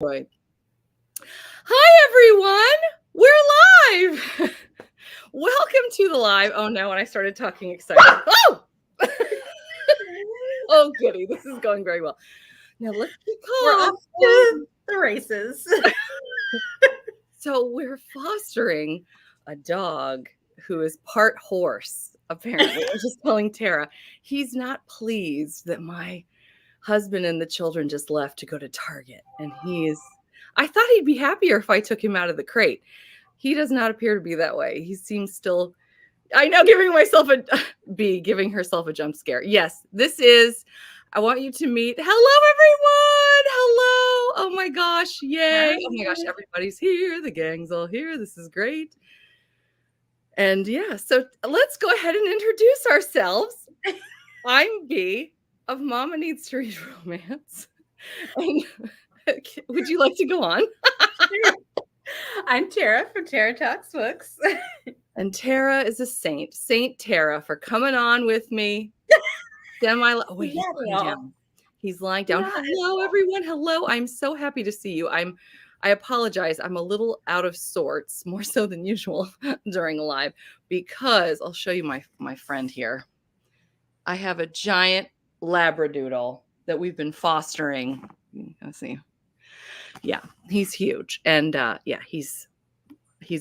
Boy. Hi, everyone. We're live. Welcome to the live. Oh, no. When I started talking excited. Oh! Oh, goody. This is going very well. Now, let's be calm. We're off to the races. So we're fostering a dog who is part horse, apparently. I was just telling Tara, he's not pleased that my husband and the children just left to go to Target. And I thought he'd be happier if I took him out of the crate. He does not appear to be that way. He seems still, I know, giving herself a jump scare. Yes, I want you to meet. Hello, everyone. Hello. Oh my gosh. Yay. Oh my gosh. Everybody's here. The gang's all here. This is great. And yeah, so let's go ahead and introduce ourselves. I'm B of Mama Needs to Read Romance. And would you like to go on? I'm Tara from Tara Talks Books. And Tara is a saint. Saint Tara for coming on with me. Oh, wait, he's lying down. He's lying down. Hello, everyone. Hello. I'm so happy to see you. I apologize. I'm a little out of sorts, more so than usual during a live, because I'll show you my friend here. I have a giant Labradoodle that we've been fostering. Let's see. Yeah, he's huge. And yeah, he's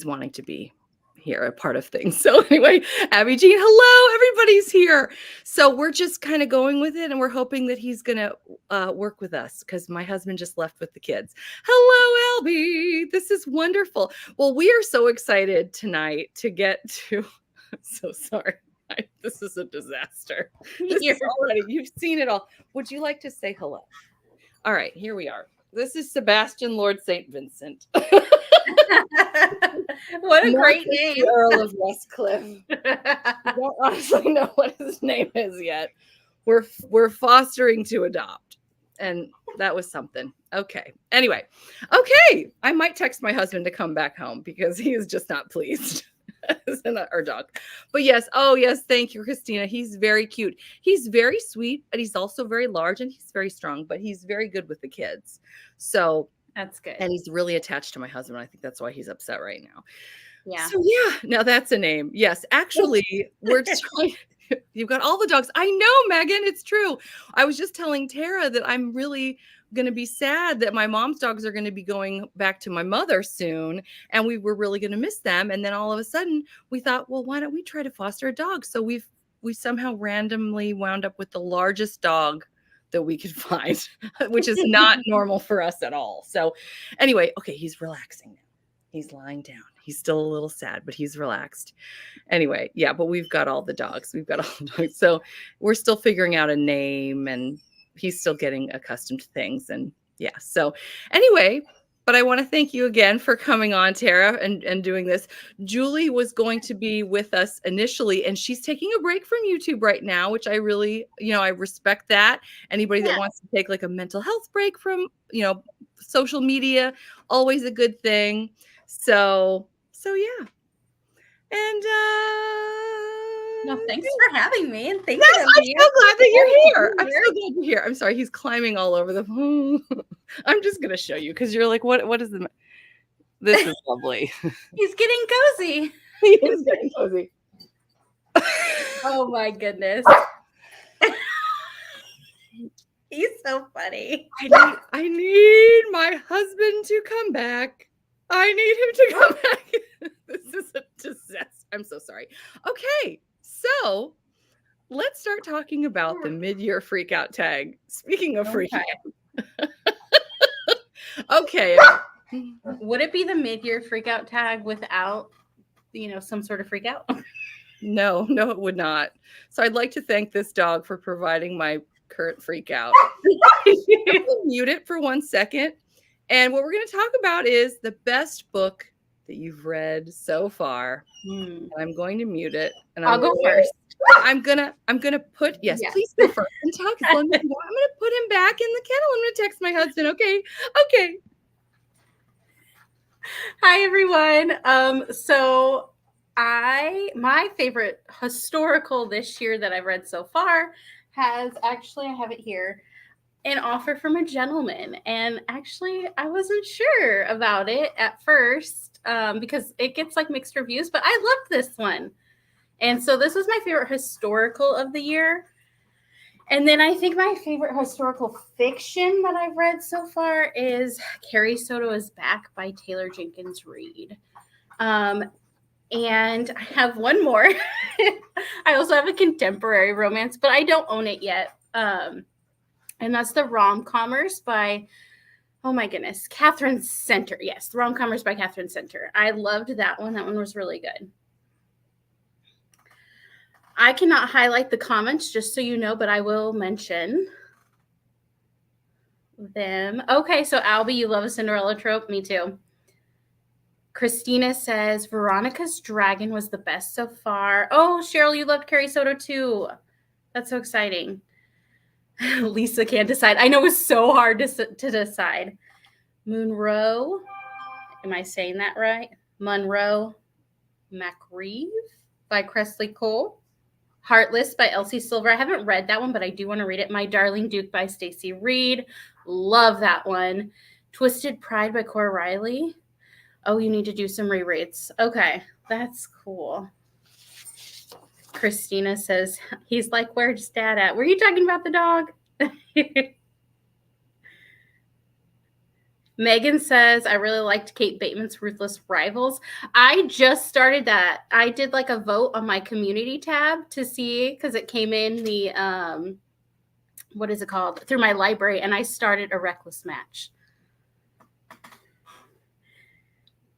wanting to be here, a part of things. So anyway, Abby Jean, hello, everybody's here. So we're just kind of going with it, and we're hoping that he's going to work with us because my husband just left with the kids. Hello, Albie. This is wonderful. Well, we are so excited tonight to get to, I'm so sorry. This is a disaster. You've seen it all. Would you like to say hello? All right, here we are. This is Sebastian Lord St. Vincent. What a great name. Earl of Westcliff. I don't honestly know what his name is yet. We're fostering to adopt. And that was something. Okay. Anyway. Okay. I might text my husband to come back home because he is just not pleased. Our dog. But yes. Oh, yes. Thank you, Christina. He's very cute. He's very sweet, and he's also very large, and he's very strong, but he's very good with the kids. So that's good. And he's really attached to my husband. I think that's why he's upset right now. Yeah. So yeah, now that's a name. Yes. Actually, we're trying. You've got all the dogs. I know, Megan. It's true. I was just telling Tara that I'm really going to be sad that my mom's dogs are going to be going back to my mother soon, and we were really going to miss them. And then all of a sudden we thought, well, why don't we try to foster a dog? So we somehow randomly wound up with the largest dog that we could find, which is not normal for us at all. So anyway, okay, he's relaxing now. He's lying down. He's still a little sad, but he's relaxed. Anyway, yeah, but we've got all the dogs. So we're still figuring out a name, and he's still getting accustomed to things. And yeah, so anyway, but I want to thank you again for coming on, Tara, and doing this. Julie was going to be with us initially, and she's taking a break from YouTube right now, which I really, I respect that. Anybody that wants to take like a mental health break from, social media, always a good thing. So yeah. And no, thanks for having me, and thank you. I'm so glad that you're here. I'm so glad you're here. I'm sorry, he's climbing all over the I'm just gonna show you because you're like, what is the this is lovely. He's getting cozy. He is getting cozy. Oh my goodness. He's so funny. I need my husband to come back. I need him to come back. This is a disaster. I'm so sorry. Okay, so let's start talking about the mid-year freakout tag. Speaking of freaking out. Okay. Would it be the mid-year freakout tag without, some sort of freakout? No, it would not. So I'd like to thank this dog for providing my current freakout. Mute it for 1 second. And what we're going to talk about is the best book that you've read so far. And I'm going to mute it. And I'll go first. I'm gonna put please go first and talk as long as you want. I'm gonna put him back in the kennel. I'm gonna text my husband. Okay. Hi everyone. So my favorite historical this year that I've read so far I have it here, an offer from a gentleman. And actually, I wasn't sure about it at first because it gets like mixed reviews, but I loved this one. And so this was my favorite historical of the year. And then I think my favorite historical fiction that I've read so far is Carrie Soto is Back by Taylor Jenkins Reid. And I have one more. I also have a contemporary romance, but I don't own it yet. And that's The Rom-Commers by, oh my goodness, Catherine Center. Yes, The Rom-Commers by Catherine Center. I loved that one. That one was really good. I cannot highlight the comments, just so you know, but I will mention them. Okay, so Albie, you love a Cinderella trope? Me too. Christina says, Veronica's Dragon was the best so far. Oh, Cheryl, you loved Carrie Soto too. That's so exciting. Lisa can't decide. I know it's so hard to decide. Monroe, am I saying that right? Monroe MacReeve by Cressley Cole. Heartless by Elsie Silver. I haven't read that one, but I do want to read it. My Darling Duke by Stacey Reid. Love that one. Twisted Pride by Cora Riley. Oh, you need to do some rereads. Okay, that's cool. Christina says, he's like, where's Dad at? Were you talking about the dog? Megan says, I really liked Kate Bateman's Ruthless Rivals. I just started that. I did like a vote on my community tab to see, because it came in the, what is it called? Through my library, and I started a Reckless Match.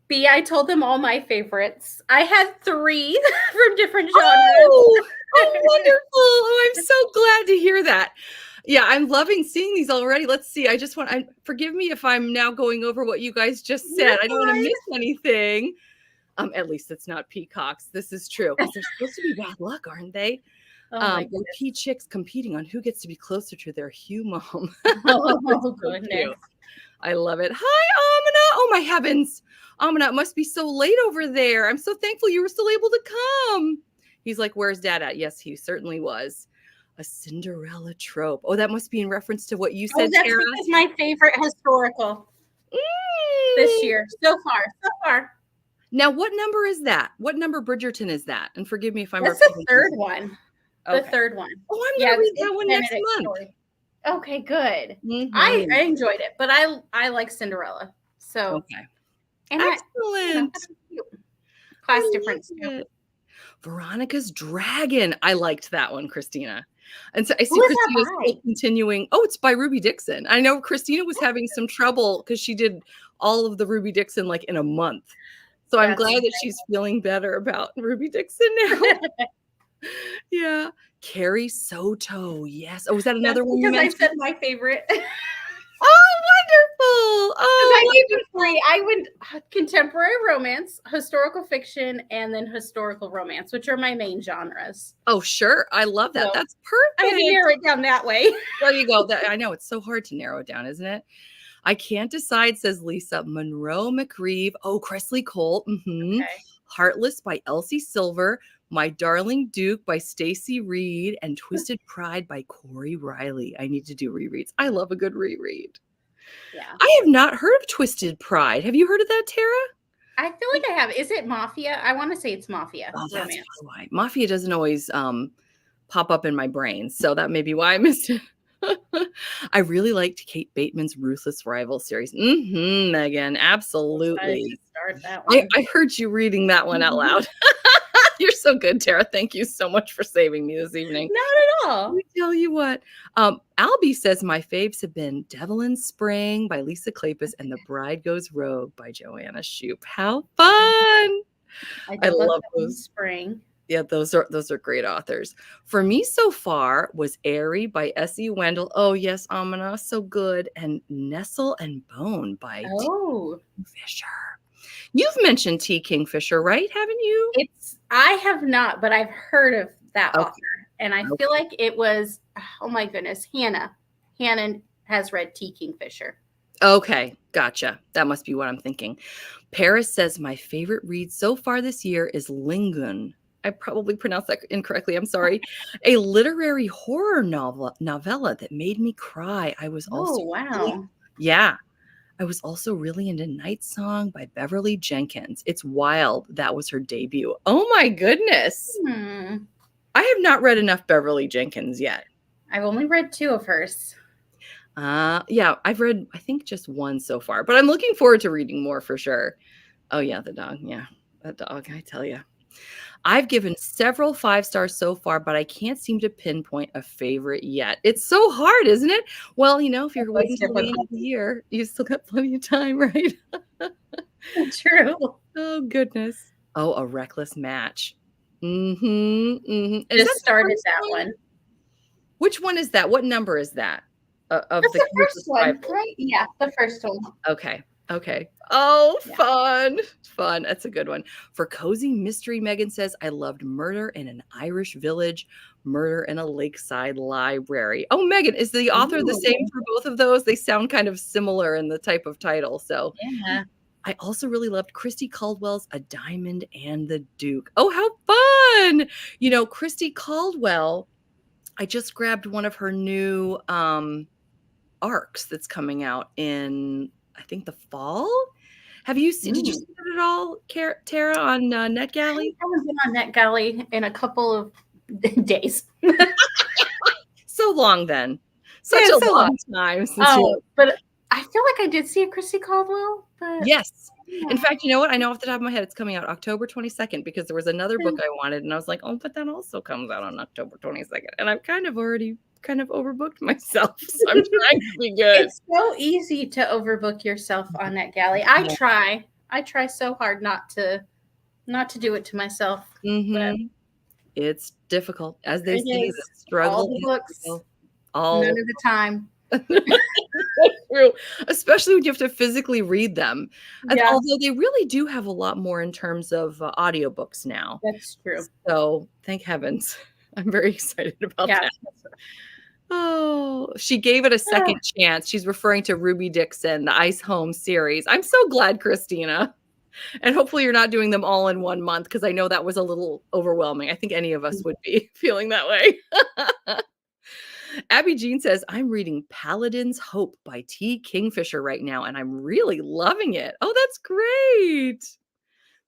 B, I told them all my favorites. I had 3 from different genres. Oh, wonderful. Oh, I'm so glad to hear that. Yeah, I'm loving seeing these already. Let's see. Forgive me if I'm now going over what you guys just said. I don't want to miss anything. At least it's not peacocks. This is true. Because they're supposed to be bad luck, aren't they? Pea chicks competing on who gets to be closer to their Hugh mom. Oh, goodness. I love it. Hi, Amina. Oh, my heavens. Amina, it must be so late over there. I'm so thankful you were still able to come. He's like, where's Dad at? Yes, he certainly was. A Cinderella trope. Oh, that must be in reference to what you said, that's Tara. Because my favorite historical this year. So far. Now, what number is that? What number Bridgerton is that? And forgive me if I'm That's the third one. Okay. The third one. Oh, I'm going to read that one next month. Story. Okay, good. Mm-hmm. I enjoyed it, but I like Cinderella. So okay. And excellent. Class difference. Veronica's Dragon. I liked that one, Christina. And so I see Christina's still continuing. Oh, it's by Ruby Dixon. I know Christina was having some trouble because she did all of the Ruby Dixon like in a month. So I'm glad that she's feeling better about Ruby Dixon now. Yeah. Carrie Soto. Yes. Oh, was that another one you mentioned? I said my favorite. Oh, wonderful. Oh, I went contemporary romance, historical fiction, and then historical romance, which are my main genres. Oh, sure. I love that. So, that's perfect. I had to narrow it down that way. There you go. I know it's so hard to narrow it down, isn't it? I can't decide, says Lisa. Monroe MacReeve. Oh, Cressley Cole. Mm-hmm. Okay. Heartless by Elsie Silver. My Darling Duke by Stacey Reid, and Twisted Pride by Cora Riley. I need to do rereads. I love a good reread. Yeah. I have not heard of Twisted Pride. Have you heard of that, Tara? I feel like I have. Is it Mafia? I want to say it's Mafia. Oh, that's why. Mafia doesn't always pop up in my brain, so that may be why I missed it. I really liked Kate Bateman's Ruthless Rival series. Mm-hmm, Megan. Absolutely. Start that one. I heard you reading that one out loud. You're so good, Tara. Thank you so much for saving me this evening. Not at all. Let me tell you what. Albie says my faves have been Devil in Spring by Lisa Kleypas and The Bride Goes Rogue by Joanna Shoup. How fun! I love those. Spring. Yeah, those are great authors. For me so far was Airy by S.E. Wendell. Oh yes, Amina, so good. And Nestle and Bone by T. Kingfisher. You've mentioned T. Kingfisher, right? Haven't you? I have not, but I've heard of that author. And I feel like it was, oh my goodness, Hannah. Hannah has read T. Kingfisher. Okay, gotcha. That must be what I'm thinking. Paris says my favorite read so far this year is Lingun I probably pronounced that incorrectly. I'm sorry. A literary horror novella that made me cry. I was also Oh, wow. yeah. I was also really into Night Song by Beverly Jenkins. It's wild. That was her debut. Oh my goodness. Hmm. I have not read enough Beverly Jenkins yet. I've only read 2 of hers. Yeah, I've read, I think, just one so far, but I'm looking forward to reading more for sure. Oh yeah, the dog. Yeah, that dog, I tell you. I've given several 5 stars so far, but I can't seem to pinpoint a favorite yet. It's so hard, isn't it? Well, if you're waiting till the end of the year, you still got plenty of time, right? True. Oh, goodness. Oh, A Reckless Match. Is Just that started that one. Which one is that? What number is that? Of That's the first one, Bible? right? Yeah, the first one. Okay. Oh, Yeah. fun. That's a good one. For cozy mystery, Megan says, I loved Murder in an Irish Village, Murder in a Lakeside Library. Oh, Megan, is the author the same for both of those? They sound kind of similar in the type of title. So Yeah. I also really loved Christy Caldwell's A Diamond and the Duke. Oh, how fun. Christy Caldwell, I just grabbed one of her new arcs that's coming out in, I think, the fall. Did you see that at all, Tara, on NetGalley? I haven't been on NetGalley in a couple of days. So long then. Such a long time since but I feel like I did see a Christy Caldwell. But yes. In fact, you know what? I know off the top of my head it's coming out October 22nd because there was another book I wanted and I was like, oh, but that also comes out on October 22nd. And I've kind of already overbooked myself. So I'm trying to be good. It's so easy to overbook yourself on NetGalley. I try so hard not to do it to myself. Mm-hmm. It's difficult, as they say, the struggle. All the books, none of the time. True, especially when you have to physically read them. Yeah. Although they really do have a lot more in terms of audiobooks now. That's true. So thank heavens. I'm very excited about that. Oh, she gave it a second chance. She's referring to Ruby Dixon, the Ice Home series. I'm so glad, Christina. And hopefully you're not doing them all in 1 month because I know that was a little overwhelming. I think any of us would be feeling that way. Abby Jean says, I'm reading Paladin's Hope by T. Kingfisher right now, and I'm really loving it. Oh, that's great.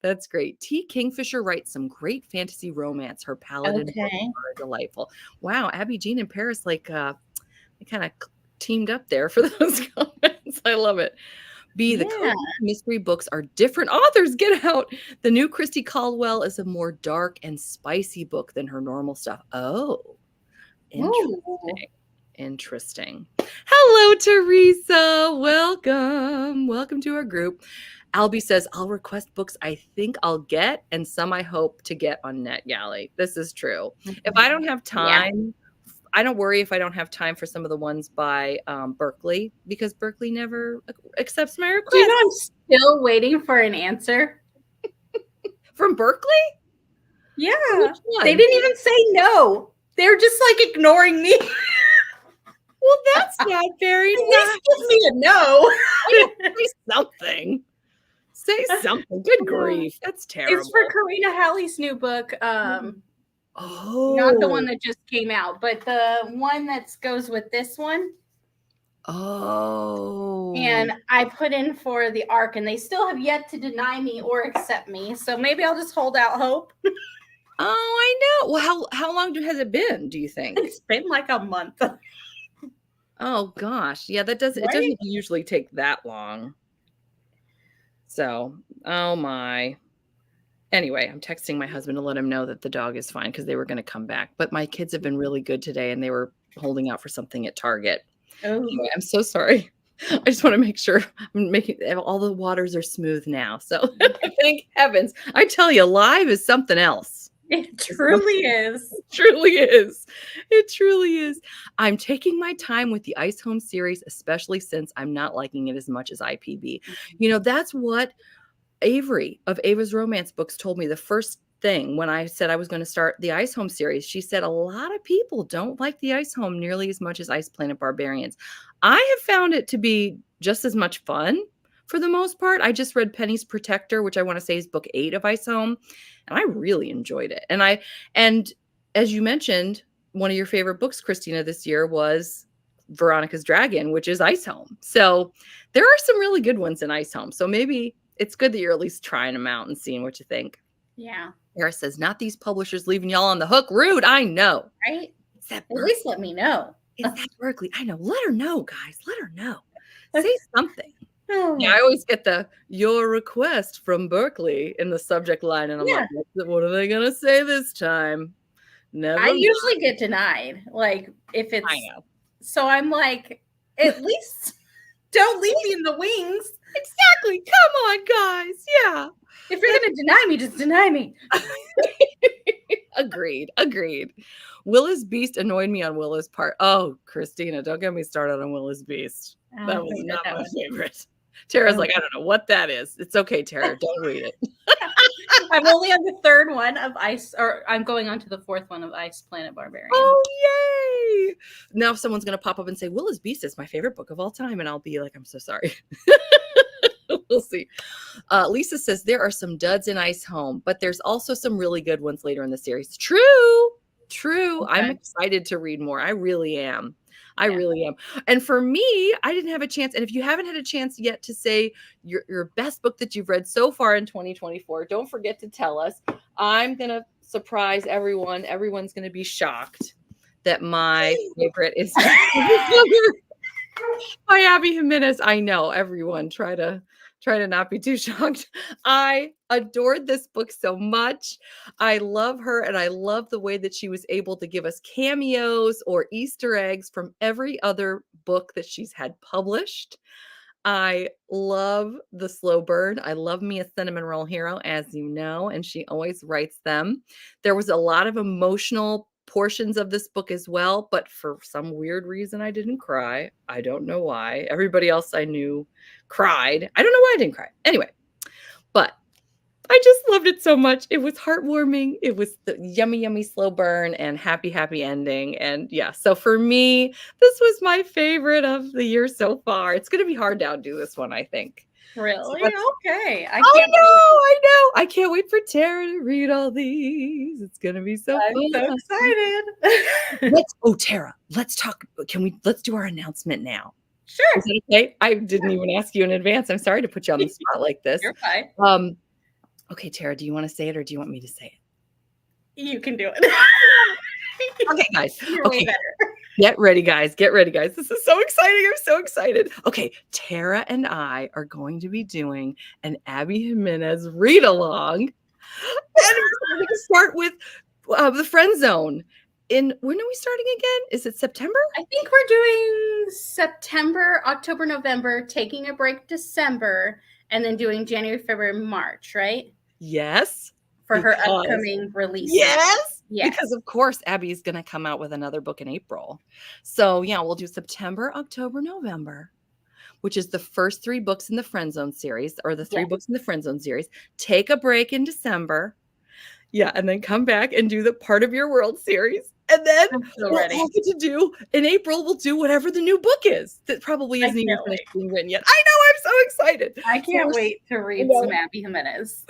That's great. T. Kingfisher writes some great fantasy romance. Her Paladin books are delightful. Wow, Abby Jean and Paris, they kind of teamed up there for those comments. I love it. The cozy mystery books are different authors. Get out. The new Christy Caldwell is a more dark and spicy book than her normal stuff. Oh, interesting. Hello, Teresa. Welcome to our group. Albie says, I'll request books I think I'll get and some I hope to get on NetGalley. This is true. If I don't have time, I don't worry if I don't have time for some of the ones by Berkeley because Berkeley never accepts my request. Do you know I'm still waiting for an answer? From Berkeley? Yeah. They didn't even say no. They're just like ignoring me. Well, that's not very nice. Give me a no. Say something. Say something. Good grief. That's terrible. It's for Karina Halley's new book. Not the one that just came out, but the one that goes with this one. Oh. And I put in for the ARC, and they still have yet to deny me or accept me. So maybe I'll just hold out hope. Oh, I know. Well, how long has it been, do you think? It's been like a month. Oh gosh. Yeah, it doesn't usually take that long. So, oh my. Anyway, I'm texting my husband to let him know that the dog is fine because they were going to come back. But my kids have been really good today and they were holding out for something at Target. Oh, anyway, I'm so sorry. I just want to make sure I'm making all the waters are smooth now. So thank heavens. I tell you, live is something else. It truly is. It truly is. It truly is. I'm taking my time with the Ice Home series, especially since I'm not liking it as much as IPB. You know, that's what Avery of Ava's Romance Books told me the first thing when I said I was going to start the Ice Home series. She said a lot of people don't like the Ice Home nearly as much as Ice Planet Barbarians. I have found it to be just as much fun for the most part. I just read Penny's Protector, which I want to say is book 8 of Ice Home, and I really enjoyed it. And as you mentioned, one of your favorite books, Christina, this year was Veronica's Dragon, which is Ice Home. So there are some really good ones in Ice Home. So maybe it's good that you're at least trying them out and seeing what you think. Yeah. Sarah says, not these publishers leaving y'all on the hook. Rude. I know. Right? At least let me know. It's at Berkeley. I know. Let her know, guys. Let her know. Say something. Oh, Yeah, I always get your request from Berkeley in the subject line. And I'm like, what are they going to say this time? Never. I usually get denied. Like if it's, I know. So I'm like, at least don't leave me in the wings. Exactly. Come on, guys. Yeah. If you're going to deny me, just deny me. Agreed. Willa's Beast annoyed me on Willa's part. Oh, Christina, don't get me started on Willa's Beast. That was not my favorite. Tara's like, I don't know what that is. It's okay, Tara. Don't read it. I'm only on the 3rd one of Ice, or I'm going on to the 4th one of Ice Planet Barbarian. Oh, yay! Now someone's going to pop up and say, Willa's Beast is my favorite book of all time. And I'll be like, I'm so sorry. We'll see. Lisa says, there are some duds in Ice Home, but there's also some really good ones later in the series. True. Okay. I'm excited to read more. I really am. And for me, I didn't have a chance. And if you haven't had a chance yet to say your best book that you've read so far in 2024, don't forget to tell us. I'm going to surprise everyone. Everyone's going to be shocked that my favorite is by Abby Jimenez. I know, everyone try to not be too shocked. I adored this book so much. I love her, and I love the way that she was able to give us cameos or Easter eggs from every other book that she's had published. I love the slow burn. I love me a cinnamon roll hero, as you know, and she always writes them. There was a lot of emotional portions of this book as well, but for some weird reason, I didn't cry. I don't know why. Everybody else I knew cried. I don't know why I didn't cry. Anyway, but I just loved it so much. It was heartwarming. It was the yummy slow burn and happy ending. And yeah, so for me, this was my favorite of the year so far. It's going to be hard to outdo this one, I think. Really? So okay. I know. I can't wait for Tara to read all these. It's going to be so fun. I'm so excited. Tara, let's talk. Let's do our announcement now. Sure. Is that okay? I didn't even ask you in advance. I'm sorry to put you on the spot like this. You're fine. Okay, Tara, do you want to say it or do you want me to say it? You can do it. Okay, guys. You're way better. Get ready, guys. This is so exciting. I'm so excited. Okay, Tara and I are going to be doing an Abby Jimenez read along. And we're going to start with the Friend Zone. When are we starting again? Is it September? I think we're doing September, October, November, taking a break December, and then doing January, February, March, right? Yes. For her upcoming release. Yes. Because of course Abby's going to come out with another book in April. So yeah, we'll do September, October, November, which is the first 3 books in the Friend Zone series, or the 3 books in the Friend Zone series. Take a break in December. Yeah, and then come back and do the Part of Your World series. And then we'll all get to do, in April, we'll do whatever the new book is that probably isn't even finished being written yet. I know, I'm so excited. I can't wait to read some Abby Jimenez.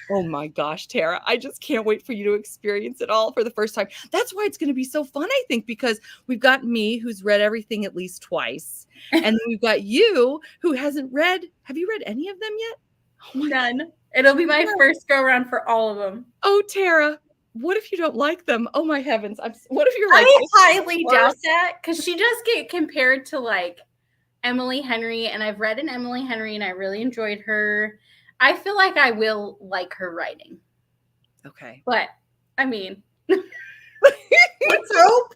Oh my gosh, Tara, I just can't wait for you to experience it all for the first time. That's why it's going to be so fun, I think, because we've got me, who's read everything at least twice. And then we've got you, who hasn't read. Have you read any of them yet? Oh None. It'll be my first go around for all of them. Oh, Tara, what if you don't like them? Oh my heavens. What if you're like, I highly doubt that, because she does get compared to like Emily Henry, and I've read an Emily Henry and I really enjoyed her. I feel like I will like her writing. Okay. But I mean, let's hope.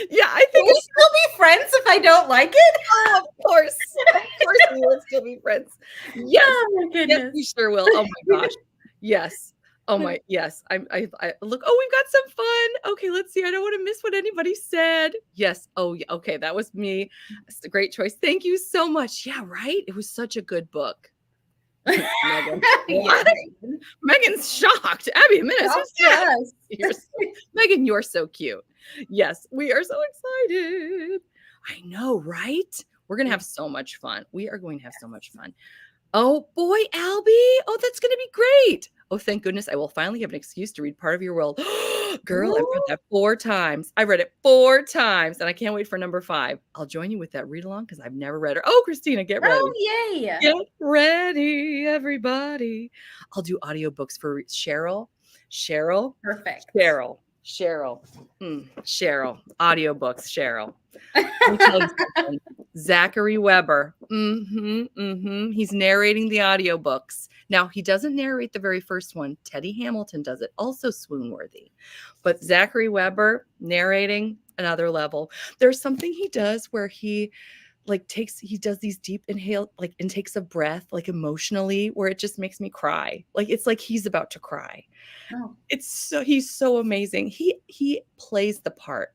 Yeah, I think we'll still be friends if I don't like it. Oh, of course we will still be friends. Yes, oh my goodness, yes, we sure will. Oh my gosh, yes. Oh my, yes. I look. Oh, we've got some fun. Okay, let's see. I don't want to miss what anybody said. Yes. Oh, yeah. Okay, that was me. It's a great choice. Thank you so much. Yeah, right. It was such a good book. Megan. Megan's shocked. Abby Jimenez. Yes. Megan, you're so cute. Yes, we are so excited. I know, right? We're going to have so much fun. We are going to have so much fun. Oh boy, Albie. Oh, that's going to be great. Oh, thank goodness. I will finally have an excuse to read part of your world. Girl, I've read Ooh, that 4 times. I read it 4 times, and I can't wait for number 5. I'll join you with that read along because I've never read her. Oh, Christina, get ready. oh yay. Get ready, everybody. I'll do audiobooks for Cheryl. Cheryl. Perfect. Cheryl. Cheryl. Cheryl. Audiobooks, Cheryl. Let me tell you something. Zachary Weber. He's narrating the audiobooks. Now, he doesn't narrate the very first one. Teddy Hamilton does it, also swoon-worthy. But Zachary Weber narrating, another level. There's something he does where he does these deep intakes of breath, like emotionally, where it just makes me cry. Like it's like he's about to cry. Oh. He's so amazing. He plays the part.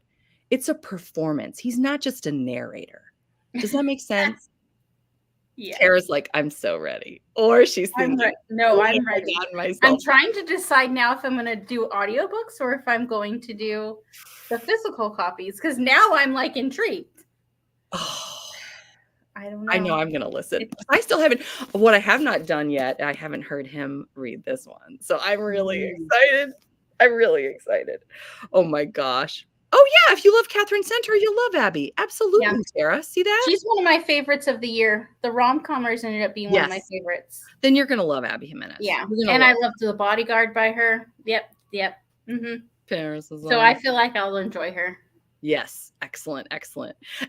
It's a performance. He's not just a narrator. Does that make sense? Yeah. Tara's like, I'm so ready. Or she's thinking, I'm ready. I'm trying to decide now if I'm going to do audiobooks or if I'm going to do the physical copies, because now I'm like intrigued. Oh, I don't know. I know I'm going to listen. I still haven't. What I have not done yet, I haven't heard him read this one. So I'm really excited. I'm really excited. Oh my gosh. Oh yeah, if you love Catherine Center, you'll love Abby. Absolutely, yeah. Sarah. See that? She's one of my favorites of the year. The rom-commers ended up being one of my favorites. Then you're gonna love Abby Jimenez. Yeah, and I loved The Bodyguard by her. Yep. Paris is so I feel like I'll enjoy her. Yes, excellent.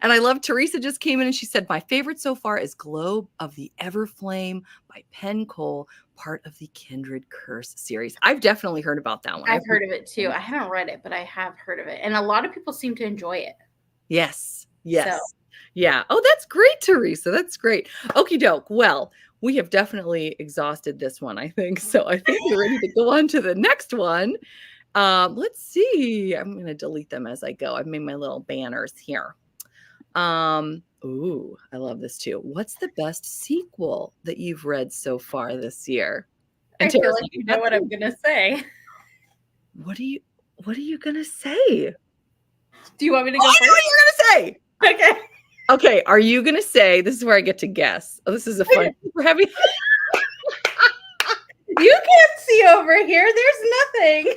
And I love Teresa just came in and she said, my favorite so far is Globe of the Everflame by Penn Cole, part of the Kindred Curse series. I've definitely heard about that one. I've heard of it too. I haven't read it, but I have heard of it. And a lot of people seem to enjoy it. Yes. So. Yeah. Oh, that's great, Teresa. That's great. Okie doke. Well, we have definitely exhausted this one, I think. So I think we're ready to go on to the next one. Let's see. I'm going to delete them as I go. I've made my little banners here. Ooh, I love this too. What's the best sequel that you've read so far this year? And I feel like you know what I'm going to say. What are you going to say? Do you want me to go first? I know what you're going to say. Okay. Okay. Are you going to say, this is where I get to guess. Oh, this is a fun, we're having. You can't see over here. There's nothing.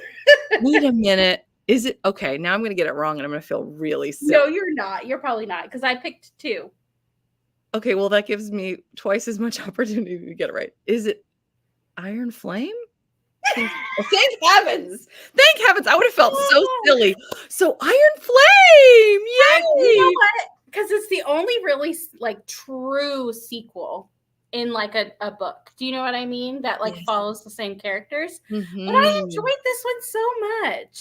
Wait a minute. Is it okay? Now I'm going to get it wrong and I'm going to feel really silly. No, you're not. You're probably not because I picked 2. Okay, well, that gives me twice as much opportunity to get it right. Is it Iron Flame? Thank heavens. Thank heavens. I would have felt so silly. So Iron Flame. Yay. You know what? Because it's the only really like true sequel in like a book. Do you know what I mean? That like follows the same characters. But I enjoyed this one so much.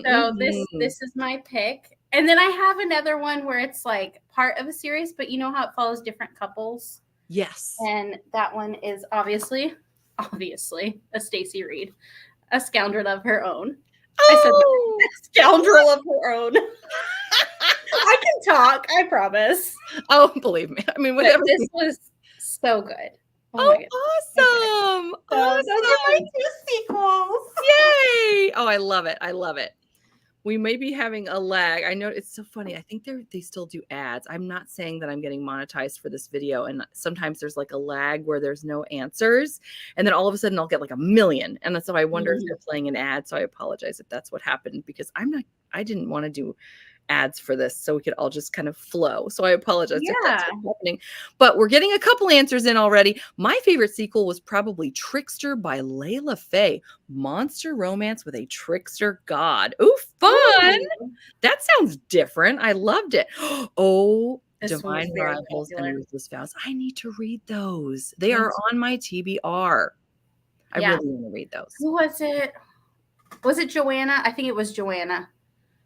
So this is my pick. And then I have another one where it's like part of a series, but you know how it follows different couples? Yes. And that one is obviously a Stacey Reid, A Scoundrel of Her Own. Oh. I said a scoundrel of her own. I can talk, I promise. Oh, believe me. I mean, whatever. This was so good. Oh, awesome. Okay. So those are my 2 sequels. Yay. Oh, I love it. We may be having a lag. I know it's so funny. I think they still do ads. I'm not saying that I'm getting monetized for this video. And sometimes there's like a lag where there's no answers. And then all of a sudden I'll get like 1 million. And so I wonder if they're playing an ad. So I apologize if that's what happened because I didn't want to do ads for this so we could all just kind of flow. So I apologize if that's what's happening. But we're getting a couple answers in already. My favorite sequel was probably Trickster by Layla Faye. Monster romance with a trickster god. Ooh, fun. Ooh. That sounds different. I loved it. Oh, this Divine Rivals and Ruthless Vows. I need to read those. They are on my TBR. I really want to read those. Who was it? Was it Joanna? I think it was Joanna.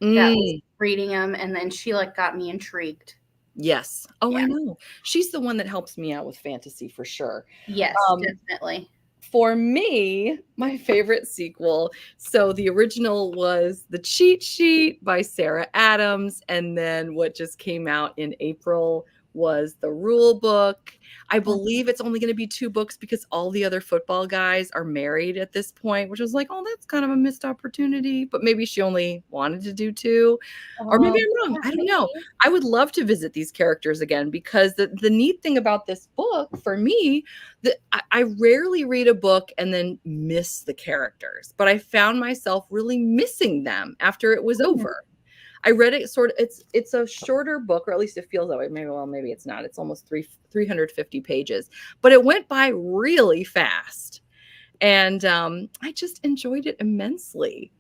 That was reading them, and then she like got me intrigued. Yes. Oh, I know. She's the one that helps me out with fantasy for sure. Yes, definitely. For me, my favorite sequel. So the original was The Cheat Sheet by Sarah Adams, and then what just came out in April was the rule book. I believe it's only going to be 2 books because all the other football guys are married at this point, which was like, oh, that's kind of a missed opportunity. But maybe she only wanted to do 2. Or maybe I'm wrong. Yeah, I don't know. maybe. I would love to visit these characters again because the neat thing about this book for me, that I rarely read a book and then miss the characters, but I found myself really missing them after it was over. I read it it's a shorter book, or at least it feels that way. Maybe it's not. It's almost 350 pages, but it went by really fast. And I just enjoyed it immensely.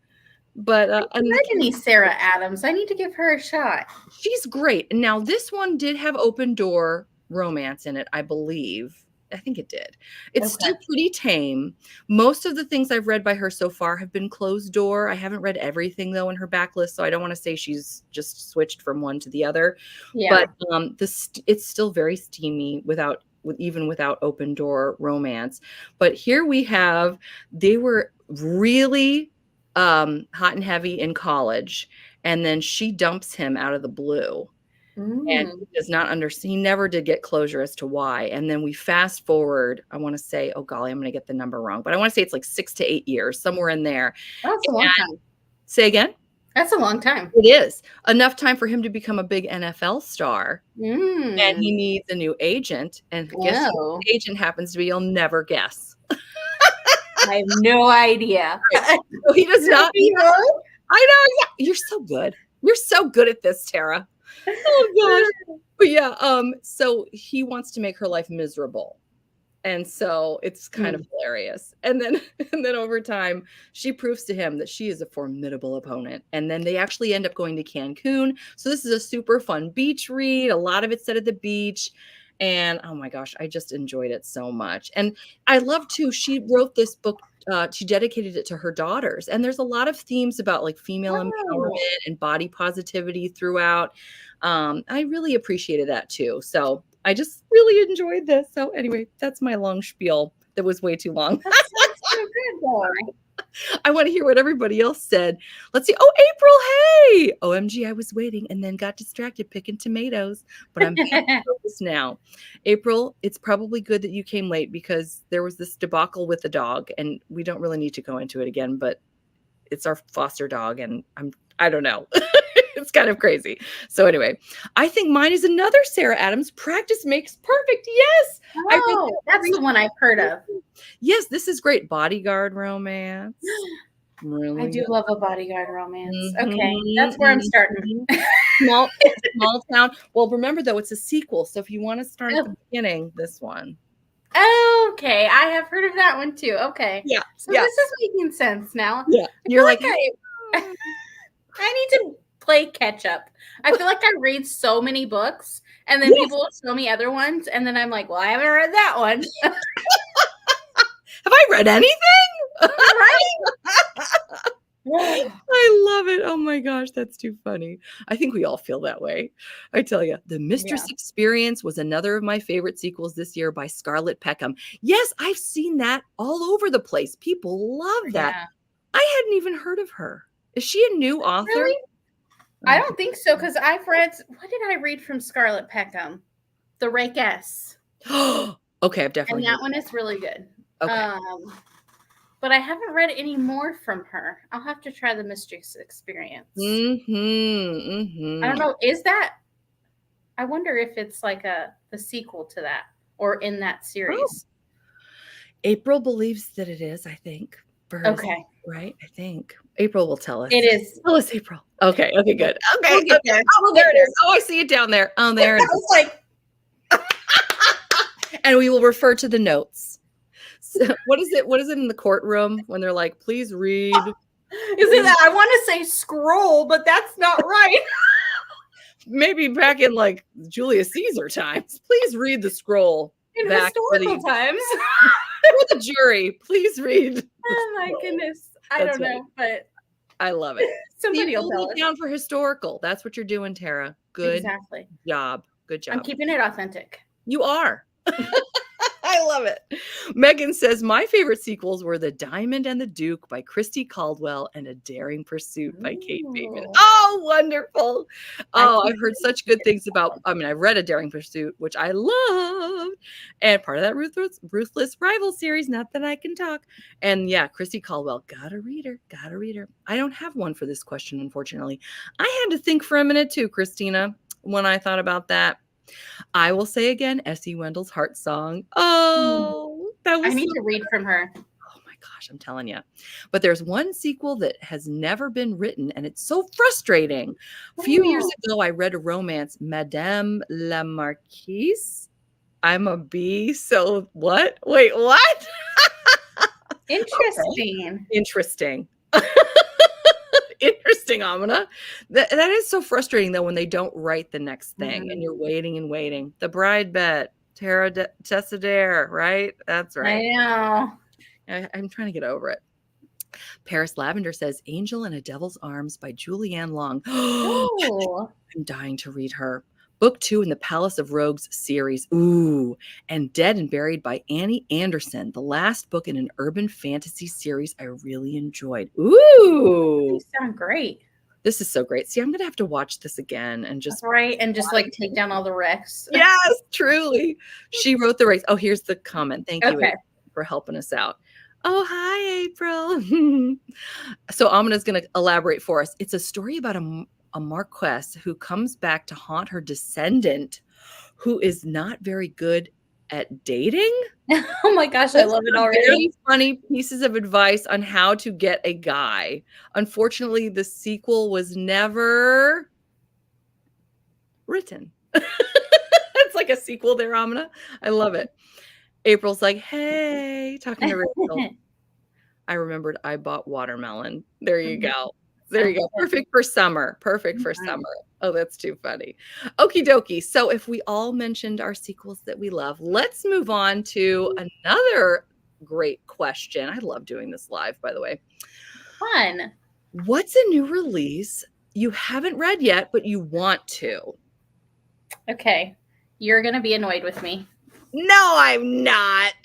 But I haven't read any Sarah Adams. I need to give her a shot. she's great. And now this one did have open door romance in it, I believe. I think it did. It's still pretty tame. Most of the things I've read by her so far have been closed door. I haven't read everything though in her backlist, so I don't want to say she's just switched from one to the other. Yeah. But it's still very steamy even without open door romance. But here we have, they were really hot and heavy in college, and then she dumps him out of the blue. And he does not understand. He never did get closure as to why. And then we fast forward. I want to say, oh golly, I'm going to get the number wrong, but I want to say it's like 6 to 8 years, somewhere in there. That's a long time. Say again. That's a long time. It is enough time for him to become a big NFL star, and he needs a new agent. And guess who the agent happens to be? You'll never guess. I have no idea. So he does not. I know. Yeah, you're so good. You're so good at this, Tara. Oh gosh. But yeah, so he wants to make her life miserable. And so it's kind of hilarious. And then over time, she proves to him that she is a formidable opponent. And then they actually end up going to Cancun. So this is a super fun beach read. A lot of it's set at the beach. And oh my gosh, I just enjoyed it so much. And I love too, she wrote this book. She dedicated it to her daughters. And there's a lot of themes about like female empowerment and body positivity throughout. I really appreciated that too. So I just really enjoyed this. So anyway, that's my long spiel. That was way too long. That's so good though. I want to hear what everybody else said. Let's see. Oh, April, hey! OMG, I was waiting and then got distracted picking tomatoes, but I'm focused now. April, it's probably good that you came late because there was this debacle with the dog, and we don't really need to go into it again, but it's our foster dog, and I don't know. It's kind of crazy. So anyway, I think mine is another Sarah Adams. Practice makes perfect. Yes. Oh, that's the one I've heard of. Yes, this is great. Bodyguard romance. Really I do love a bodyguard romance. Okay, that's where I'm starting. Small town. Well, remember though, it's a sequel. So if you want to start at the beginning, this one. Okay, I have heard of that one too. Okay. Yeah. So this is making sense now. Yeah. You're like I need to play catch up. I feel like I read so many books and then people will show me other ones and then I'm like, well, I haven't read that one. Have I read anything? Right? I love it. Oh my gosh, that's too funny. I think we all feel that way. I tell you, The Mistress Experience was another of my favorite sequels this year by Scarlett Peckham. Yes, I've seen that all over the place. People love that. Yeah. I hadn't even heard of her. Is she a new author? Really? I don't think so because I've read, what did I read from Scarlett Peckham? The Rakeess. Okay, I've definitely. And that one is really good. Okay. But I haven't read any more from her. I'll have to try The Mistress Experience. I don't know. Is that? I wonder if it's like the sequel to that or in that series. April believes that it is, I think. Okay. Right? I think. April will tell us. It is. Tell us, April. Okay, good. Okay. We'll get there. Oh, there it is. Oh, I see it down there. Oh, there it is. I was like, and we will refer to the notes. So, what is it in the courtroom when they're like, please read? Is it that I want to say scroll, but that's not right. Maybe back in like Julius Caesar times. Please read the scroll. In back historical times. For the jury, please read. Oh my goodness. I don't know, but I love it. Somebody will tell us. Down for historical. That's what you're doing, Tara. Good job. Good job. I'm keeping it authentic. You are. I love it. Megan says, my favorite sequels were The Diamond and the Duke by Christy Caldwell and A Daring Pursuit by Kate Bateman. Ooh. Oh, wonderful. Oh, I I've heard such good things about, I've read A Daring Pursuit, which I loved. And part of that Ruthless Rival series, not that I can talk. And yeah, Christy Caldwell, gotta read her. I don't have one for this question, unfortunately. I had to think for a minute too, Christina, when I thought about that. I will say again, S.E. Wendell's Heart Song. Oh, that was I need to read from her. Oh my gosh, I'm telling you. But there's one sequel that has never been written, and it's so frustrating. A few years ago, I read a romance, Madame la Marquise. I'm a bee, so what? Wait, what? Interesting. Okay. Interesting. Interesting, Amina. That is so frustrating, though, when they don't write the next thing and you're waiting and waiting. The Bride Bet, Tara Tessadair, right? That's right. I know. I'm trying to get over it. Paris Lavender says Angel in a Devil's Arms by Julianne Long. Oh. I'm dying to read her. Book 2 in the Palace of Rogues series. Ooh. And Dead and Buried by Annie Anderson, the last book in an urban fantasy series I really enjoyed. Ooh. You sound great. This is so great. See, I'm going to have to watch this again and just. Right. And just like take down all the wrecks. Yes, truly. She wrote the wrecks. Oh, here's the comment. Thank you Okay. for helping us out. Oh, hi, April. So Amina's going to elaborate for us. It's a story about a marquess who comes back to haunt her descendant who is not very good at dating. Oh my gosh, I love it already. Very funny pieces of advice on how to get a guy. Unfortunately, the sequel was never written. It's like a sequel there, Amina. I love it. April's like, hey, talking to Rachel. I remembered I bought watermelon. There you go. There you go. Perfect for summer. Perfect for summer. Oh, that's too funny. Okie dokie. So if we all mentioned our sequels that we love, let's move on to another great question. I love doing this live, by the way. Fun. What's a new release you haven't read yet, but you want to? Okay. You're going to be annoyed with me. No, I'm not.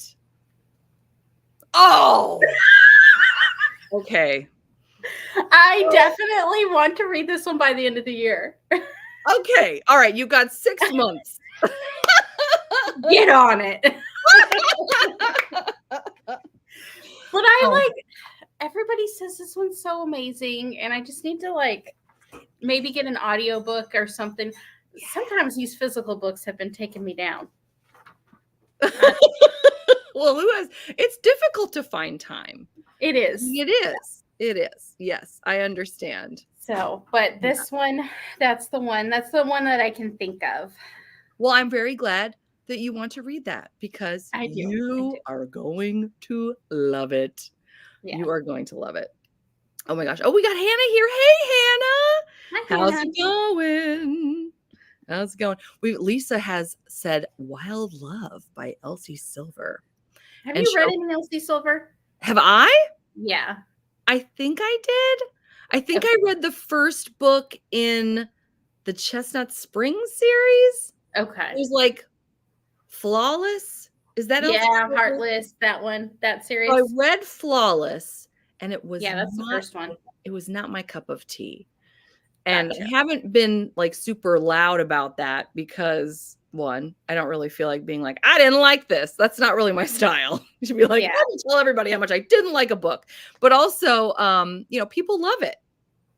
Oh. Okay. I definitely want to read this one by the end of the year. Okay. All right. You got 6 months. Get on it. But everybody says this one's so amazing, and I just need to maybe get an audiobook or something. Sometimes these physical books have been taking me down. Well, it's difficult to find time. It is. It is. It is. Yes, I understand. So, but this one, that's the one that I can think of. Well, I'm very glad that you want to read that because you are going to love it. Yeah. You are going to love it. Oh my gosh. Oh, we got Hannah here. Hey, Hannah. How's it going? How's it going? Lisa has said Wild Love by Elsie Silver. Have you read any Elsie Silver? Have I? Yeah. I think I did. I think I read the first book in the Chestnut Springs series. Okay. It was Flawless. Is that Elsie Silver? Heartless, that one, that series. I read Flawless, and it was that's the first one. It was not my cup of tea. And I haven't been super loud about that because one, I don't really feel like being I didn't like this. That's not really my style. You should be let me tell everybody how much I didn't like a book. But also, people love it.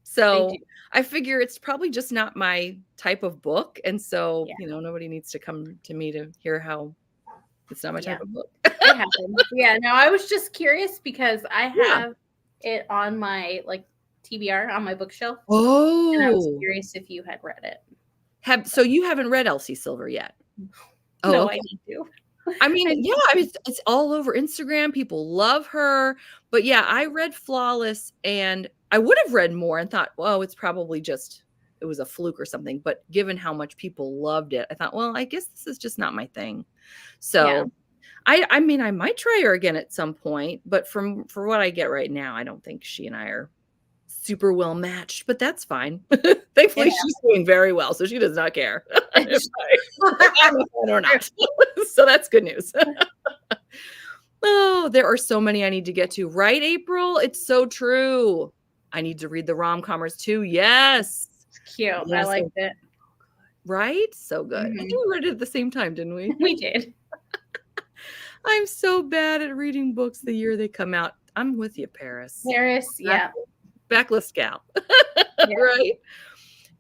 So I figure it's probably just not my type of book. And so, nobody needs to come to me to hear how it's not my type of book. It happens. Yeah, no, I was just curious because I have it on my TBR on my bookshelf. Oh. And I was curious if you had read it. So you haven't read Elsie Silver yet? No, okay. I need to. It's all over Instagram. People love her. But yeah, I read Flawless and I would have read more and thought, well, it's probably it was a fluke or something. But given how much people loved it, I thought, well, I guess this is just not my thing. So I might try her again at some point. But for what I get right now, I don't think she and I are super well matched, but that's fine. Thankfully, she's doing very well, so she does not care if I'm a fan or not. So that's good news. Oh, there are so many I need to get to. Right, April? It's so true. I need to read the rom-commers too. Yes. It's cute. I Yes. liked it. Right? So good. I think we read it at the same time, didn't we? We did. I'm so bad at reading books the year they come out. I'm with you, Paris. Paris, yeah. Backlist gal. Right?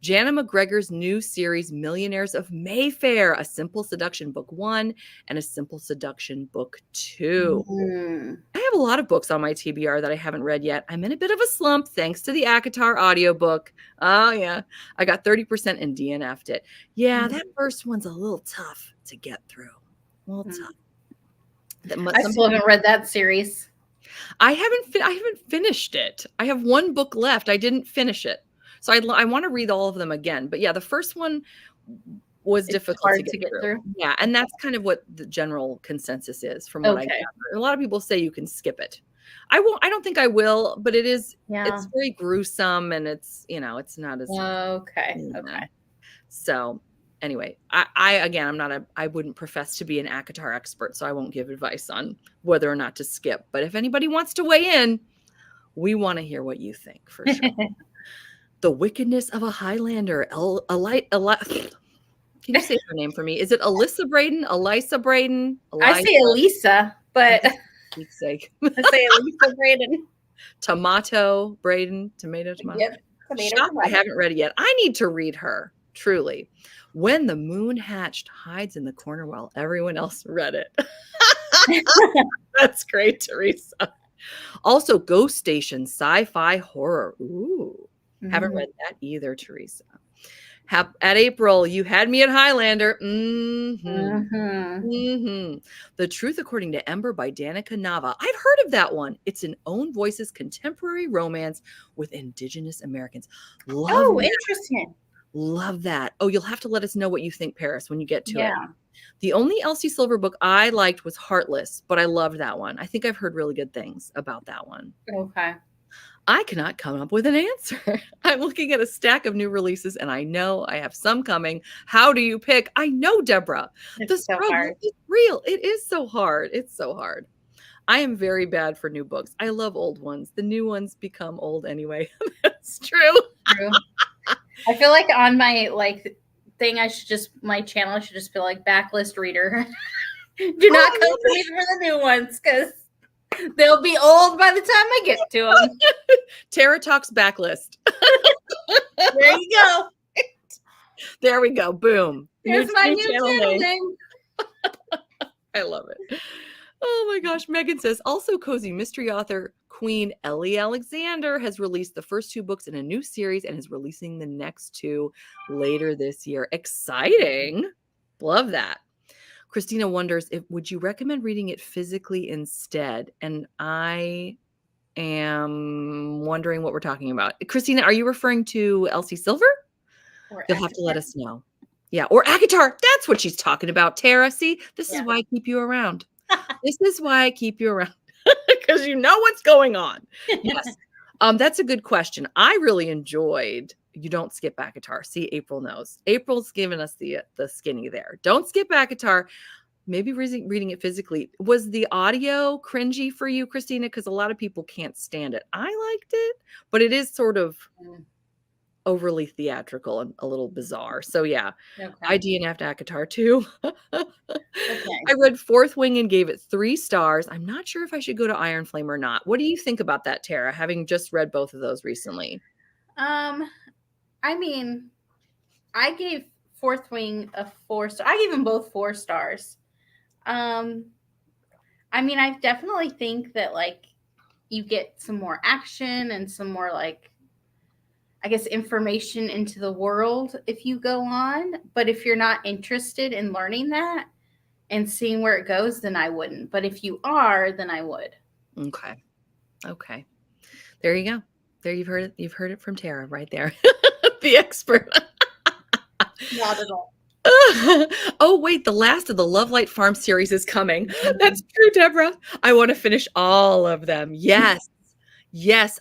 Jana McGregor's new series, Millionaires of Mayfair, A Simple Seduction Book 1 and A Simple Seduction Book 2. I have a lot of books on my TBR that I haven't read yet. I'm in a bit of a slump thanks to the ACOTAR audiobook. Oh, yeah. I got 30% and DNF'd it. Yeah, that first one's a little tough to get through. A little tough. I still haven't read that series. I haven't finished it. I have one book left. I didn't finish it. So I want to read all of them again. But yeah, the first one was difficult to get through. Yeah, and that's kind of what the general consensus is from what I gather. A lot of people say you can skip it. I don't think I will, but it's very gruesome and it's not as okay. So anyway, I wouldn't profess to be an ACOTAR expert, so I won't give advice on whether or not to skip. But if anybody wants to weigh in, we want to hear what you think for sure. The Wickedness of a Highlander. Can you say her name for me? Is it Alyssa Braden? Alyssa Braden? I say Elisa, but I say Alyssa Braden. Tomato. Yep. I haven't read it yet. I need to read her, truly. When the Moon Hatched hides in the corner while everyone else read it. That's great, Teresa. Also, Ghost Station, sci-fi horror. Ooh. Haven't read that either, Teresa. At April, you had me at Highlander. The Truth According to Ember by Danica Nava. I've heard of that one. It's an Own Voices contemporary romance with Indigenous Americans. Interesting. Love that. Oh, you'll have to let us know what you think, Paris, when you get to it. The only Elsie Silver book I liked was Heartless, but I loved that one. I think I've heard really good things about that one. Okay. I cannot come up with an answer. I'm looking at a stack of new releases and I know I have some coming. How do you pick? I know, Deborah. It's so hard. Is real. It is so hard. It's so hard. I am very bad for new books. I love old ones. The new ones become old anyway. That's true. I feel like on my thing, my channel should just be like backlist reader. Do not come to me for the new ones because they'll be old by the time I get to them. Tara Talks Backlist. There you go. There we go. Boom. Here's my new channel name. I love it. Oh my gosh. Megan says, also cozy mystery author Queen Ellie Alexander has released the first 2 books in a new series and is releasing the next 2 later this year. Exciting. Love that. Christina wonders, would you recommend reading it physically instead? And I am wondering what we're talking about. Christina, are you referring to Elsie Silver? You'll have to let us know. Yeah, or ACOTAR. That's what she's talking about, Tara. See, this is why I keep you around. This is why I keep you around. Because you know what's going on. Yes. That's a good question. I really enjoyed You Don't Skip ACOTAR. See, April knows. April's giving us the skinny there. Don't skip ACOTAR. Maybe reading it physically. Was the audio cringy for you, Christina? Because a lot of people can't stand it. I liked it, but it is sort of overly theatrical and a little bizarre. So yeah, I DNF'd ACOTAR too. I read Fourth Wing and gave it 3 stars. I'm not sure if I should go to Iron Flame or not. What do you think about that, Tara, having just read both of those recently? I mean, I gave Fourth Wing a 4 star. I gave them both 4 stars. I mean, I definitely think that you get some more action and some more I guess information into the world if you go on. But if you're not interested in learning that and seeing where it goes, then I wouldn't. But if you are, then I would. Okay. There you go. There you've heard it. You've heard it from Tara right there. The expert. Not at all. Oh, wait. The last of the Love Light Farm series is coming. That's true, Deborah. I want to finish all of them. Yes.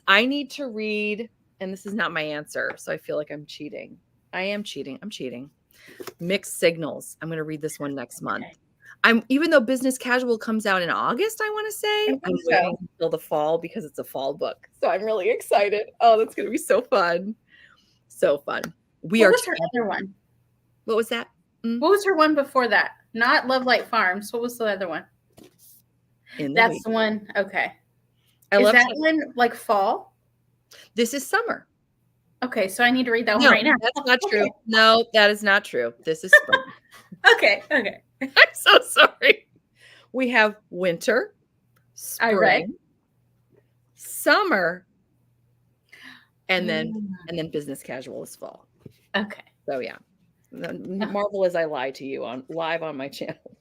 I need to read, and this is not my answer, so I feel like I'm cheating. I am cheating. I'm cheating. Mixed Signals. I'm going to read this one next month. even though Business Casual comes out in August, I want to say, I'm waiting until the fall because it's a fall book. So I'm really excited. Oh, that's going to be so fun. So fun. What was her other one? What was that? What was her one before that? Not Love Light Farms. What was the other one? That's the one. Okay. Is that one like fall? This is summer. Okay, so I need to read that one right now. That's not true. No, that is not true. This is spring. Okay. I'm so sorry. We have winter, spring, I read. Summer, and then Business Casual is fall. Okay. So yeah. Marvel as I lie to you live on my channel.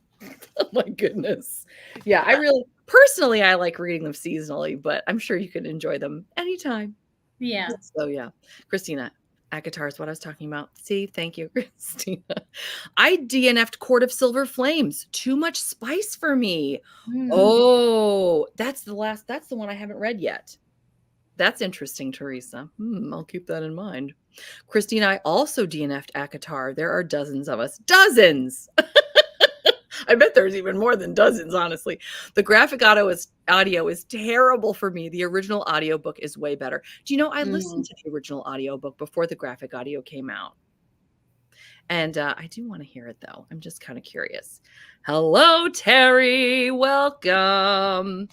Oh my goodness. Yeah, personally I like reading them seasonally, but I'm sure you can enjoy them anytime. Yeah. So yeah. Christina, ACOTAR is what I was talking about. See, thank you, Christina. I DNF'd Court of Silver Flames. Too much spice for me. Oh, that's the one I haven't read yet. That's interesting, Teresa. I'll keep that in mind. Christina, I also DNF'd ACOTAR. There are dozens of us. Dozens! I bet there's even more than dozens, honestly. The graphic audio is terrible for me. The original audiobook is way better. Do you know, I listened to the original audiobook before the graphic audio came out. And I do want to hear it, though. I'm just kind of curious. Hello, Terry. Welcome.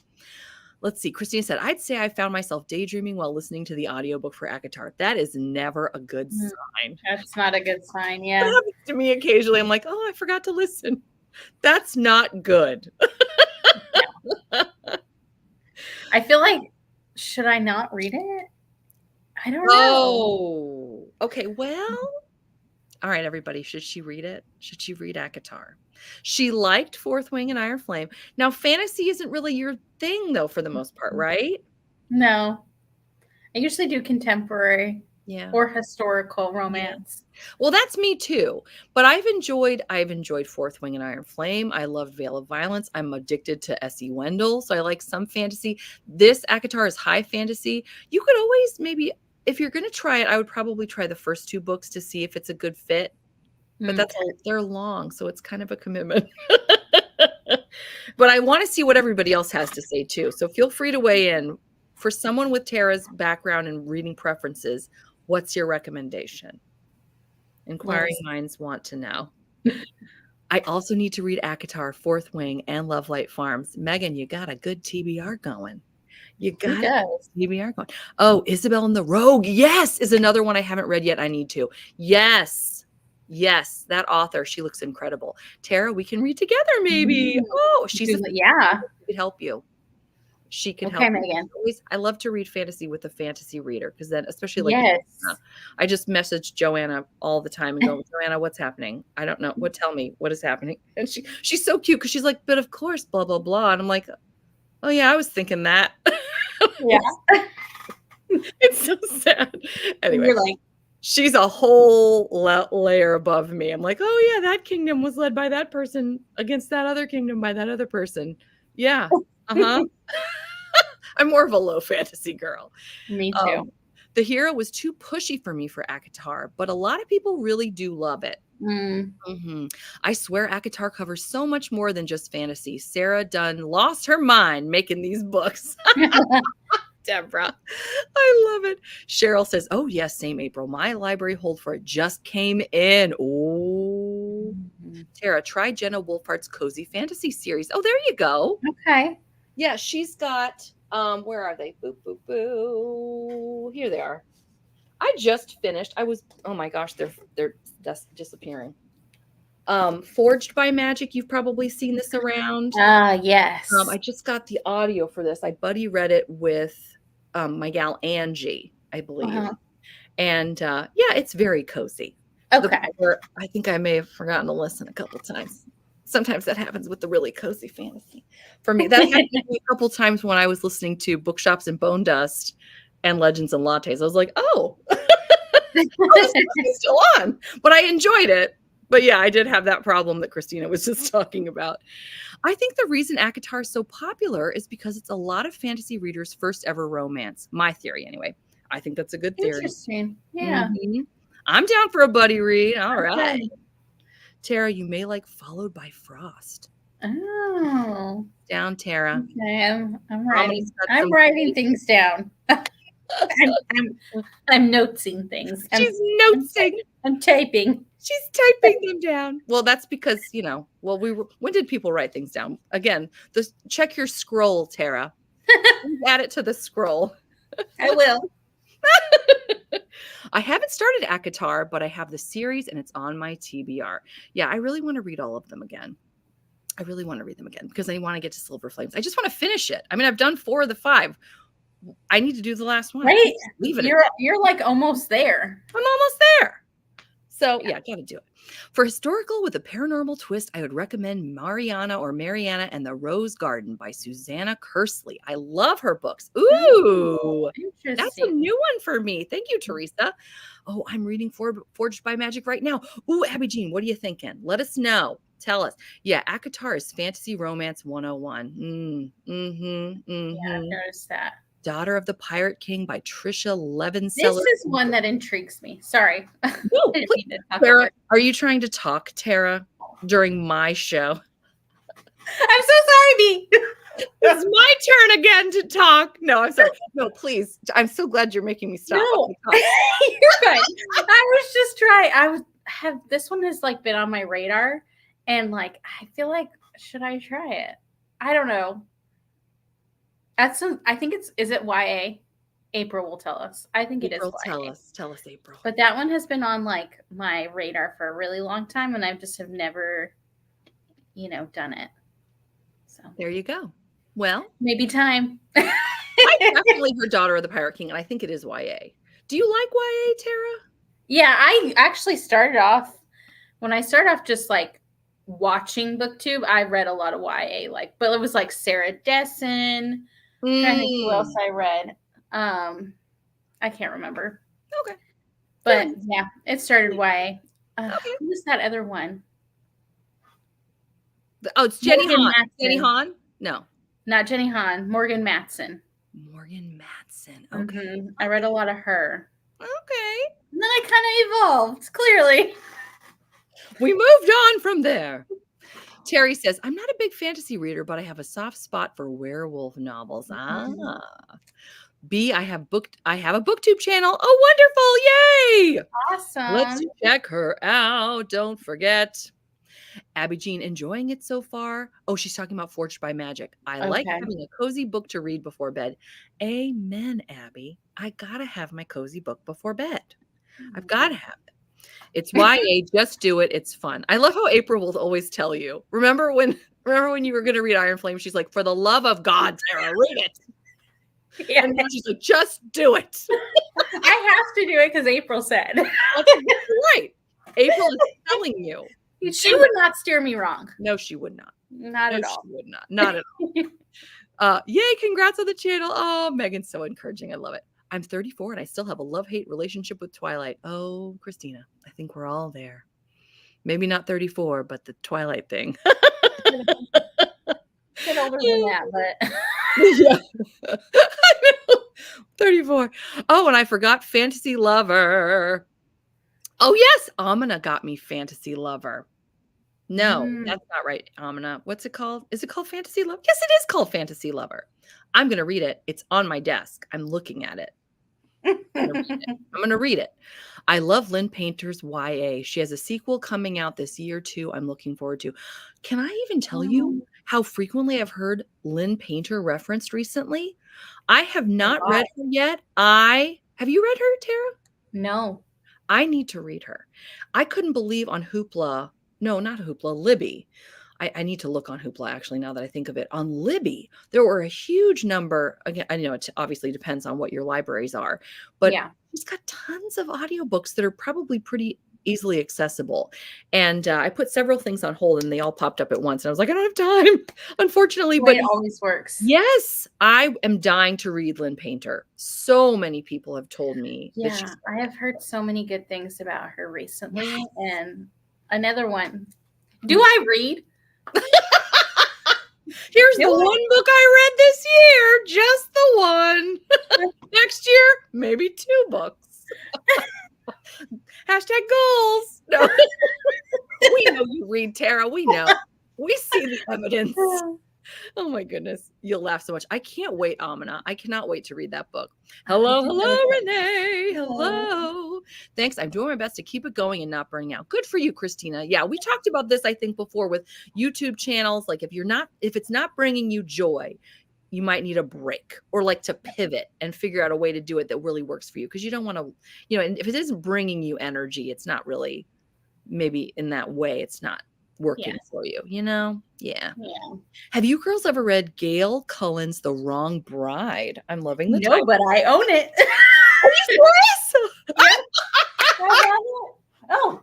Let's see. Christina said, I'd say I found myself daydreaming while listening to the audiobook for ACOTAR. That is never a good sign. That's not a good sign, yeah. It happens to me occasionally. I'm like, oh, I forgot to listen. That's not good. I feel like, should I not read it? I don't know. Oh, okay. Well, all right, everybody. Should she read it? Should she read ACOTAR? She liked Fourth Wing and Iron Flame. Now, fantasy isn't really your thing, though, for the most part, right? No. I usually do contemporary or historical romance. Yeah. Well, that's me too. But I've enjoyed Fourth Wing and Iron Flame. I loved Veil of Violence. I'm addicted to S.E. Wendell, so I like some fantasy. This ACOTAR is high fantasy. You could always maybe, if you're going to try it, I would probably try the first 2 books to see if it's a good fit. But they're long, so it's kind of a commitment. But I want to see what everybody else has to say too. So feel free to weigh in. For someone with Tara's background and reading preferences, what's your recommendation? Inquiring minds want to know. I also need to read ACOTAR, Fourth Wing, and Love Light Farms. Megan, you got a good TBR going. You got a TBR going. Oh, Isabel and the Rogue. Yes, is another one I haven't read yet. I need to. Yes, that author. She looks incredible. Tara, we can read together maybe. Oh, she's she could help you. She can help. Megan. I love to read fantasy with a fantasy reader because then, especially like I just message Joanna all the time and go, Joanna, what's happening? I don't know. Tell me what is happening. And she's so cute because she's like, but of course, blah blah blah. And I'm like, oh yeah, I was thinking that. Yeah, it's so sad. Anyway, you're like, she's a whole layer above me. I'm like, oh yeah, that kingdom was led by that person against that other kingdom by that other person. Yeah. I'm more of a low fantasy girl. Me too. The hero was too pushy for me for ACOTAR, but a lot of people really do love it. I swear ACOTAR covers so much more than just fantasy. Sarah Dunn lost her mind making these books. Deborah, I love it. Cheryl says, oh yes, same April. My library hold for it just came in. Oh, Tara, try Jenna Wolfart's Cozy Fantasy series. Oh, there you go. Okay. Yeah, she's got, where are they? Boo, boo, boo. Here they are. I just finished. Oh my gosh, they're disappearing. Forged by Magic. You've probably seen this around. Yes. I just got the audio for this. I buddy read it with my gal Angie, I believe. And yeah, it's very cozy. Okay. I think I may have forgotten to listen a couple times. Sometimes that happens with the really cozy fantasy. For me, that happened to me a couple times when I was listening to Bookshops and Bone Dust and Legends and Lattes. I was like, oh, this is still on. But I enjoyed it. But yeah, I did have that problem that Christina was just talking about. I think the reason ACOTAR is so popular is because it's a lot of fantasy readers' first ever romance. My theory, anyway. I think that's a good theory. Interesting. Yeah. I'm down for a buddy read. All right. Tara, you may like Followed by Frost. Oh. Down, Tara. Okay, I'm Ominous writing. got I'm some writing things down. I'm notesing things. She's notesing. I'm typing. She's typing them down. Well, that's because, when did people write things down? Again, check your scroll, Tara. Add it to the scroll. I will. I haven't started ACOTAR, but I have the series and it's on my TBR. Yeah, I really want to read all of them again. I really want to read them again because I want to get to Silver Flames. I just want to finish it. I mean, I've done 4 of the 5. I need to do the last one. Right? Leave it. You're like almost there. I'm almost there. So yeah, gotta do it. For historical with a paranormal twist, I would recommend Mariana and the Rose Garden by Susanna Kersley. I love her books. Ooh, that's a new one for me. Thank you, Teresa. Oh, I'm reading Forged by Magic right now. Ooh, Abby Jean, what are you thinking? Let us know. Tell us. Yeah, ACOTAR is Fantasy Romance 101. Yeah, I've noticed that. Daughter of the Pirate King by Trisha Levenseller. This is one that intrigues me. Sorry. No, Tara, are you trying to talk, Tara, during my show? I'm so sorry, B. It's my turn again to talk. No, I'm sorry. No, please. I'm so glad you're making me stop. No, you're fine. I was just trying. This one has like been on my radar, and like I feel like should I try it? I don't know. I think is it YA? April will tell us. I think April, it is YA. Tell us, April. But that one has been on like my radar for a really long time, and I just have never, done it. So there you go. Well, maybe time. I definitely heard Daughter of the Pirate King, and I think it is YA. Do you like YA, Tara? Yeah, I actually started off just like watching BookTube. I read a lot of YA, but it was like Sarah Dessen. I'm trying to think who else I read. I can't remember. Okay. But yeah, it started YA. Okay. Who was that other one? Oh, it's Jenny Han. Jenny Han? No. Not Jenny Han. Morgan Matson. Morgan Matson. Okay. Mm-hmm. I read a lot of her. Okay. And then I kind of evolved, clearly. We moved on from there. Terry says, I'm not a big fantasy reader, but I have a soft spot for werewolf novels. B, I have a BookTube channel. Oh, wonderful. Yay. Awesome. Let's check her out. Don't forget. Abby Jean, enjoying it so far? Oh, she's talking about Forged by Magic. I like having a cozy book to read before bed. Amen, Abby. I gotta have my cozy book before bed. I've got to have it. It's YA. Just do it. It's fun. I love how April will always tell you. Remember when you were going to read Iron Flame? She's like, for the love of God, Tara, read it. Yeah. And then she's like, just do it. I have to do it because April said. That's right. April is telling you. She would not steer me wrong. No, she would not. Not at all. She would not. Not at all. Yay, congrats on the channel. Oh, Megan's so encouraging. I love it. I'm 34 and I still have a love-hate relationship with Twilight. Oh, Christina, I think we're all there. Maybe not 34, but the Twilight thing. Get older than that, but yeah. I know. 34. Oh, and I forgot Fantasy Lover. Oh, yes. Amina got me Fantasy Lover. No, that's not right, Amina. What's it called? Is it called Fantasy Lover? Yes, it is called Fantasy Lover. I'm going to read it. It's on my desk. I'm looking at it. I'm going to read it. I love Lynn Painter's YA. She has a sequel coming out this year, too. I'm looking forward to. Can I even tell you how frequently I've heard Lynn Painter referenced recently? I have not read her yet. Have you read her, Tara? No. I need to read her. I couldn't believe on Hoopla. No, not Hoopla, Libby. I need to look on Hoopla, actually, now that I think of it. On Libby, there were a huge number. Again, I know it obviously depends on what your libraries are, but she's got tons of audiobooks that are probably pretty easily accessible. And I put several things on hold and they all popped up at once. And I was like, I don't have time, unfortunately. But it always works. Yes, I am dying to read Lynn Painter. So many people have told me. Yeah, I have heard so many good things about her recently. Yes. And another one. Do I read? Here's the one book I read this year. Just the one. Next year, maybe 2 books. Hashtag goals. No. We know you read, Tara. We know. We see the evidence. Oh my goodness. You'll laugh so much. I can't wait, Amina. I cannot wait to read that book. Hello, Renee. Hello. Thanks. I'm doing my best to keep it going and not burning out. Good for you, Christina. Yeah, we talked about this, I think, before with YouTube channels. Like if it's not bringing you joy, you might need a break or like to pivot and figure out a way to do it that really works for you. Because you don't want to, and if it isn't bringing you energy, it's not really, maybe in that way, it's not working for you, Yeah. Have you girls ever read Gail Cullen's The Wrong Bride? I'm loving the title. No, but I own it. Are you serious? Oh,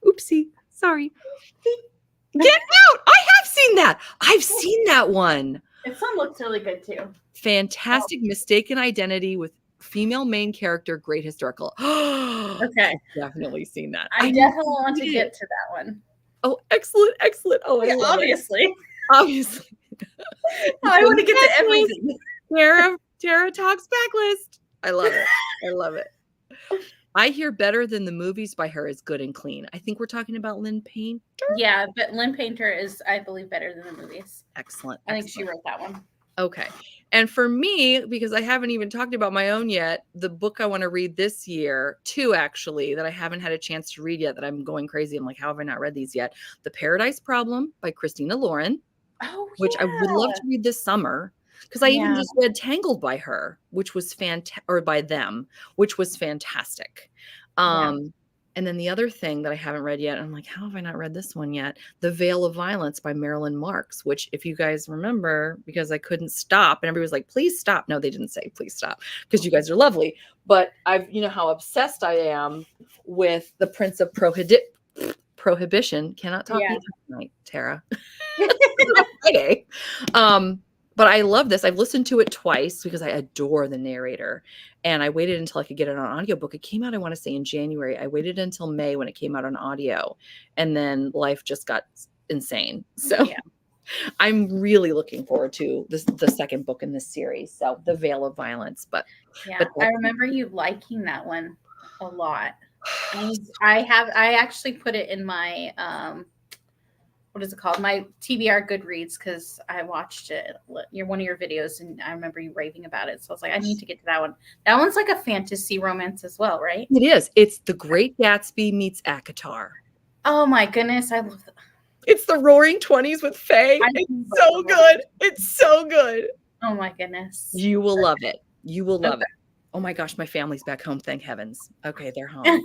oopsie. Sorry. Get out. I have seen that. I've seen that one. This one looks really good too. Fantastic mistaken identity with female main character, great historical. Okay. I've definitely seen that. I definitely want to get to that one. Oh, excellent. Oh, yeah, obviously. I want to get to everything. Tara talks backlist. I love it. I hear Better Than the Movies by her is good and clean. I think we're talking about Lynn Painter. Yeah, but Lynn Painter is, I believe, Better Than the Movies. Excellent. I think she wrote that one. Okay. And for me, because I haven't even talked about my own yet, the book I want to read this year, two actually, that I haven't had a chance to read yet, that I'm going crazy. I'm like, how have I not read these yet? The Paradise Problem by Christina Lauren, which I would love to read this summer. Because I even just read Tangled by her, which was by them, which was fantastic. And then the other thing that I haven't read yet, I'm like, how have I not read this one yet? The Veil of Violence by Marilyn Marks, which if you guys remember, because I couldn't stop and everybody was like, please stop. No, they didn't say, please stop, because you guys are lovely. But you know how obsessed I am with the Prince of Prohibition. Cannot talk tonight, Tara. Friday. But I love this. I've listened to it twice because I adore the narrator. And I waited until I could get it on audiobook. It came out, I want to say, in January. I waited until May when it came out on audio. And then life just got insane. So I'm really looking forward to the second book in this series. So The Veil of Violence. But I remember you liking that one a lot. I actually put it in my what is it called? My TBR Goodreads, because I watched it. You're one of your videos, and I remember you raving about it. So I was like, I need to get to that one. That one's like a fantasy romance as well, right? It is. It's The Great Gatsby meets ACOTAR. Oh my goodness, I love that. It's the Roaring 20s with Faye. It's so good. It's so good. Oh my goodness. You will love it. You will love it. Oh my gosh, my family's back home. Thank heavens. Okay, they're home.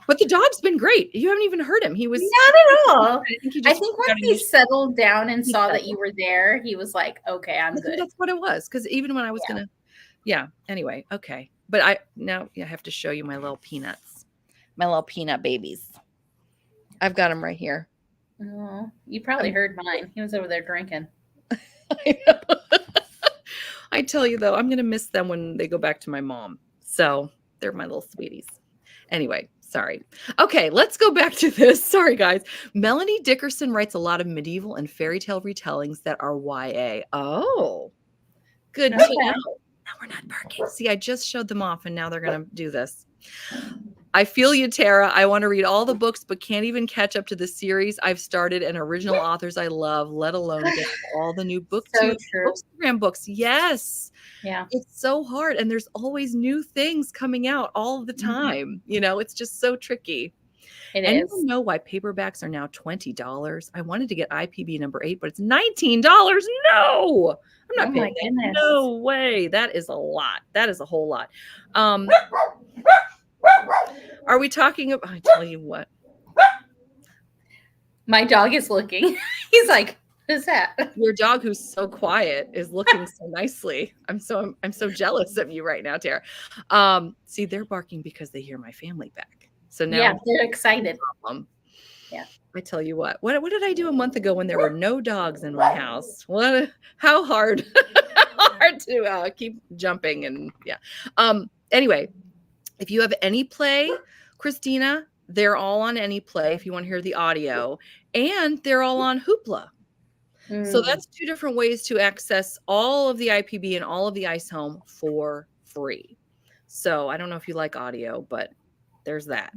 But the dog's been great. You haven't even heard him. He was not at all. I think once he settled down and saw that you were there, he was like, okay, I'm good. That's what it was. Because even when I was anyway, okay. But I have to show you my little peanuts, my little peanut babies. I've got them right here. Oh, you probably heard mine. He was over there drinking. I know. I tell you though, I'm gonna miss them when they go back to my mom. So they're my little sweeties. Anyway, sorry. Okay, let's go back to this. Sorry, guys. Melanie Dickerson writes a lot of medieval and fairy tale retellings that are YA. Oh, good to know. Now we're not barking. See, I just showed them off, and now they're going to do this. I feel you, Tara. I want to read all the books, but can't even catch up to the series I've started and original authors I love, let alone get all the new Bookstagram books. Yes. Yeah. It's so hard. And there's always new things coming out all the time. You know, it's just so tricky. It and is. You know why paperbacks are now $20? I wanted to get IPB number 8, but it's $19. No, I'm not paying that. No way. That is a lot. That is a whole lot. Are we talking about, I tell you what. My dog is looking. He's like, what is that? Your dog, who's so quiet, is looking so nicely. I'm so jealous of you right now, Tara. See, they're barking because they hear my family back. So now they're excited. Yeah. I tell you what did I do a month ago when there were no dogs in my house? How hard to keep jumping and anyway, if you have any play, Christina, they're all on any play if you want to hear the audio, and they're all on Hoopla. So that's 2 different ways to access all of the IPB and all of the Ice Home for free. So I don't know if you like audio, but there's that.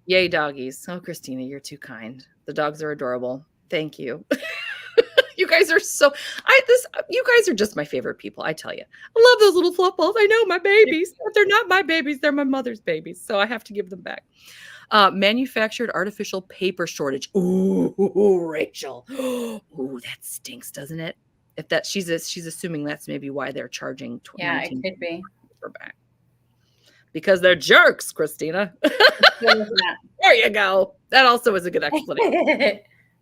Yay, doggies. Oh, Christina, you're too kind. The dogs are adorable. Thank you. You guys are you guys are just my favorite people, I tell you. I love those little fluff balls. I know, my babies, but they're not my babies. They're my mother's babies. So I have to give them back. Manufactured artificial paper shortage. Ooh, Rachel. Ooh, that stinks, doesn't it? If that she's assuming that's maybe why they're charging Yeah, it could be. for back. Because they're jerks, Christina. There you go. That also is a good explanation.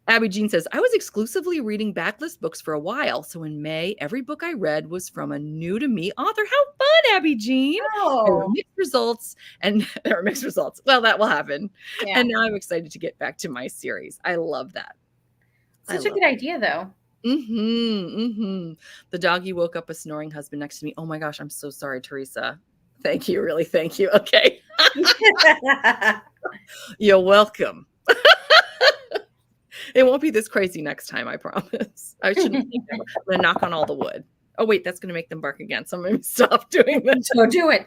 Abby Jean says, I was exclusively reading backlist books for a while. So in May, every book I read was from a new to me author. How fun, Abby Jean. Oh. There were mixed results. Well, that will happen. Yeah. And now I'm excited to get back to my series. I love that. Such a good idea, though. The doggy woke up a snoring husband next to me. Oh my gosh, I'm so sorry, Teresa. Thank you. Really, thank you. Okay. You're welcome. It won't be this crazy next time, I promise. I shouldn't. I'm going to knock on all the wood. Oh, wait, that's going to make them bark again. So I'm going to stop doing that. Don't do it.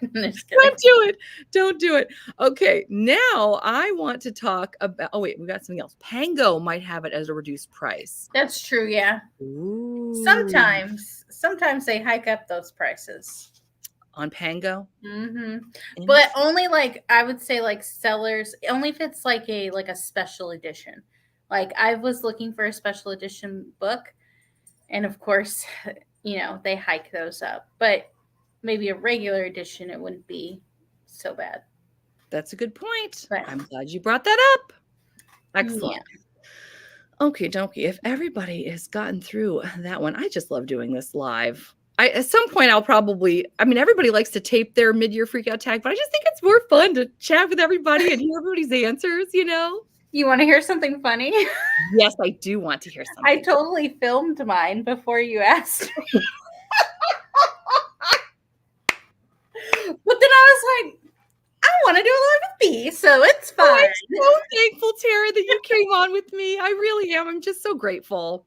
Don't do it. Okay, now I want to talk about, oh, wait, we got something else. Pango might have it as a reduced price. That's true, yeah. Ooh. Sometimes they hike up those prices. On Pango? Mm-hmm. But only I would say sellers, only if it's like a special edition. Like I was looking for a special edition book, and of course, they hike those up. But maybe a regular edition, it wouldn't be so bad. That's a good point. But, I'm glad you brought that up. Excellent. Yeah. Okay, dokie. If everybody has gotten through that one, I just love doing this live. At some point, everybody likes to tape their mid-year freakout tag, but I just think it's more fun to chat with everybody and hear everybody's answers, You want to hear something funny? Yes, I do want to hear something. I totally filmed mine before you asked me. But then I was like, I want to do a live with me, so it's fine. I'm so thankful, Tara, that you came on with me. I really am. I'm just so grateful.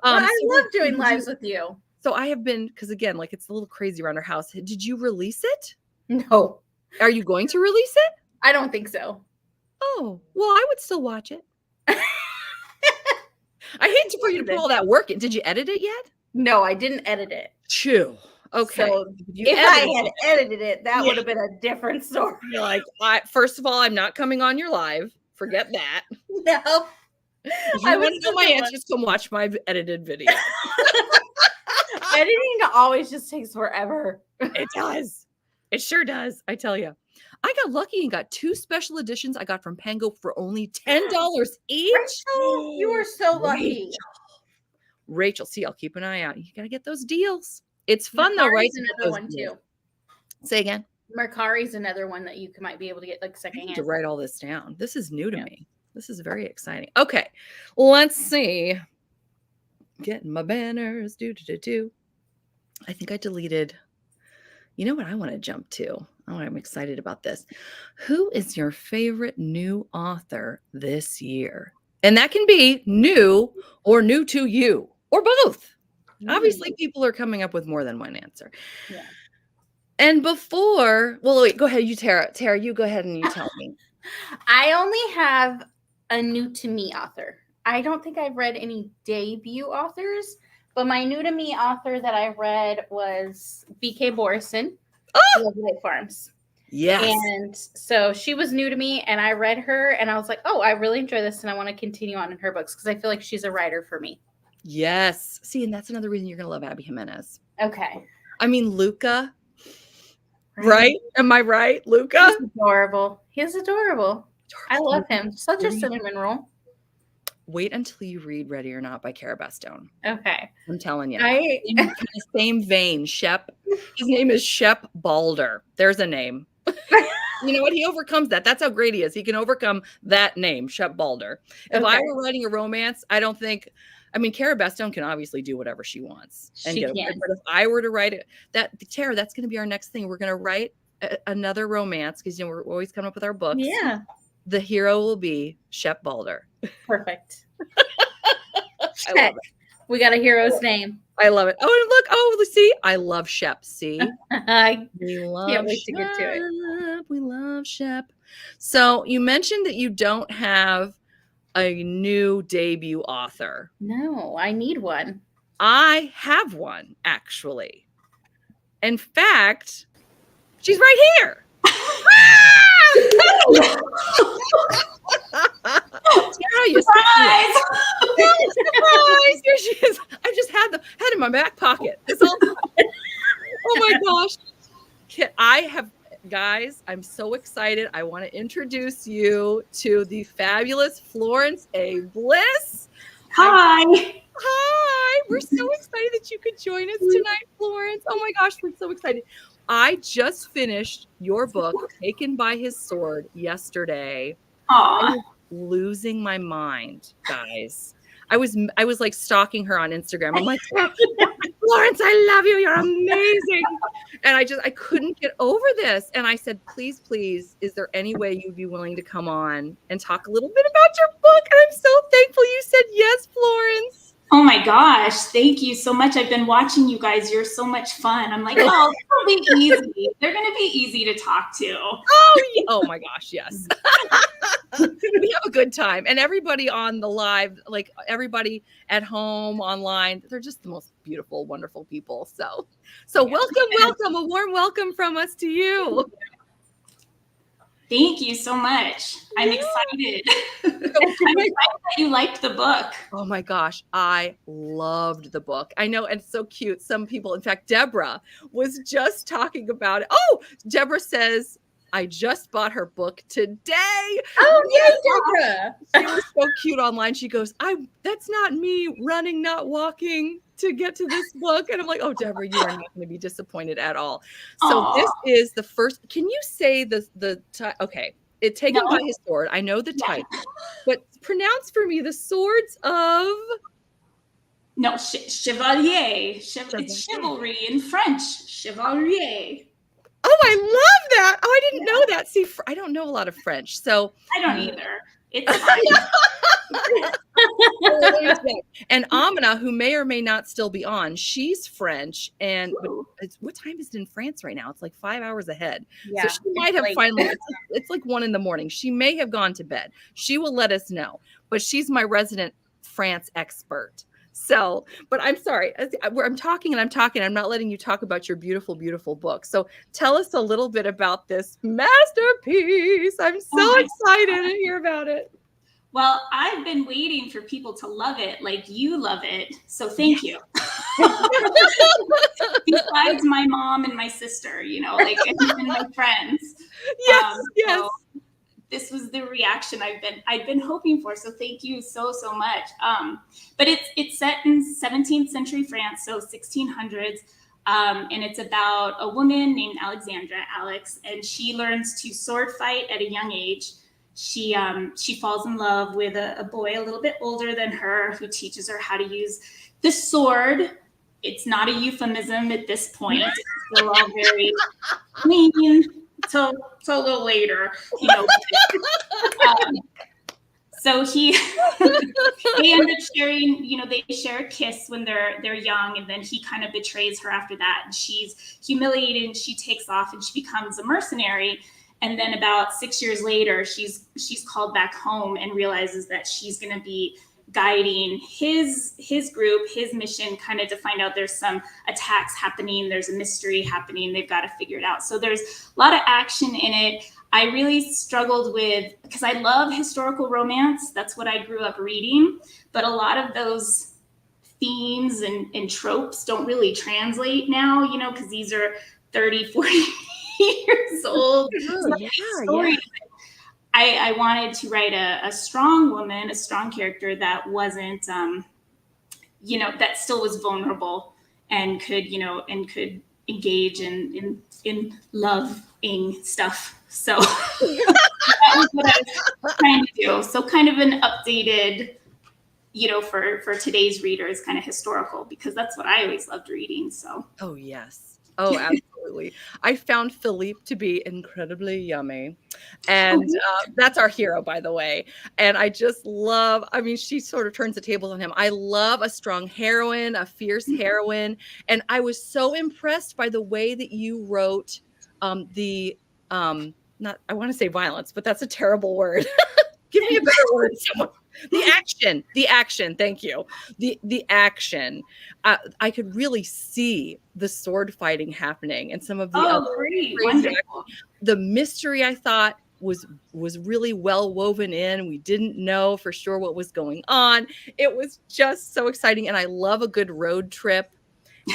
I love doing lives with you. So I have been, because again, it's a little crazy around our house. Did you release it? No. Are you going to release it? I don't think so. Oh, well, I would still watch it. I hate for you to put all that work in. Did you edit it yet? No, I didn't edit it. Chew. Okay. So if I had edited it, that would have been a different story. You're like, first of all, I'm not coming on your live. Forget that. No. If you want to know my answers, come watch my edited video. Editing always just takes forever. It does. It sure does. I tell you. I got lucky and got 2 special editions I got from Pango for only $10 each. Rachel, you are so lucky. Rachel, see, I'll keep an eye out. You got to get those deals. It's fun though, right? Another one too. Say again. Mercari's another one that you might be able to get secondhand. I need to write all this down. This is new to me. This is very exciting. Okay, let's see. Getting my banners. I think I deleted. You know what I want to jump to? Oh, I'm excited about this. Who is your favorite new author this year? And that can be new or new to you or both. Obviously, people are coming up with more than one answer. Yeah. And wait, go ahead. You, Tara. Tara, you go ahead and you tell me. I only have a new to me author. I don't think I've read any debut authors, but my new to me author that I read was B.K. Borison. Love Light Farms. Yes. And so she was new to me, and I read her, and I was like, oh, I really enjoy this, and I want to continue on in her books because I feel like she's a writer for me. Yes. See, and that's another reason you're going to love Abby Jimenez. Okay. I mean, Luca, right? Am I right? Luca? He's adorable. He's adorable. I love him. Such a cinnamon roll. Wait until you read Ready or Not by Cara Bastone. Okay. I'm telling you. In the same vein, Shep. His name is Shep Balder. There's a name. You know what? He overcomes that. That's how great he is. He can overcome that name, Shep Balder. If I were writing a romance, I don't think... Cara Bastone can obviously do whatever she wants. But if I were to write it, Tara, that's going to be our next thing. We're going to write another romance because we're always coming up with our books. Yeah. The hero will be Shep Balder. Perfect. I love it. We got a hero's name. I love it. Oh, and look. Oh, see, I love Shep. See, can't wait to get to it. We love Shep. So you mentioned that you don't have a new debut author. No, I need one. I have one, actually. In fact, she's right here. Tara, you Surprise! surprise! Here she is. I just had it in my back pocket. Oh my gosh. Guys, I'm so excited. I want to introduce you to the fabulous Florence A. Bliss. Hi. Hi. We're so excited that you could join us tonight, Florence. Oh my gosh, we're so excited. I just finished your book, Taken by His Sword, yesterday. Aw. Losing my mind, guys. I was like stalking her on Instagram. I'm like, Florence, I love you. You're amazing. And I couldn't get over this. And I said, please, is there any way you'd be willing to come on and talk a little bit about your book? And I'm so thankful you said yes, Florence. Oh my gosh. Thank you so much. I've been watching you guys. You're so much fun. I'm like, oh, they'll be easy. They're going to be easy to talk to. Oh my gosh, yes. We have a good time. And everybody on the live, like everybody at home, online, they're just the most beautiful, wonderful people. So welcome. A warm welcome from us to you. Thank you so much. I'm excited. I'm excited that you liked the book. Oh my gosh, I loved the book. I know, and it's so cute. Some people, in fact, Deborah was just talking about it. Oh, Deborah says, I just bought her book today. Oh, yes, Deborah. She was so cute online. She goes, that's not me running, not walking to get to this book. And I'm like, oh, Deborah, you are not going to be disappointed at all. So Aww. This is the first. Can you say okay. It's Taken by His Sword. I know the title, but pronounce for me the swords of. No, chevalier. It's chivalry in French. Chevalier. Oh, I love that. Oh, I didn't know that. See, I don't know a lot of French, so. I don't either. It's fine. And Amina, who may or may not still be on, she's French. And what time is it in France right now? It's like 5 hours ahead. Yeah, so she might have finally, it's like 1 a.m. She may have gone to bed. She will let us know. But she's my resident France expert. So, but I'm sorry, I'm talking. I'm not letting you talk about your beautiful, beautiful book. So tell us a little bit about this masterpiece. I'm so excited to hear about it. Well, I've been waiting for people to love it like you love it. So thank you. Besides my mom and my sister, and my friends. Yes. So this was the reaction I've been hoping for. So thank you so much. But it's set in 17th century France, so 1600s. And it's about a woman named Alexandra, Alex, and she learns to sword fight at a young age. She falls in love with a boy a little bit older than her who teaches her how to use the sword. It's not a euphemism at this point. It's still all very clean till a little later, So they end up sharing, they share a kiss when they're young, and then he kind of betrays her after that, and she's humiliated and she takes off and she becomes a mercenary. And then about 6 years later, she's called back home and realizes that she's going to be guiding his group, his mission, kind of to find out there's some attacks happening. There's a mystery happening. They've got to figure it out. So there's a lot of action in it. I really struggled with, because I love historical romance. That's what I grew up reading. But a lot of those themes and tropes don't really translate now, because these are 30, 40 years old. Story. I wanted to write a strong woman, a strong character that wasn't, that still was vulnerable and could engage in loving stuff. So that was what I was trying to do. So kind of an updated, for today's readers, kind of historical, because that's what I always loved reading. So. Oh, yes. Oh, absolutely. I found Philippe to be incredibly yummy. And that's our hero, by the way. And I just love, she sort of turns the tables on him. I love a strong heroine, a fierce heroine. And I was so impressed by the way that you wrote I want to say violence, but that's a terrible word. Give me a better word, someone. The action. Thank you. The action. I could really see the sword fighting happening and some of the other great. crazy Wonderful. action. The mystery, I thought, was really well woven in. We didn't know for sure what was going on. It was just so exciting. And I love a good road trip.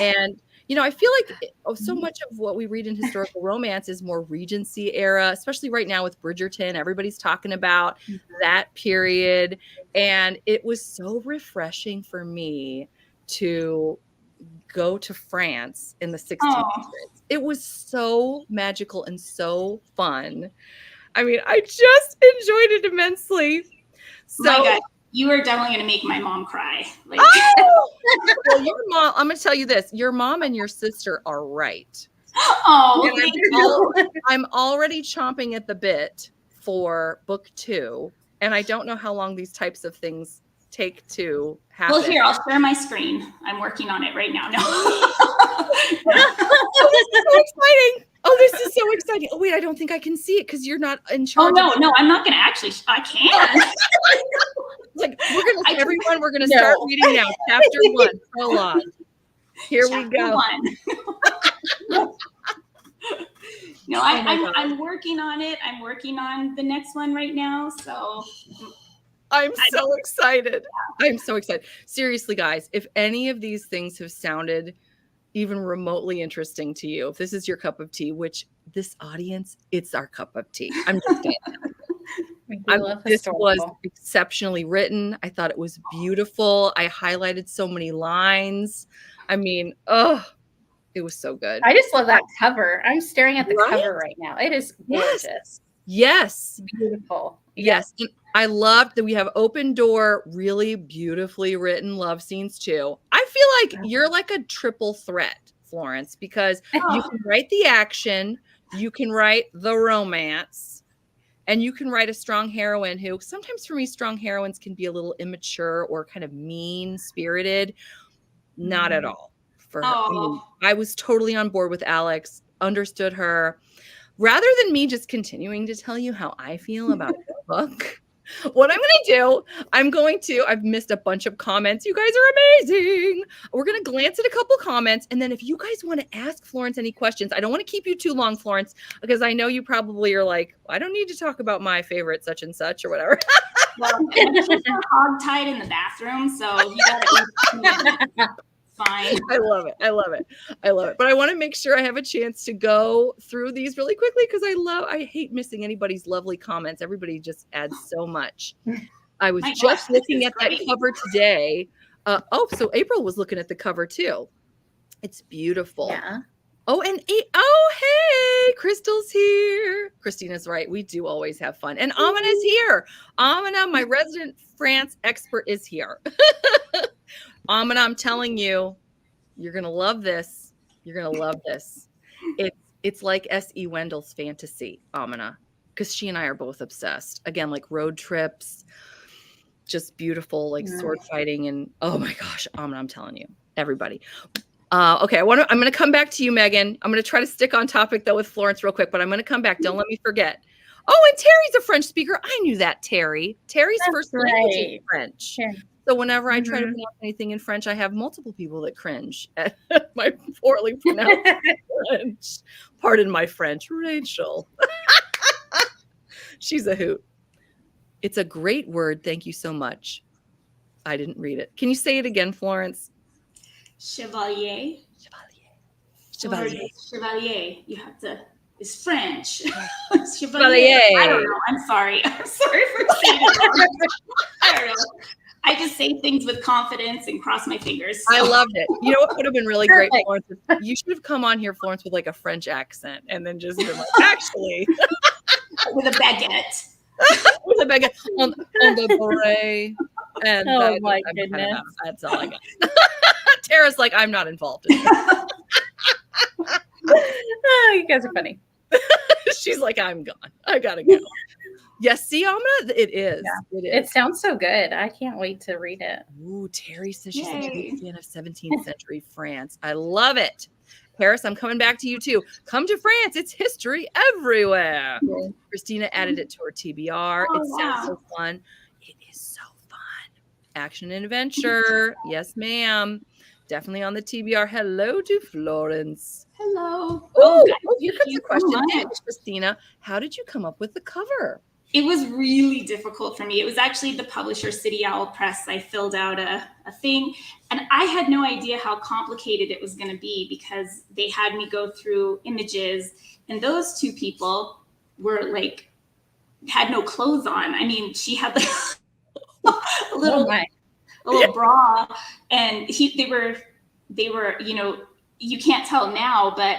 And, I feel like so much of what we read in historical romance is more Regency era, especially right now with Bridgerton. Everybody's talking about that period. And it was so refreshing for me to go to France in the 1600s. It was so magical and so fun. I mean, I just enjoyed it immensely. So, my God, you are definitely going to make my mom cry. Like, well, your mom, I'm going to tell you this. Your mom and your sister are right. thank you. I'm already chomping at the bit for book 2. And I don't know how long these types of things take to happen. Well, here, I'll share my screen. I'm working on it right now. No. Oh, this is so exciting. Oh, this is so exciting. Oh, wait, I don't think I can see it because you're not in charge. Oh, no, I'm not going to actually. I can. Like, we're going to start reading now. Chapter 1, prologue. Here we go. No, I'm working on it. I'm working on the next one right now. So I'm so excited. I'm so excited. Seriously, guys, if any of these things have sounded even remotely interesting to you, if this is your cup of tea, which this audience, it's our cup of tea. I'm just saying. This was exceptionally written. I thought it was beautiful. I highlighted so many lines. I mean, it was so good. I just love that cover. I'm staring at the cover right now. It is gorgeous. Yes. Beautiful. Yes. And I loved that we have open door, really beautifully written love scenes too. I feel like you're like a triple threat, Florence, because you can write the action, you can write the romance, and you can write a strong heroine who sometimes for me, strong heroines can be a little immature or kind of mean-spirited. Not at all for her. I mean, I was totally on board with Alex, understood her. Rather than me just continuing to tell you how I feel about the book, what I'm going to do, I've missed a bunch of comments. You guys are amazing. We're going to glance at a couple comments. And then if you guys want to ask Florence any questions, I don't want to keep you too long, Florence, because I know you probably are like, I don't need to talk about my favorite such and such or whatever. Well, she's hog-tied in the bathroom, so you gotta fine. I love it. But I want to make sure I have a chance to go through these really quickly because I hate missing anybody's lovely comments. Everybody just adds so much. I was looking at that cover today. So April was looking at the cover too. It's beautiful. Yeah. Oh, and hey, Crystal's here. Christina's right. We do always have fun. And Amina's here. Amina, my resident France expert, is here. Amina, I'm telling you, you're going to love this. You're going to love this. It's like S.E. Wendell's fantasy, Amina, because she and I are both obsessed. Again, like road trips, just beautiful, like sword fighting. And oh my gosh, Amina, I'm telling you, everybody. Okay, I'm going to come back to you, Megan. I'm going to try to stick on topic, though, with Florence real quick, but I'm going to come back. Don't let me forget. Oh, and Terry's a French speaker. I knew that, Terry. Terry's first language is French. Yeah. So whenever I try to pronounce anything in French, I have multiple people that cringe at my poorly pronounced French. Pardon my French. Rachel. She's a hoot. It's a great word. Thank you so much. I didn't read it. Can you say it again, Florence? Chevalier. Chevalier. You have to. It's French. Chevalier. I don't know. I'm sorry. I'm sorry for saying it. I don't know. I just say things with confidence and cross my fingers. So. I loved it. You know what would have been really great, Florence? You should have come on here, Florence, with like a French accent and then just been like, actually. With a baguette. With a baguette on the beret. And my goodness. That's all I got. Tara's like, I'm not involved in that. Oh, you guys are funny. She's like, I'm gone. I gotta go. Yes, see, Amina, it is. Yeah. It sounds so good. I can't wait to read it. Ooh, Terry says she's a big fan of 17th century France. I love it. Paris, I'm coming back to you too. Come to France. It's history everywhere. Yeah. Christina added it to her TBR. Sounds so fun. It is so fun. Action and adventure. Yes, ma'am. Definitely on the TBR. Hello to Florence. Hello. Oh, guys, here thank comes you a question. so Hey, much. Christina, how did you come up with the cover? It was really difficult for me. It was actually the publisher, City Owl Press. I filled out a thing, and I had no idea how complicated it was going to be because they had me go through images, and those two people were like, had no clothes on. I mean, she had like a little bra, and they were, you know, you can't tell now, but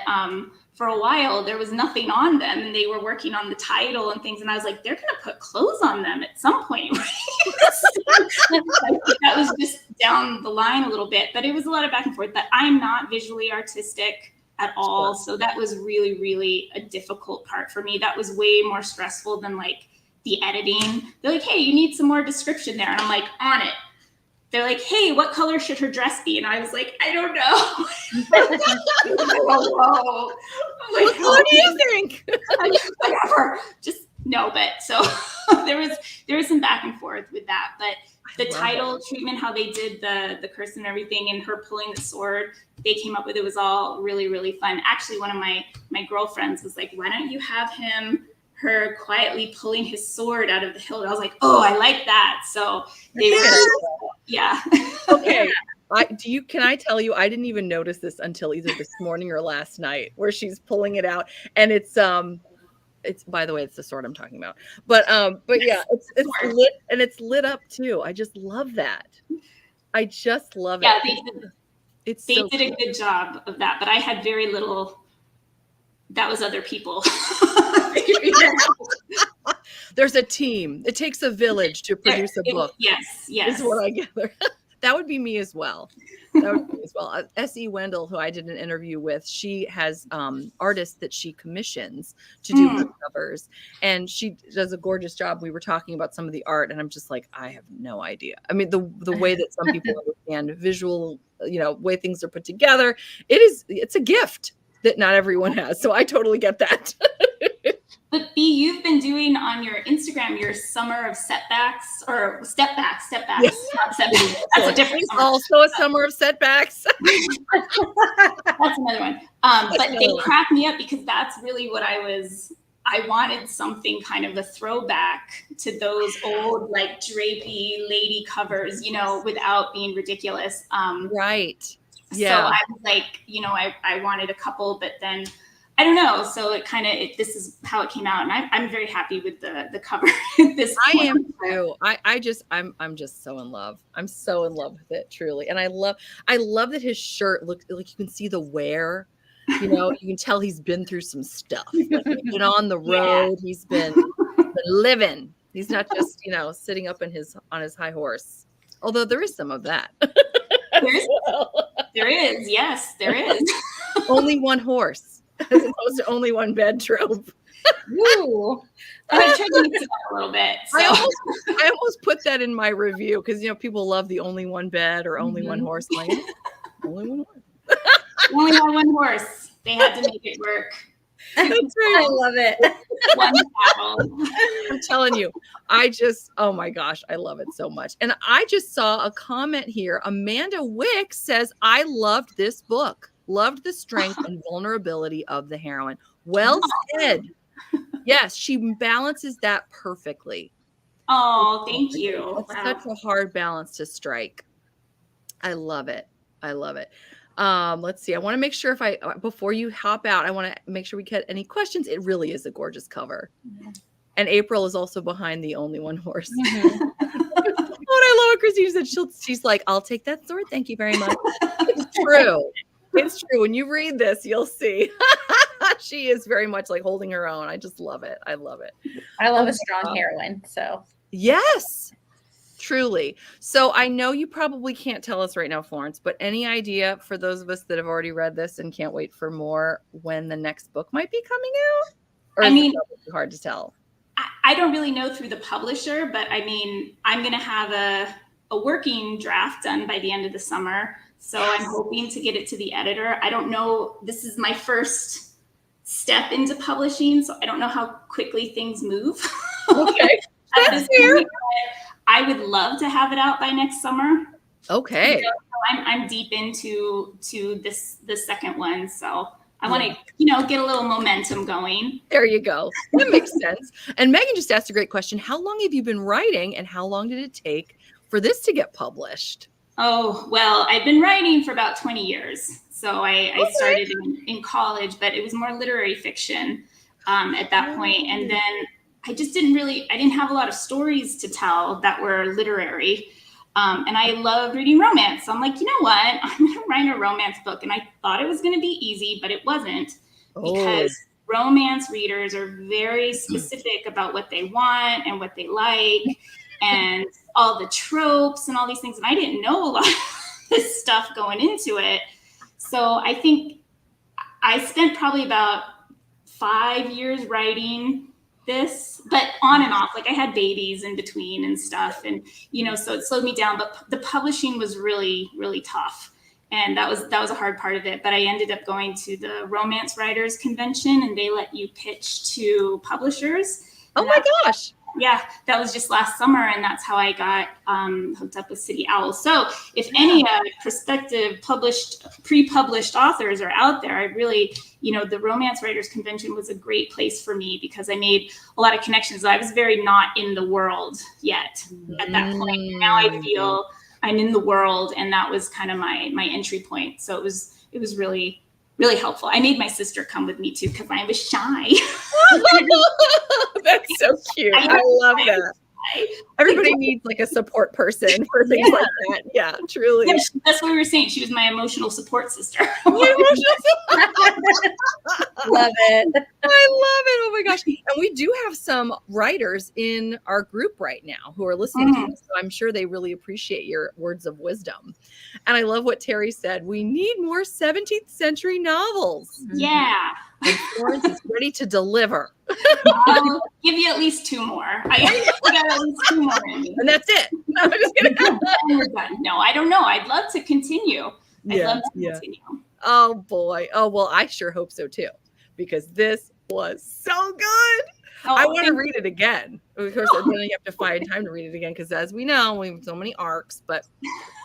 for a while there was nothing on them, and they were working on the title and things, and I was like, they're gonna put clothes on them at some point, right? That was just down the line a little bit, but it was a lot of back and forth. But I'm not visually artistic at all, so that was really, really a difficult part for me. That was way more stressful than like the editing. They're like, hey, you need some more description there, and I'm like, on it. They're like, hey, what color should her dress be? And I was like, I don't know. What color do you think? Whatever. Just no, but so there was some back and forth with that. But the title treatment, how they did the curse and everything, and her pulling the sword, they came up with, it was all really, really fun. Actually, one of my girlfriends was like, why don't you have her quietly pulling his sword out of the hilt? I was like, oh, I like that. So they were, yeah. Okay. Can I tell you, I didn't even notice this until either this morning or last night, where she's pulling it out, and it's by the way, it's the sword I'm talking about. But yeah, it's lit, and it's lit up too. I just love that. I just love it. Yeah, they so did a good job of that, but I had very little. That was other people. There's a team. It takes a village to produce a book. Yes. Is what I gather. That would be me as well. S.E. Wendell, who I did an interview with, she has artists that she commissions to do her covers, and she does a gorgeous job. We were talking about some of the art, and I'm just like, I have no idea. I mean, the way that some people understand visual, way things are put together, it's a gift that not everyone has. So I totally get that. But B, you've been doing on your Instagram your summer of setbacks, or stepbacks, Yes. not setbacks. That's a different summer. Also a summer of setbacks. That's another one. But they crack me up because that's really what I wanted something kind of a throwback to those old like drapey lady covers, without being ridiculous. Right. Yeah. So I was like, I wanted a couple, but then I don't know. So this is how it came out, and I'm very happy with the cover at this point. I am too. I'm just so in love. I'm so in love with it, truly. And I love that his shirt looks like you can see the wear. You can tell he's been through some stuff. Like he's been on the road. Yeah. He's been living. He's not just sitting up on his high horse. Although there is some of that. There is. Yes, there is. Only one horse. As opposed to only one bed trope. Ooh. I tried to mix it up a little bit. So. I almost put that in my review because people love the only one bed or only one horse. Like, only one horse. Only one horse. They had to make it work. That's right. I love it. One battle. I'm telling you, oh my gosh, I love it so much. And I just saw a comment here. Amanda Wick says, I loved this book. Loved the strength and vulnerability of the heroine. Well said. Yes, she balances that perfectly. Oh, thank you. It's such a hard balance to strike. I love it. Let's see. I want to make sure before you hop out, I want to make sure we get any questions. It really is a gorgeous cover. Mm-hmm. And April is also behind the only one horse. Mm-hmm. I love what Christine said. She's like, I'll take that sword. Thank you very much. It's true. It's true. When you read this, you'll see. She is very much like holding her own. I just love it. I love it. I love a strong heroine. So yes, truly. So I know you probably can't tell us right now, Florence, but any idea for those of us that have already read this and can't wait for more when the next book might be coming out? Or is it too hard to tell? I don't really know through the publisher, but I mean, I'm going to have a working draft done by the end of the summer. So I'm hoping to get it to the editor. I don't know. This is my first step into publishing, so I don't know how quickly things move. Okay. That's fair. I would love to have it out by next summer. Okay. You know, so I'm deep into the second one, so I want to, get a little momentum going. There you go. That makes sense. And Megan just asked a great question. How long have you been writing, and how long did it take for this to get published? Oh, well, I've been writing for about 20 years. So I started in college, but it was more literary fiction at that point. And then I didn't have a lot of stories to tell that were literary. And I love reading romance. So I'm like, you know what? I'm going to write a romance book. And I thought it was going to be easy, but it wasn't, because romance readers are very specific about what they want and what they like and all the tropes and all these things. And I didn't know a lot of this stuff going into it. So I think I spent probably about 5 years writing this, but on and off. Like, I had babies in between and stuff, and so it slowed me down. But the publishing was really, really tough, and that was a hard part of it. But I ended up going to the Romance Writers Convention, and they let you pitch to publishers. Oh my gosh! Yeah, that was just last summer, and that's how I got hooked up with City Owl. So if any prospective pre-published authors are out there, I really, the Romance Writers Convention was a great place for me, because I made a lot of connections. I was very not in the world yet at that point. And now I feel I'm in the world, and that was kind of my entry point. So it was really, really helpful. I made my sister come with me too, because I was shy. That's so cute. I love that. Everybody needs like a support person for things like that. Yeah, truly. Yeah, that's what we were saying. She was my emotional support sister. Love it. I love it. Oh my gosh. And we do have some writers in our group right now who are listening to us. So I'm sure they really appreciate your words of wisdom. And I love what Terry said. We need more 17th century novels. Yeah. And Florence is ready to deliver. I'll give you at least 2 more. I got at least 2 more in me. And that's it. I'm just kidding. We're done. No, I don't know. I'd love to continue. I'd love to continue. Oh boy. Oh well, I sure hope so too, because this was so good. I want to read it again. Of course, then you have to find time to read it again, because as we know, we have so many arcs, but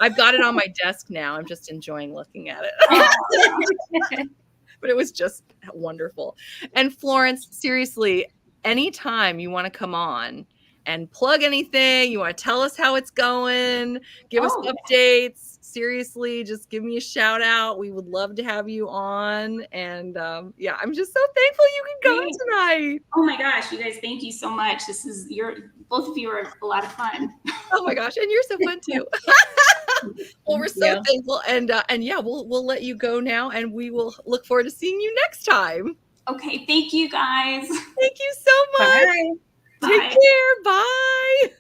I've got it on my desk now. I'm just enjoying looking at it. But it was just wonderful. And Florence, seriously, anytime you want to come on and plug anything, you want to tell us how it's going, give us updates, seriously, just give me a shout out. We would love to have you on. And I'm just so thankful you can come tonight. Oh my gosh, you guys, thank you so much. Both of you are a lot of fun. Oh my gosh, and you're so fun too. Well, we're so thankful, and we'll let you go now, and we will look forward to seeing you next time. Okay, thank you guys. Thank you so much. Bye. Take care. Bye.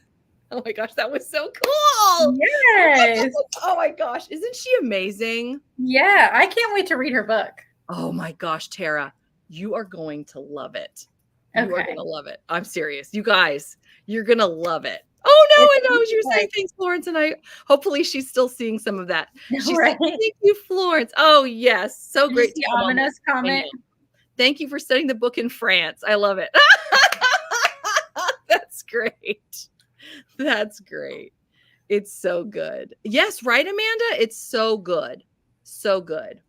Oh my gosh, that was so cool. Yes. Oh my gosh, isn't she amazing? Yeah, I can't wait to read her book. Oh my gosh, Tara, you are going to love it. You are going to love it. I'm serious. You guys, you're going to love it. Oh no, I know you were saying thanks, Florence, and hopefully she's still seeing some of that. She said, thank you, Florence. Oh yes, so great. The ominous comment. Thank you for studying the book in France. I love it. That's great. That's great. It's so good. Yes, right, Amanda? It's so good. So good.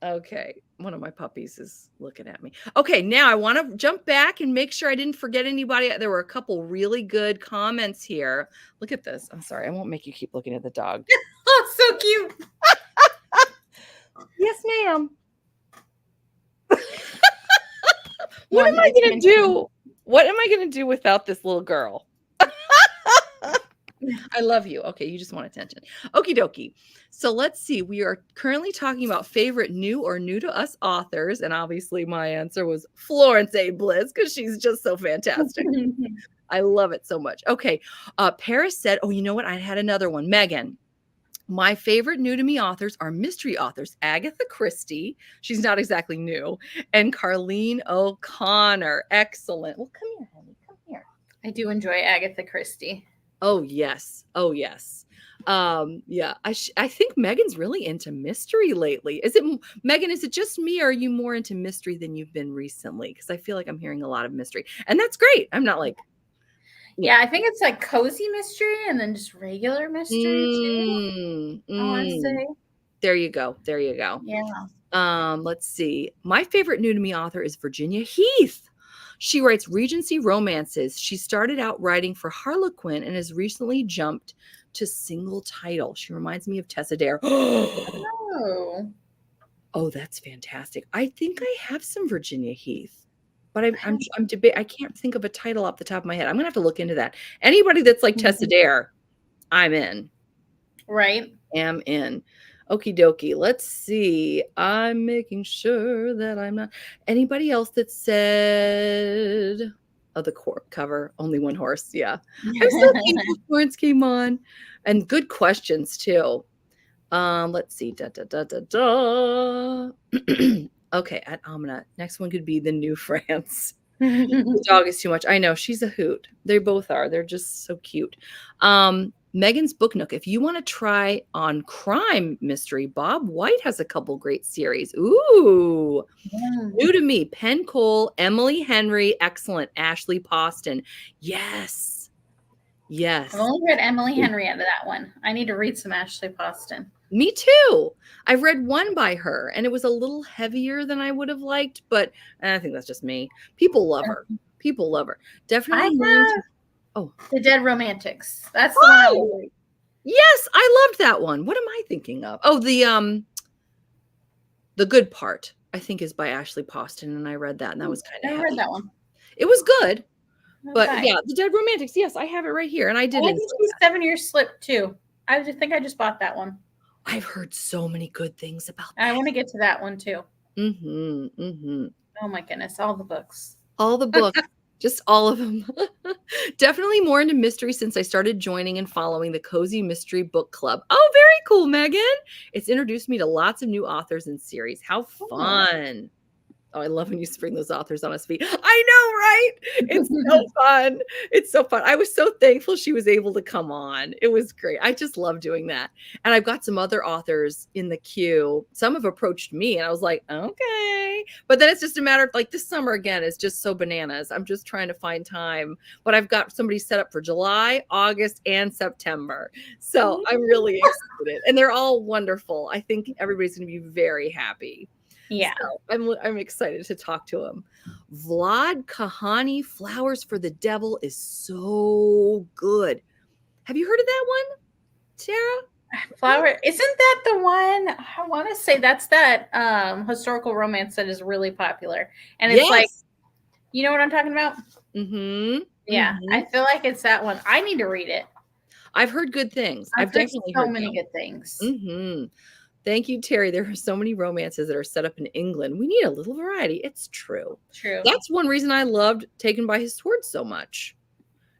Okay. One of my puppies is looking at me. Okay, now I want to jump back and make sure I didn't forget anybody. There were a couple really good comments here. Look at this. I'm sorry. I won't make you keep looking at the dog. Oh, so cute. Yes, ma'am. What am I going to do? What am I going to do without this little girl? I love you. Okay, you just want attention. Okie dokie. So let's see. We are currently talking about favorite new or new to us authors. And obviously my answer was Florence Bliss, because she's just so fantastic. I love it so much. Okay. Paris said, oh, you know what? I had another one. Megan. My favorite new to me authors are mystery authors. Agatha Christie. She's not exactly new. And Carleen O'Connor. Excellent. Well, come here, honey. Come here. I do enjoy Agatha Christie. Oh, yes. Oh, yes. I think Megan's really into mystery lately. Megan, is it just me, or are you more into mystery than you've been recently? Because I feel like I'm hearing a lot of mystery. And that's great. I'm not like... Yeah, I think it's like cozy mystery and then just regular mystery too. I want to say. There you go. There you go. Yeah. Let's see. My favorite new to me author is Virginia Heath. She writes Regency romances. She started out writing for Harlequin and has recently jumped to single title. She reminds me of Tessa Dare. Oh. Oh, that's fantastic. I think I have some Virginia Heath, but I can't think of a title off the top of my head. I'm gonna have to look into that. Anybody that's like Tessa Dare, I'm in. Right. Am in. Okie dokie. Let's see. I'm making sure that I'm not anybody else that said the cover, only one horse. Yeah. I'm so thankful Florence came on. And good questions too. Let's see. Okay, at Amina. Next one could be the New France. The dog is too much. I know, she's a hoot. They both are. They're just so cute. Megan's Book Nook. If you want to try on crime mystery, Bob White has a couple great series. Ooh. New to me. Penn Cole, Emily Henry, excellent. Ashley Poston. Yes. I've only read Emily Henry out of that one. I need to read some Ashley Poston. Me too. I've read one by her and it was a little heavier than I would have liked, but I think that's just me. People love her. People love her. Definitely. The Dead Romantics. That's the one I would read. Yes, I loved that one. What am I thinking of? Oh, the Good Part, I think, is by Ashley Poston, and I read that, and that was kind of. I read that one. It was good, but yeah, The Dead Romantics. Yes, I have it right here, and I did. I think she's 7 Years Slip too. I think I just bought that one. I've heard so many good things about that. I want to get to that one too. Oh my goodness, all the books. All the books. Just all of them. Definitely more into mystery since I started joining and following the Cozy Mystery Book Club. Oh, very cool, Megan. It's introduced me to lots of new authors and series. How fun. Oh, I love when you spring those authors on his feet. I know, right? It's so fun. It's so fun. I was so thankful she was able to come on. It was great. I just love doing that. And I've got some other authors in the queue. Some have approached me and I was like, okay. But then it's just a matter of like this summer again is just so bananas. I'm just trying to find time. But I've got somebody set up for July, August, and September. So I'm really excited. And they're all wonderful. I think everybody's going to be very happy. Yeah. So I'm excited to talk to him. Vlad Kahani, Flowers for the Devil is so good. Have you heard of that one, Sarah? Isn't that the one? I want to say that's that historical romance that is really popular. And it's like, you know what I'm talking about? Yeah. I feel like it's that one. I need to read it. I've heard good things. I've definitely heard so many good things. Thank you, Terry. There are so many romances that are set up in England. We need a little variety. It's true. True. That's one reason I loved Taken by His Sword so much.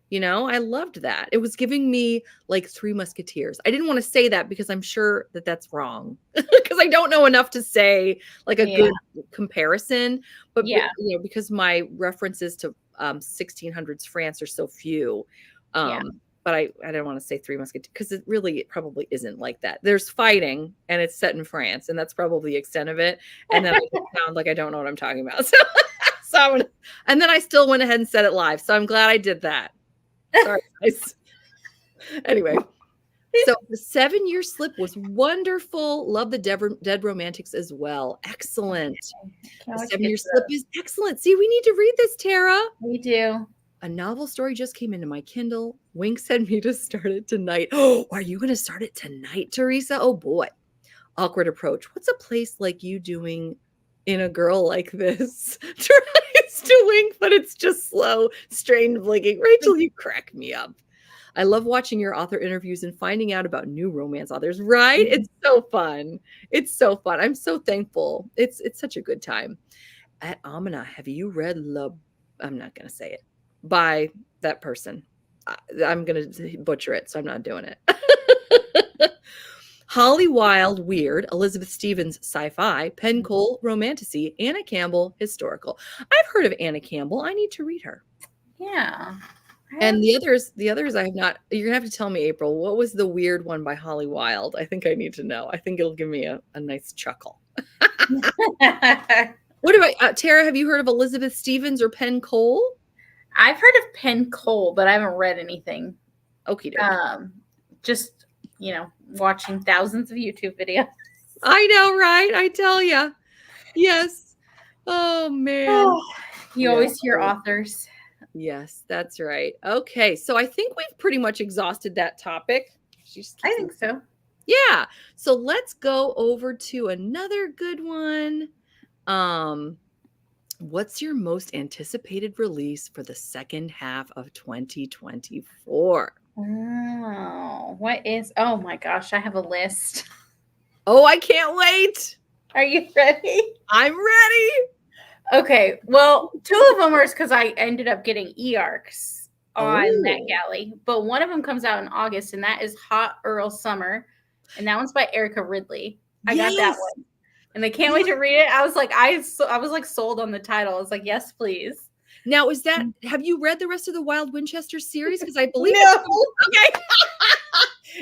You know, I loved that. It was giving me like Three Musketeers. I didn't want to say that because I'm sure that that's wrong because I don't know enough to say like a good comparison. But you know, because my references to 1600s France are so few. But I don't want to say Three Musketeers because it probably isn't like that. There's fighting and it's set in France and that's probably the extent of it. And then I just sound like I don't know what I'm talking about. And then I still went ahead and said it live. So I'm glad I did that. Sorry, guys. Anyway, so the 7 Year Slip was wonderful. Love the Dead Romantics as well. Excellent. The 7 Year Slip is excellent. See, we need to read this, Tara. We do. A novel story just came into my Kindle. Wink said me to start it tonight. Oh, are you going to start it tonight, Teresa? Oh, boy. Awkward approach. What's a place like you doing in a girl like this? Tries to wink, but it's just slow, strained blinking. Rachel, you crack me up. I love watching your author interviews and finding out about new romance authors, right? It's so fun. It's so fun. I'm so thankful. It's such a good time. At Amina, have you read I'm not going to say it. By that person. I'm going to butcher it, so I'm not doing it. Holly Wilde, weird. Elizabeth Stevens, sci-fi. Penn Cole, romantasy. Anna Campbell, historical. I've heard of Anna Campbell. I need to read her. Yeah. And the others I have not. You're going to have to tell me, April, what was the weird one by Holly Wilde? I think I need to know. I think it'll give me a nice chuckle. What about Tara? Have you heard of Elizabeth Stevens or Penn Cole? I've heard of Penn Cole, but I haven't read anything. Okie dokie. Just, watching thousands of YouTube videos. I know, right? I tell you. Yes. Oh, man. You always hear authors. Yes, that's right. Okay, so I think we've pretty much exhausted that topic. I think so. Yeah. So let's go over to another good one. What's your most anticipated release for the second half of 2024? Oh, what is? Oh my gosh, I have a list. Oh, I can't wait. Are you ready? I'm ready. Okay, well, two of them are because I ended up getting e-arcs on NetGalley, but one of them comes out in August, and that is Hot Earl Summer, and that one's by Erica Ridley. I got that one, and I can't wait to read it. I was like, I was like sold on the title. I was like, yes, please. Now, have you read the rest of the Wild Winchester series? Because I believe no. Okay.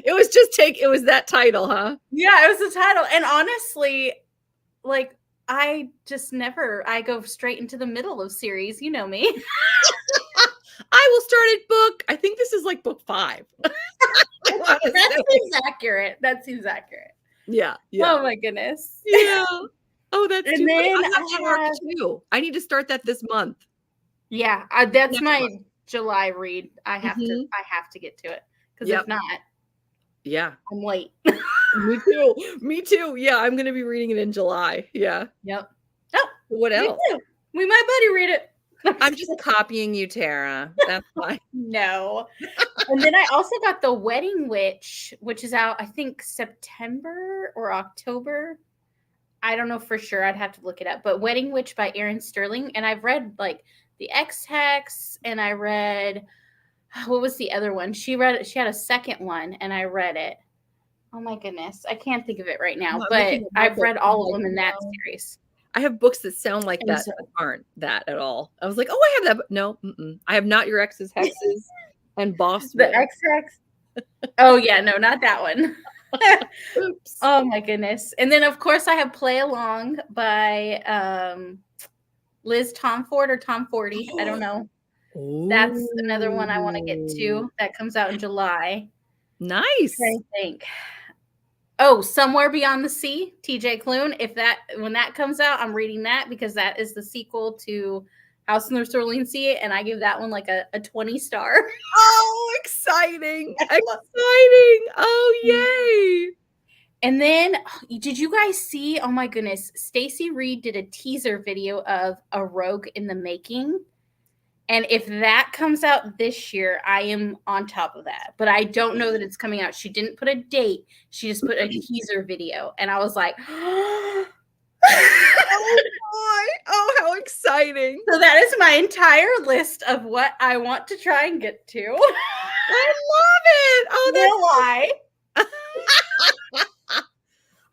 It was that title, huh? Yeah, it was the title, and honestly, like. I go straight into the middle of series. You know me. I will start at I think this is like book 5. That seems accurate. Yeah. Oh my goodness. Yeah. Oh, that's and too then funny. I need to start that this month. Yeah, that's my July read. I have to get to it because if not, I'm late. Me too. Yeah, I'm going to be reading it in July. Yeah. Yep. Oh, what else? We might buddy read it. I'm just copying you, Tara. That's fine. No. And then I also got The Wedding Witch, which is out, I think, September or October. I don't know for sure. I'd have to look it up. But Wedding Witch by Erin Sterling. And I've read like The X-Hex, and I read, what was the other one? She had a second one, and I read it. Oh my goodness. I can't think of it right now, but I've read all of them in that series. I have books that sound like that but aren't that at all. I was like, oh, I have that. But no, I have Not Your Ex's Hexes and Boss. The X-Hex. Oh yeah, no, not that one. Oops. Oh my goodness. And then of course I have Play Along by Liz Tomford or Tom Forty. I don't know. Ooh. That's another one I want to get to. That comes out in July. Nice. I think. Oh, Somewhere Beyond the Sea, TJ Klune. When that comes out, I'm reading that because that is the sequel to House in the Cerulean Sea, and I give that one like a 20 star. Oh, exciting. Oh, yay. And then, did you guys see, oh my goodness, Stacy Reed did a teaser video of A Rogue in the Making. And if that comes out this year, I am on top of that. But I don't know that it's coming out. She didn't put a date. She just put a teaser video. And I was like, oh, boy. Oh, how exciting. So that is my entire list of what I want to try and get to. I love it. Oh, that's why.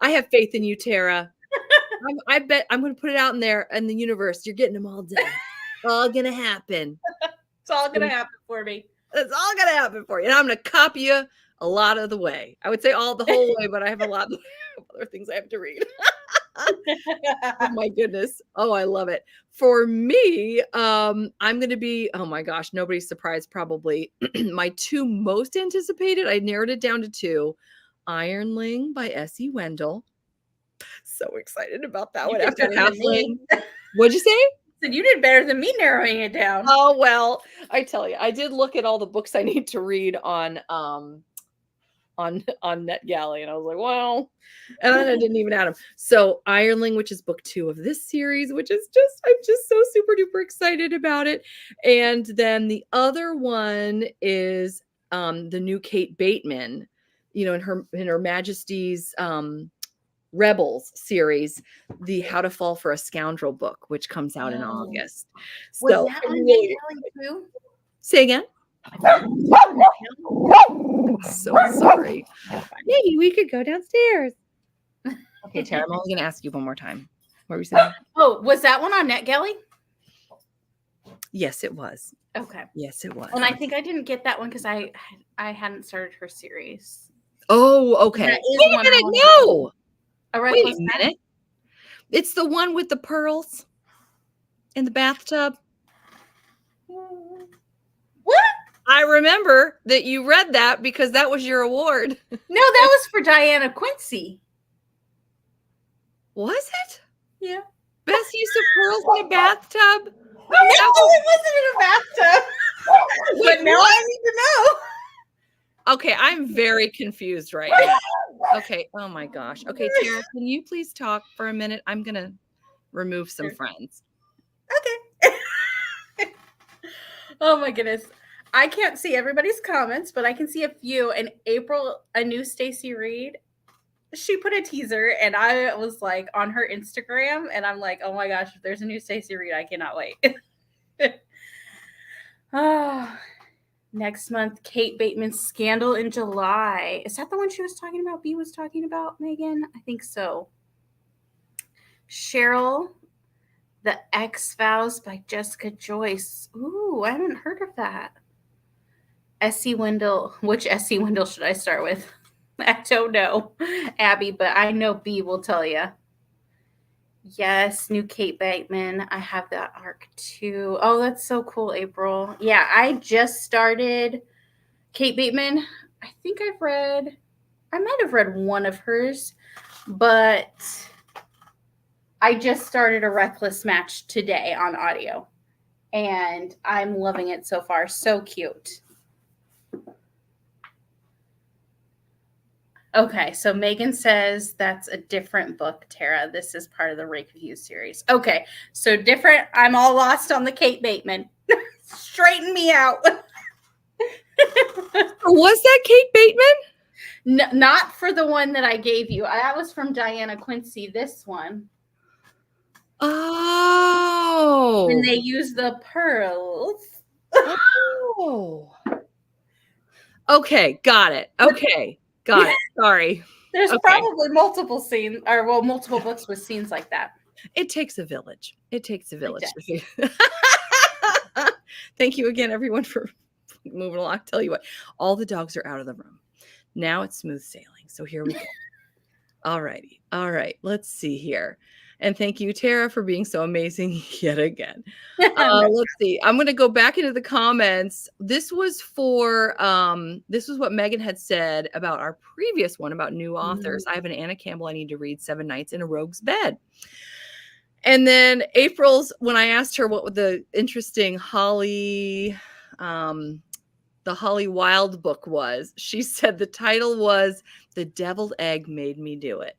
I have faith in you, Tara. I bet I'm going to put it out in the universe. You're getting them all done. All gonna happen. It's all gonna happen for me. It's all gonna happen for you. And I'm gonna copy you a lot of the way. I would say the whole way, but I have a lot of other things I have to read. Oh my goodness. Oh, I love it. For me, I'm gonna be, oh my gosh, nobody's surprised probably. My two most anticipated, I narrowed it down to 2. Ironling by S.E. Wendell. So excited about that one after Halfling. What'd you say? You did better than me narrowing it down. Oh, well, I tell you, I did look at all the books I need to read on NetGalley, and I was like, well, and then I didn't even add them. So Ironling, which is book 2 of this series, which is I'm just so super duper excited about it. And then the other one is the new Kate Bateman, in her Majesty's Rebels series, the How to Fall for a Scoundrel book, which comes out in August. Was so that on really, too? Say again. So sorry. Maybe we could go downstairs. Okay, Tara, I'm only going to ask you one more time. What were you saying? Oh, was that one on NetGalley? Yes, it was. Okay. Yes, it was. And I think I didn't get that one because I hadn't started her series. Oh, okay. Wait a minute, no. All right, wait a minute. It's the one with the pearls in the bathtub. What? I remember that you read that because that was your award. No, that was for Diana Quincy. Was it? Yeah. Best use of pearls in a bathtub? No, it wasn't in a bathtub. But now I need to know. Okay, I'm very confused right now. Okay, oh my gosh. Okay, Tara, can you please talk for a minute? I'm going to remove some friends. Okay. Oh my goodness. I can't see everybody's comments, but I can see a few. And April, a new Stacy Reed, she put a teaser, and I was like on her Instagram, and I'm like, oh my gosh, if there's a new Stacy Reed, I cannot wait. Oh, next month, Kate Bateman's Scandal in July. Is that the one she was talking about? B was talking about, Megan? I think so. Cheryl, The X-Files by Jessica Joyce. Ooh, I haven't heard of that. S.C. Wendell. Which S.C. Wendell should I start with? I don't know, Abby, but I know B will tell you. Yes, new Kate Bateman. I have that arc too. Oh, that's so cool, April. Yeah, I just started Kate Bateman. I think I might have read one of hers, but I just started A Reckless Match today on audio, and I'm loving it so far. So cute. Okay, so Megan says that's a different book, Tara. This is part of the Rake Review series. Okay, so different. I'm all lost on the Kate Bateman. Straighten me out. Was that Kate Bateman? No, not for the one that I gave you. That was from Diana Quincy, this one. Oh. And they use the pearls. Oh. Okay, got it. Okay. Got it. Sorry. There's probably multiple scenes, or multiple books with scenes like that. It takes a village. It takes a village. Thank you again, everyone, for moving along. I'll tell you what, all the dogs are out of the room. Now it's smooth sailing. So here we go. All righty. All right. Let's see here. And thank you, Tara, for being so amazing yet again. Let's see. I'm going to go back into the comments. This was for, this was what Megan had said about our previous one about new authors. I have an Anna Campbell I need to read, 7 Nights in a Rogue's Bed. And then April's, when I asked her what the interesting Holly, the Holly Wild book was, she said the title was The Deviled Egg Made Me Do It.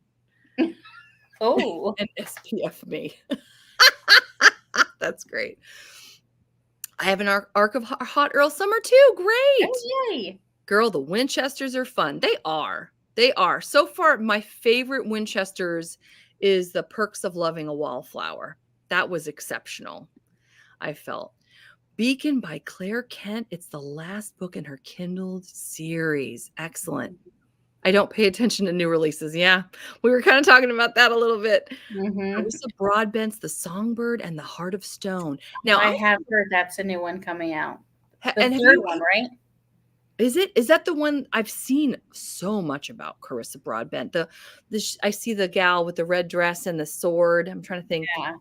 Oh, and SPF me. That's great. I have an arc of Hot Earl Summer too. Great. Oh, yay. Girl, the Winchesters are fun. They are. They are. So far, my favorite Winchesters is The Perks of Loving a Wallflower. That was exceptional, I felt. Beacon by Claire Kent. It's the last book in her Kindle series. Excellent. I don't pay attention to new releases. Yeah, we were kind of talking about that a little bit. Marissa Broadbent's The Songbird and The Heart of Stone. Now I have heard that's a new one coming out. The and third one, right? Is it? Is that the one I've seen so much about? Carissa Broadbent. I see the gal with the red dress and the sword. I'm trying to think. Yeah.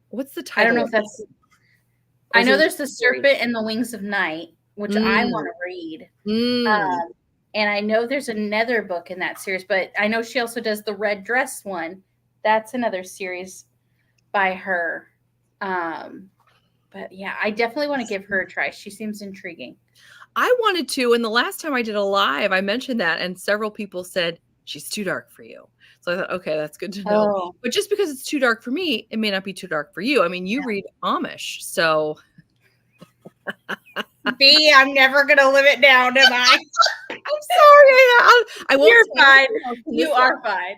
What's the title? I don't know if that's. I know there's The Serpent and the Wings of Night, which I want to read. And I know there's another book in that series, but I know she also does the red dress one. That's another series by her. But yeah, I definitely want to give her a try. She seems intriguing. I wanted to, and the last time I did a live, I mentioned that, and several people said, she's too dark for you. So I thought, okay, that's good to know. Oh. But just because it's too dark for me, it may not be too dark for you. I mean, you read Amish, so... B, I'm never going to live it down, am I? I'm sorry. I won't. You're fine. You are fine.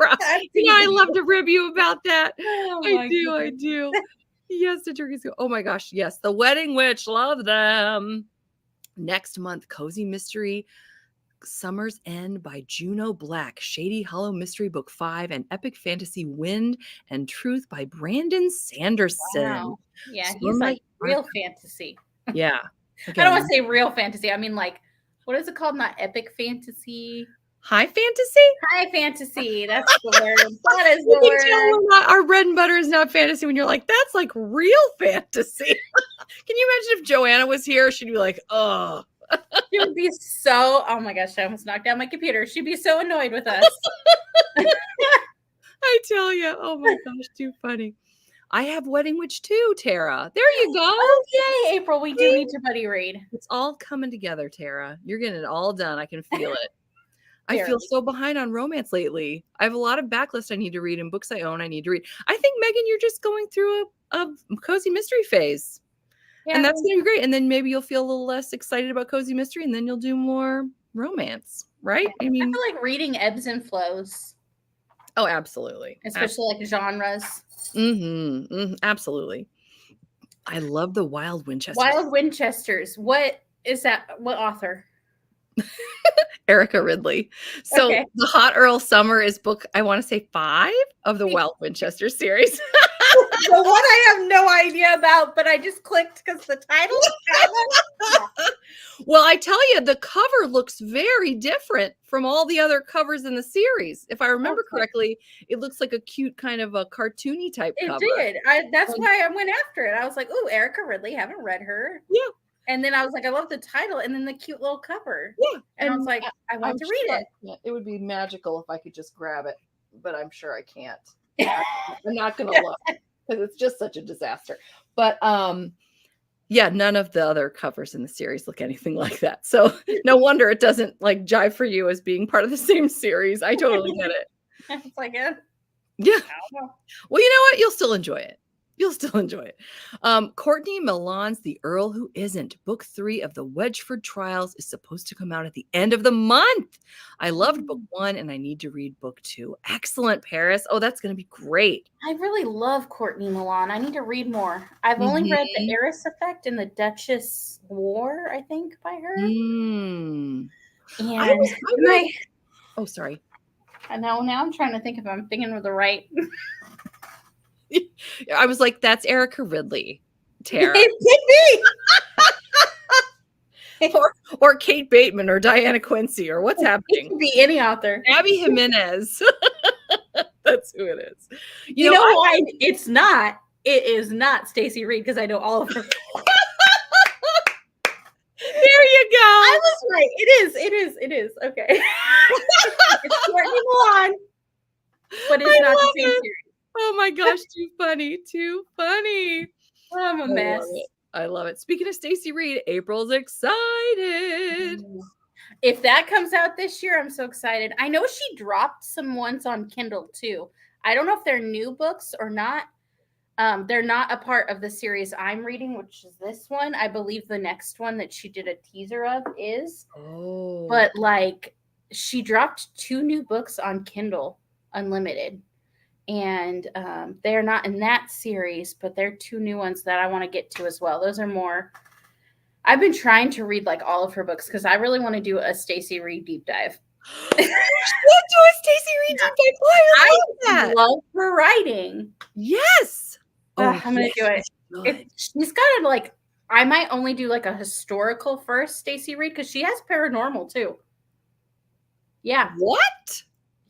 I love to rib you about that. Oh, I do. Yes, the turkeys go. Oh my gosh. Yes. The Wedding Witch. Love them. Next month, Cozy Mystery Summer's End by Juno Black, Shady Hollow Mystery Book 5, and Epic Fantasy Wind and Truth by Brandon Sanderson. Wow. Yeah, he's like real fantasy. Yeah. I don't want to say real fantasy. I mean, like, what is it called? Not epic fantasy. High fantasy? High fantasy. That's the word. That is You the can tell word. we're not, our bread and butter is not fantasy when you're like, that's like real fantasy. Can you imagine if Joanna was here? She'd be like, oh. She would be so, oh my gosh, I almost knocked down my computer. She'd be so annoyed with us. I tell you. Oh my gosh, too funny. I have Wedding Witch too, Tara. There you go. Oh, yay, April. We do need to buddy read. It's all coming together, Tara. You're getting it all done. I can feel it. I feel Barely. so behind on romance lately. I have a lot of backlist I need to read and books I own I need to read. I think, Megan, you're just going through a cozy mystery phase. Yeah. And that's going to be great. And then maybe you'll feel a little less excited about cozy mystery and then you'll do more romance, right? I I mean, feel like reading ebbs and flows, oh, absolutely. especially like genres. Absolutely. I love the Wild Winchester. Wild Winchesters. What is that? What author? Erica Ridley. So Okay. The Hot Earl Summer is book, I want to say 5 of the Wild Winchester series. The one I have no idea about, but I just clicked because the title. Well, I tell you, the cover looks very different from all the other covers in the series. If I remember correctly, it looks like a cute kind of a cartoony type It cover. did. That's why I went after it. I was like, "Oh, Erica Ridley. Haven't read her." Yeah. And then I was like, "I love the title," and then the cute little cover. Yeah. And I was like, "I want to read it." It would be magical if I could just grab it, but I'm sure I can't. I'm not going to look because it's just such a disaster. But yeah, none of the other covers in the series look anything like that. So no wonder it doesn't like jive for you as being part of the same series. I totally get it. It's like, Yeah. I don't know. Well, you know what? You'll still enjoy it. You'll still enjoy it. Courtney Milan's The Earl Who Isn't. Book 3 of the Wedgeford Trials is supposed to come out at the end of the month. I loved book 1 and I need to read book 2. Excellent, Paris. Oh, that's going to be great. I really love Courtney Milan. I need to read more. I've only read The Heiress Effect and The Duchess War, I think, by her. Mm. And oh, sorry. I know now I'm trying to think if I'm thinking of the right. I was like, that's Erica Ridley, Tara. It could be. or Kate Bateman or Diana Quincy or what's It happening? could be any author. Abby Jimenez. That's who it is. You know why it's not? It is not Stacey Reed because I know all of her. There you go. I was right. It is. Okay. It's Courtney Milan, but it's not the same series. Oh my gosh, too funny. Too funny. I'm a mess. I love it. Speaking of Stacey Reed, April's excited. If that comes out this year, I'm so excited. I know she dropped some ones on Kindle too. I don't know if they're new books or not. They're not a part of the series I'm reading, which is this one. I believe the next one that she did a teaser of is. Oh. But like she dropped 2 new books on Kindle Unlimited. And they're not in that series, but they're 2 new ones that I want to get to as well. Those are more. I've been trying to read like all of her books because I really want to do a Stacey Reed deep dive. Let's do a Stacey Reed deep dive. Oh, I love that. Love her writing. Yes. I'm gonna do it. She's got to like. I might only do like a historical first, Stacey Reed, because she has paranormal too. Yeah. What?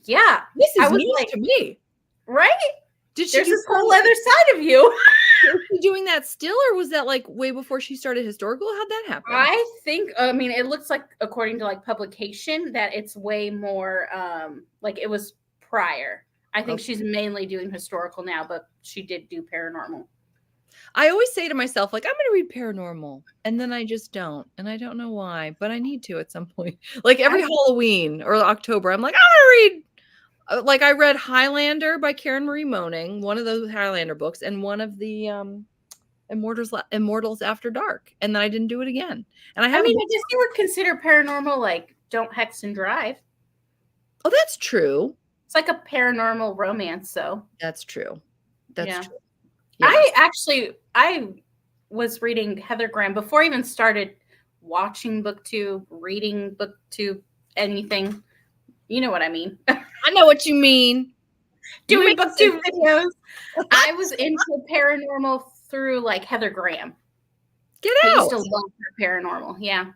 Yeah. This is news like, to me. Right? Did she There's this whole other side of you. Was she doing that still, or was that like way before she started historical? How'd that happen? I think, I mean, it looks like according to like publication that it's way more like it was prior. I think she's mainly doing historical now, but she did do paranormal. I always say to myself, like, I'm going to read paranormal, and then I just don't, and I don't know why, but I need to at some point. Like every Halloween or October, I'm like, I'm going to read. Like I read Highlander by Karen Marie Moning, one of those Highlander books, and one of the Immortals After Dark, and then I didn't do it again. And I mean, I guess you would consider paranormal like Don't Hex and Drive. Oh, that's true. It's like a paranormal romance, though. That's true. That's true. Yeah. I was reading Heather Graham before I even started watching BookTube, reading BookTube, anything. You know what I mean. I know what you mean. Doing BookTube videos. I was into paranormal through like Heather Graham. Get I out. used to love her paranormal. Yeah.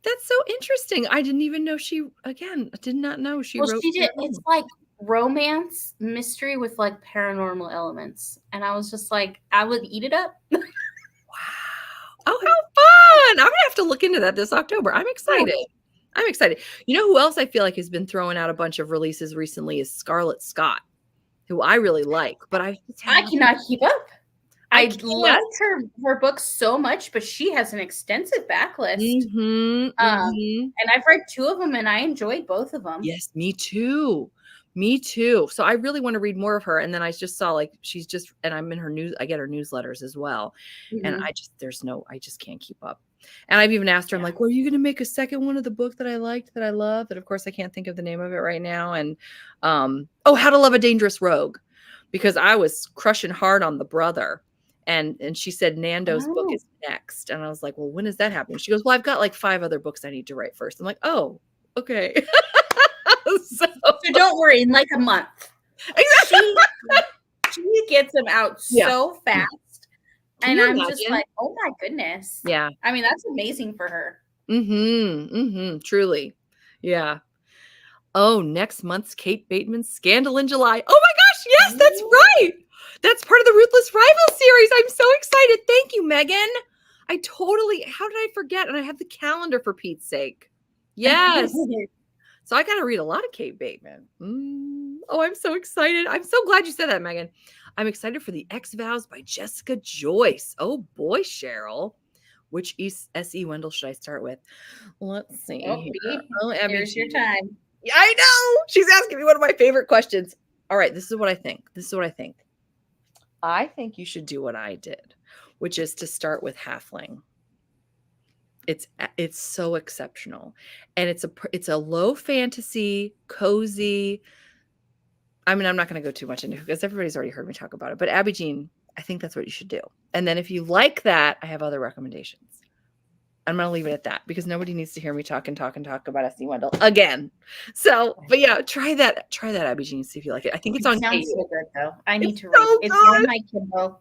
That's so interesting. I didn't even know I did not know she Well, wrote she did. her own. It's like romance mystery with like paranormal elements, and I was just like, I would eat it up. Wow. Oh, how fun. I'm gonna have to look into that this October. I'm excited. I'm excited. You know who else I feel like has been throwing out a bunch of releases recently is Scarlett Scott, who I really like, but I cannot keep up. I can't. love her books so much, but she has an extensive backlist. And I've read 2 of them, and I enjoyed both of them. Yes, me too. Me too. So I really want to read more of her. And then I just saw like and I'm in her I get her newsletters as well. And I just can't keep up. And I've even asked her, I'm like, well, are you going to make a second one of the book that I liked, that I love? But of course I can't think of the name of it right now. And How to Love a Dangerous Rogue, because I was crushing hard on the brother. And she said Nando's book is next. And I was like, well, when is that happening? She goes, well, I've got like 5 other books I need to write first. I'm like, oh, okay. So don't worry, in like a month. She gets them out so fast. And I'm just like, oh my goodness. Yeah. I mean, that's amazing for her. Truly. Yeah. Oh, next month's Kate Bateman Scandal in July. Oh my gosh, yes, that's right. That's part of the Ruthless Rival series. I'm so excited. Thank you, Megan. How did I forget? And I have the calendar, for Pete's sake. Yes. So I got to read a lot of Kate Bateman. Oh, I'm so excited. I'm so glad you said that, Megan. I'm excited for The X-Vows by Jessica Joyce. Oh boy, Cheryl. Which S.E. Wendell should I start with? Let's see. Here's your time. Yeah, I know. She's asking me one of my favorite questions. All right, this is what I think. I think you should do what I did, which is to start with Halfling. It's so exceptional, and it's a low fantasy, cozy. I mean, I'm not going to go too much into it because everybody's already heard me talk about it. But Abby Jean, I think that's what you should do. And then if you like that, I have other recommendations. I'm going to leave it at that because nobody needs to hear me talk about S.E. Wendell again. So, but yeah, try that, Abby Jean, see if you like it. I think it's on. Sounds so good though. I need to read. It's on my Kindle.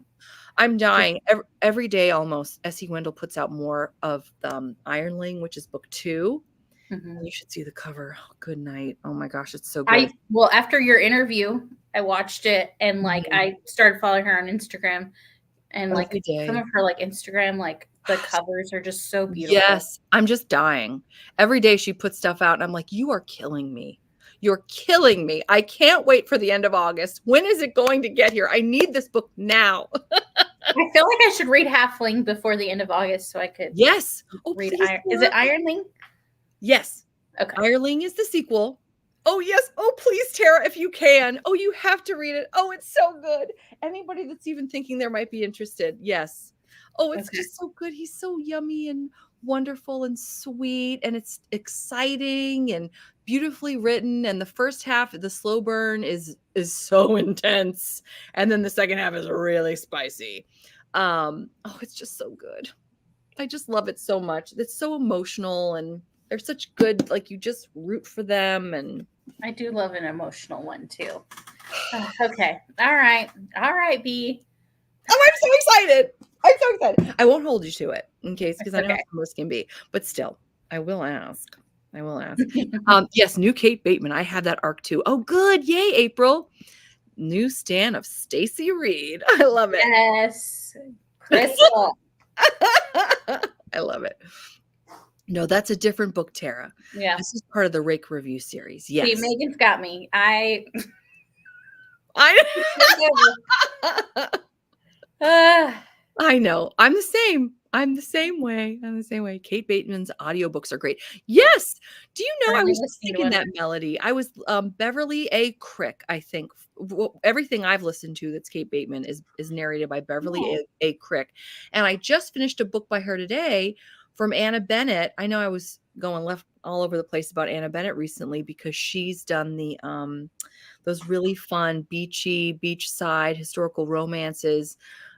I'm dying every day almost. S.E. Wendell puts out more of Ironling, which is book 2. You should see the cover. Oh, good night. Oh my gosh, it's so good. After your interview, I watched it and like I started following her on Instagram, and like some of her like Instagram like the covers are just so beautiful. Yes, I'm just dying. Every day she puts stuff out and I'm like, you are killing me. You're killing me. I can't wait for the end of August. When is it going to get here? I need this book now. I feel like I should read Halfling before the end of August so I could read Is it Ironling? Yes. Okay. Ironling is the sequel. Oh, yes. Oh, please, Tara, if you can. Oh, you have to read it. Oh, it's so good. Anybody that's even thinking there might be interested. Yes. Oh, it's just so good. He's so yummy and wonderful and sweet, and it's exciting and beautifully written. And the first half, the slow burn is so intense. And then the second half is really spicy. It's just so good. I just love it so much. It's so emotional and they're such good, like you just root for them. And I do love an emotional one too. Okay. All right, B. Oh, I'm so excited. I won't hold you to it in case, because I know how most can be, but still, I will ask. Yes, new Kate Bateman. I have that arc too. Oh, good. Yay, April. New stan of Stacy Reed. I love it. Yes. Crystal. I love it. No, that's a different book, Tara. Yeah. This is part of the Rake Review series. Yes. See, Megan's got me. I know. I'm the same way. Kate Bateman's audiobooks are great. Yes. Do you know I was just thinking that melody? I was Beverly A. Crick, I think. Everything I've listened to that's Kate Bateman is narrated by Beverly A. Crick. And I just finished a book by her today from Anna Bennett. I know I was going left all over the place about Anna Bennett recently because she's done the those really fun beachside historical romances.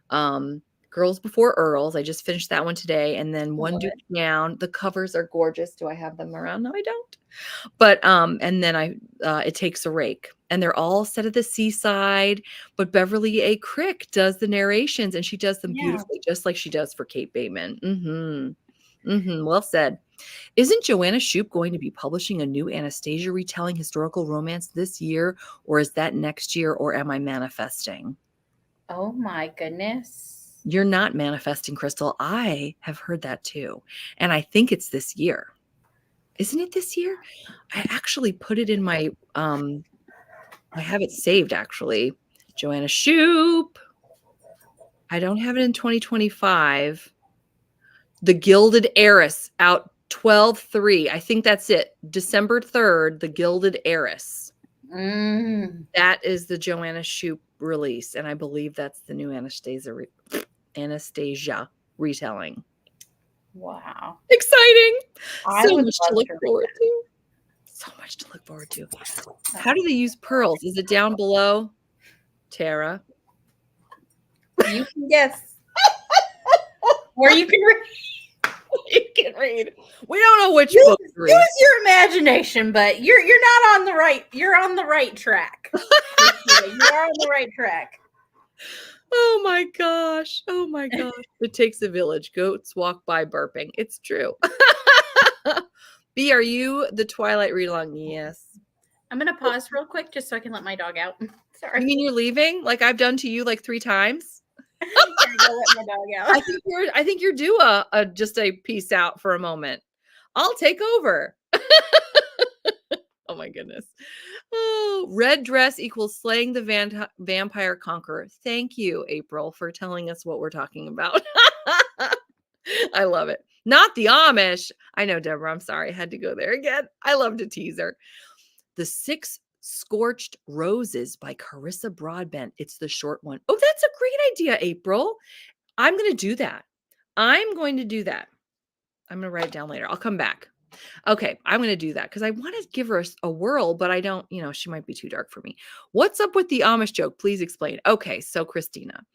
Girls Before Earls. I just finished that one today. And then One Duke Down. The covers are gorgeous. Do I have them around? No, I don't. But and then It Takes a Rake. And they're all set at the seaside. But Beverly A. Crick does the narrations and she does them beautifully, just like she does for Kate Bateman. Well said. Isn't Joanna Shoup going to be publishing a new Anastasia retelling historical romance this year, or is that next year, or am I manifesting? Oh my goodness. You're not manifesting, Crystal. I have heard that too. And I think it's this year. Isn't it this year? I actually put it in my, I have it saved actually. Joanna Shoup. I don't have it in 2025. The Gilded Heiress out 12/3. I think that's it. December 3rd, The Gilded Heiress. That is the Joanna Shoup release. And I believe that's the new Anastasia retelling. Wow. Exciting. I So would much to love look to read forward to. So much to look forward to. How do they use pearls? Is it down below? Tara. You can guess. Or you can read. You can read. We don't know which Use book to read. your imagination, but you're not on the right. You're on the right track. You're on the right track. Oh my gosh. Oh my gosh. It takes a village. Goats walk by burping. It's true. B, are you the Twilight read along? Yes. I'm gonna pause real quick just so I can let my dog out. Sorry. You mean you're leaving? Like I've done to you like 3 times? I'm gonna go let my dog out. I think you're due a just a peace out for a moment. I'll take over. Oh my goodness. Oh, red dress equals slaying the vampire conqueror. Thank you, April, for telling us what we're talking about. I love it. Not the Amish. I know, Deborah. I'm sorry. I had to go there again. I love to tease her. The 6 Scorched Roses by Carissa Broadbent. It's the short one. Oh, that's a great idea, April. I'm going to do that. I'm going to write it down later. I'll come back. Okay, I'm going to do that because I want to give her a whirl, but I don't, she might be too dark for me. What's up with the Amish joke? Please explain. Okay, so Christina,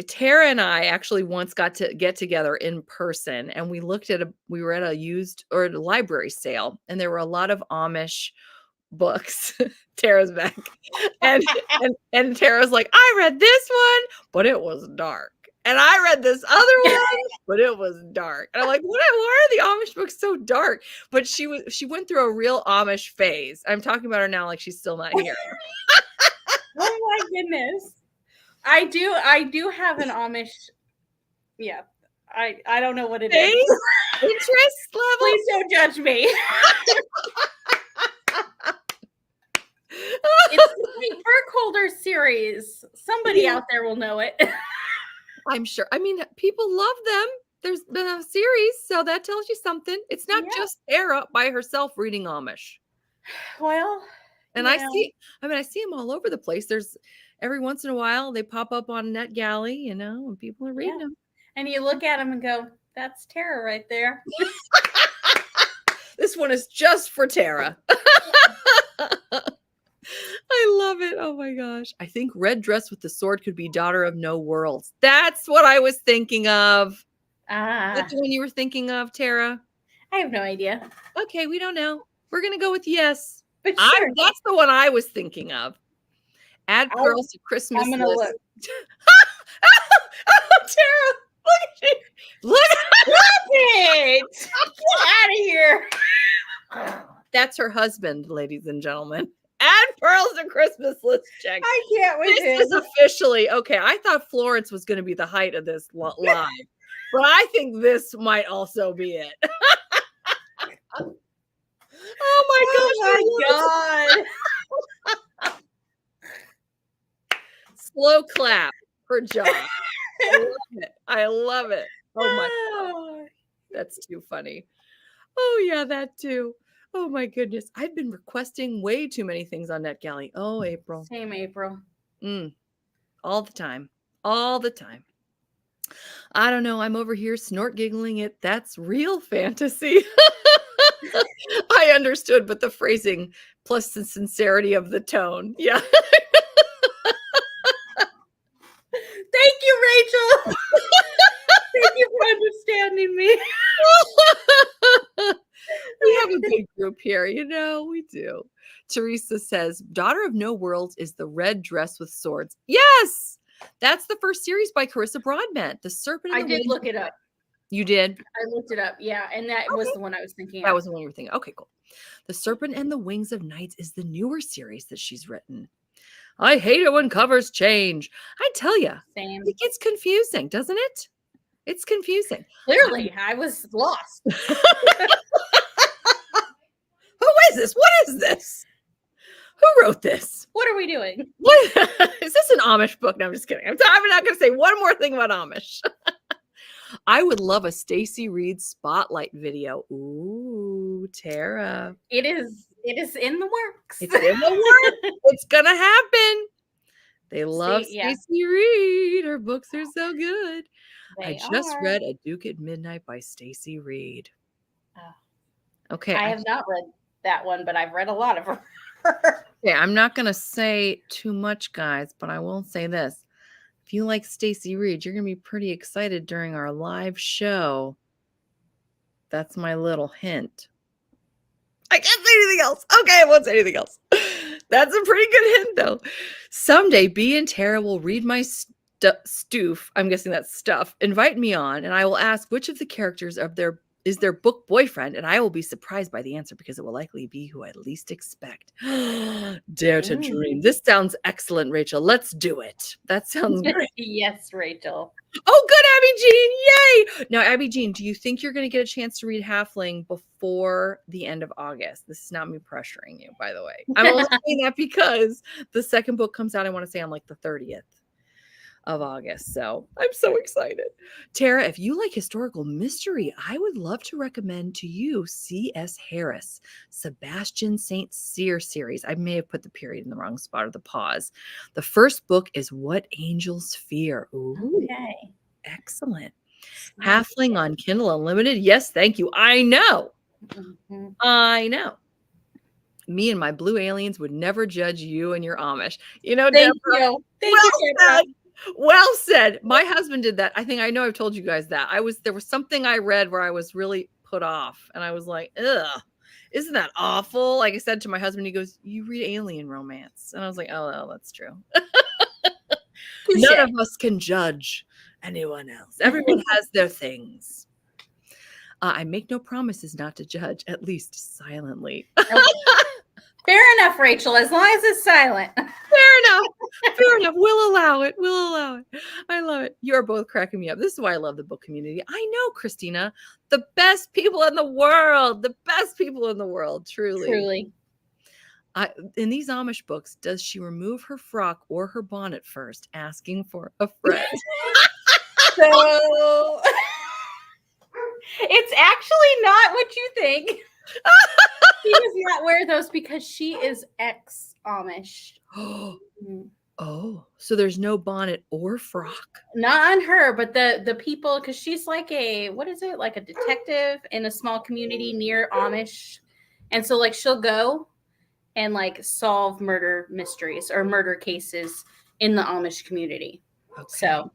Tara and I actually once got to get together in person, and we were at a library sale, and there were a lot of Amish books. Tara's back. And Tara's like, I read this one, but it was dark. And I read this other one, but it was dark. And I'm like, why are the Amish books so dark? But she went through a real Amish phase. I'm talking about her now like she's still not here. Oh my goodness. I do have an Amish. Yeah. I don't know what it is. Interest level. Please don't judge me. It's the Burke Holder series. Somebody out there will know it. I'm sure. I mean, people love them. There's been a series, so that tells you something. It's not just Tara by herself reading Amish. Well, and I see them all over the place. There's every once in a while they pop up on NetGalley, and people are reading them. And you look at them and go, "That's Tara right there." This one is just for Tara. I love it. Oh my gosh. I think red dress with the sword could be Daughter of No Worlds. That's what I was thinking of. That's the one you were thinking of, Tara? I have no idea. Okay, we don't know. We're going to go with yes. But sure. That's the one I was thinking of. Add pearls to Christmas. I'm going to look. Oh, Tara. Look at you. Look it. Get out of here. That's her husband, ladies and gentlemen. Add pearls to Christmas list check. I can't wait. This is officially okay. I thought Florence was going to be the height of this live, but I think this might also be it. Oh my gosh! Slow clap for John. I love it. Oh my! That's too funny. Oh yeah, that too. Oh my goodness. I've been requesting way too many things on NetGalley. Oh, April. Same April. All the time. All the time. I don't know. I'm over here snort giggling it. That's real fantasy. I understood, but the phrasing plus the sincerity of the tone. Yeah. Thank you, Rachel. Thank you for understanding me. We have a good group here, we do. Teresa says, Daughter of No Worlds is the red dress with swords. Yes, that's the first series by Carissa Broadbent. The Serpent. I did look it up. You did? I looked it up. Yeah, and that was the one I was thinking That of. was the one you were thinking. Okay, cool. The Serpent and the Wings of Nights is the newer series that she's written. I hate it when covers change. I tell you, Same. it gets confusing, doesn't it? It's confusing. Clearly, I was lost. Who is this? What is this? Who wrote this? What are we doing? What is this, an Amish book? No, I'm just kidding. I'm not going to say one more thing about Amish. I would love a Stacy Reed spotlight video. Ooh, Tara. It is in the works. It's in the works. It's going to happen. They love Stacy Reed. Her books are so good. I just read A Duke at Midnight by Stacy Reed. Oh. Okay. I have not read that one, but I've read a lot of her. Okay, I'm not going to say too much, guys, but I will say this. If you like Stacy Reed, you're going to be pretty excited during our live show. That's my little hint. I can't say anything else. Okay, I won't say anything else. That's a pretty good hint, though. Someday, Bea and Tara will read my stoof. I'm guessing that's stuff. Invite me on, and I will ask which of the characters is their book boyfriend, and I will be surprised by the answer because it will likely be who I least expect. Dare to dream. This sounds excellent, Rachel. Let's do it. That sounds great. Yes, Rachel. Oh, good, Abby Jean. Yay. Now, Abby Jean, do you think you're going to get a chance to read Halfling before the end of August? This is not me pressuring you, by the way. I'm only saying that because the second book comes out, I want to say, on like the 30th. Of August. So I'm so excited. Tara, if you like historical mystery, I would love to recommend to you C.S. Harris, Sebastian St. Cyr series. I may have put the period in the wrong spot or the pause. The first book is What Angels Fear. Ooh, okay. Excellent. Halfling on Kindle Unlimited. Yes, thank you. I know. Mm-hmm. I know. Me and my blue aliens would never judge you and your Amish. You know, thank you. Thank you, Tara. Well said. My husband did that. I know I've told you guys that. There was something I read where I was really put off, and I was like, ugh, isn't that awful? Like I said to my husband, he goes, you read alien romance. And I was like, oh, that's true. None of us can judge anyone else. Everyone has their things. I make no promises not to judge, at least silently. Fair enough, Rachel, as long as it's silent. Fair enough. We'll allow it. I love it. You're both cracking me up. This is why I love the book community. I know, Christina, the best people in the world. Truly. In these Amish books, does she remove her frock or her bonnet first, asking for a friend? So it's actually not what you think. She does not wear those because she is ex-Amish. Oh, so there's no bonnet or frock? Not on her, but the people, because she's like what is it? Like a detective in a small community near Amish. And so like she'll go and like solve murder mysteries or murder cases in the Amish community. Okay. So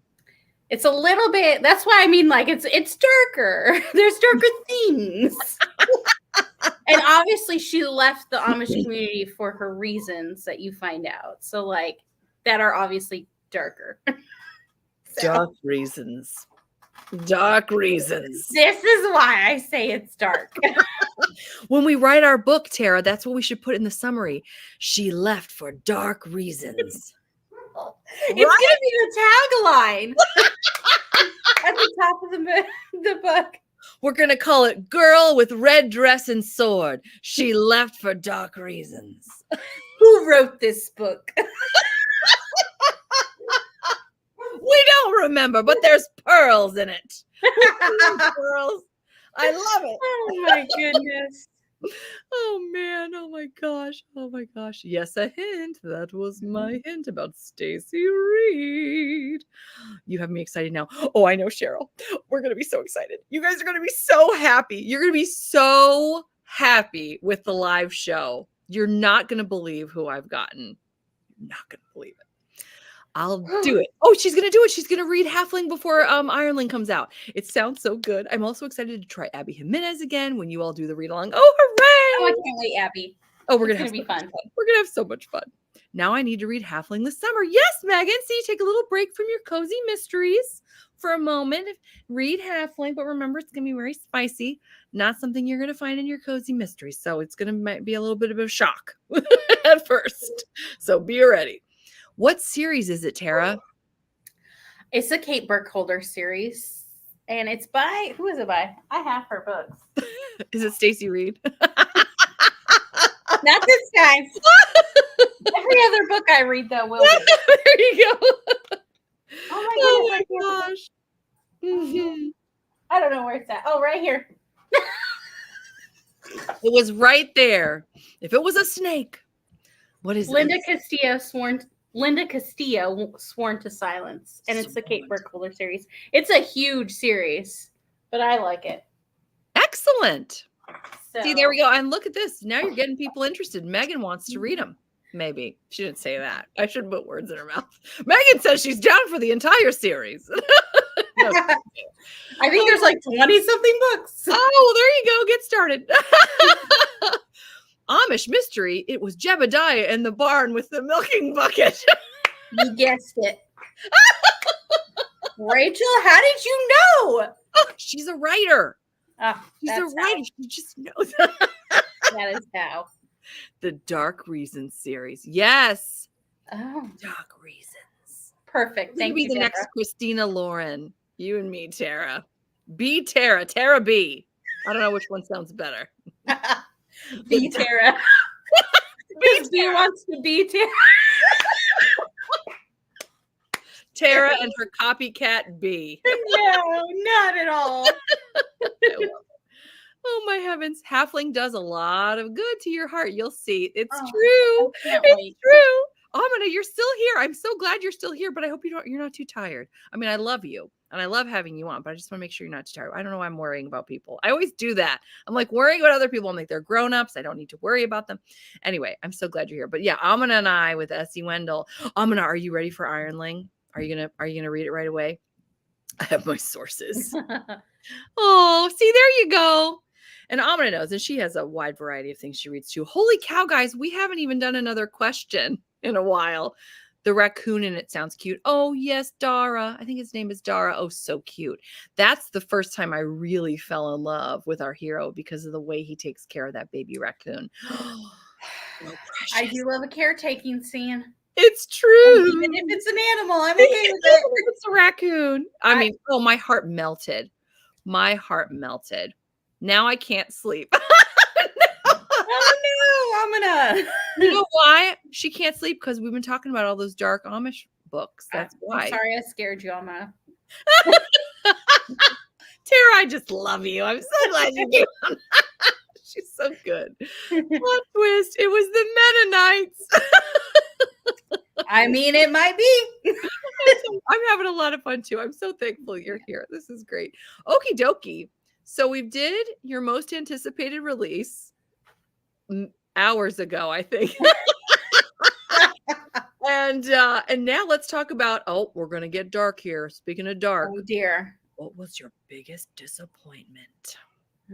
it's a little bit, that's why I mean, like it's darker. There's darker things. And obviously she left the Amish community for her reasons that you find out. So like that are obviously darker. Dark reasons. This is why I say it's dark. When we write our book, Tara, that's what we should put in the summary. She left for dark reasons. It's going to be the tagline at the top of the book. We're going to call it Girl with Red Dress and Sword. She left for dark reasons. Who wrote this book? We don't remember, but there's pearls in it. Pearls. I love it. Oh, my goodness. Oh, man. Oh, my gosh. Yes, a hint. That was my hint about Stacy Reed. You have me excited now. Oh, I know, Cheryl. We're going to be so excited. You guys are going to be so happy. You're going to be so happy with the live show. You're not going to believe who I've gotten. You're not going to believe it. I'll do it. Oh, she's going to do it. She's going to read Halfling before Ironling comes out. It sounds so good. I'm also excited to try Abby Jimenez again when you all do the read along. Oh, hooray! Oh, I can't wait, Abby. Oh, we're going to be fun. We're going to have so much fun. Now I need to read Halfling this summer. Yes, Megan. See, take a little break from your cozy mysteries for a moment. Read Halfling, but remember it's going to be very spicy. Not something you're going to find in your cozy mysteries. So it's going to might be a little bit of a shock at first. So be ready. What series is it, Tara? It's a Kate Burkholder series, and it's by, who is it by? I have her books. Is it Stacy Reed? Not this time. Every other book I read, though, will be. There you go. Oh my gosh. Mm-hmm. I don't know where it's at. Oh, right here. It was right there. If it was a snake, what is Linda it? Castillo sworn to silence, and it's the Kate Burkholder series. It's a huge series, but I like it. Excellent. So. See, there we go. And look at this. Now you're getting people interested. Megan wants to read them. Maybe. She didn't say that. I shouldn't put words in her mouth. Megan says she's down for the entire series. No. I think there's like 20-something books. Oh, there you go. Get started. Amish mystery. It was Jebediah in the barn with the milking bucket. You guessed it. Rachel, how did you know? Oh, she's a writer. Oh, She's a writer. She just knows. That is how. The Dark Reasons series. Yes. Oh, Dark Reasons. perfect. Thank you, Be the next Christina Lauren. You and me, Tara. B Tara. Tara B. I don't know which one sounds better. B Tara. Because B wants to be Tara. Tara and her copycat B. No, not at all. Oh my heavens. Halfling does a lot of good to your heart. You'll see. It's true. It's True. Amina, you're still here. I'm so glad you're still here, but I hope you're not too tired. I mean, I love you and I love having you on, but I just want to make sure you're not too tired. I don't know why I'm worrying about people. I always do that. I'm like worrying about other people. I'm like, they're grown-ups. I don't need to worry about them. Anyway, I'm so glad you're here. But yeah, Amina and I with Essie Wendell. Amina, are you ready for Ironling? Are you gonna read it right away? I have my sources. Oh, see, there you go. And Amina knows, and she has a wide variety of things she reads too. Holy cow, guys, we haven't even done another question in a while. The raccoon in it sounds cute. Oh, yes, Dara. I think his name is Dara. Oh, so cute. That's the first time I really fell in love with our hero because of the way he takes care of that baby raccoon. So I do love a caretaking scene. It's true. Even if it's an animal, I'm okay with it. It's a raccoon. I mean, oh, my heart melted. My heart melted. Now I can't sleep. Oh no, I'm gonna. You know why she can't sleep? Because we've been talking about all those dark Amish books. That's why. I'm sorry I scared you, Alma. Tara, I just love you. I'm so glad you do. She's so good. Plot twist. It was the Mennonites. I mean, it might be. I'm having a lot of fun too. I'm so thankful you're here. This is great. Okie dokie. So we did your most anticipated release hours ago, I think. And now let's talk about, we're going to get dark here. Speaking of dark. Oh dear. What was your biggest disappointment?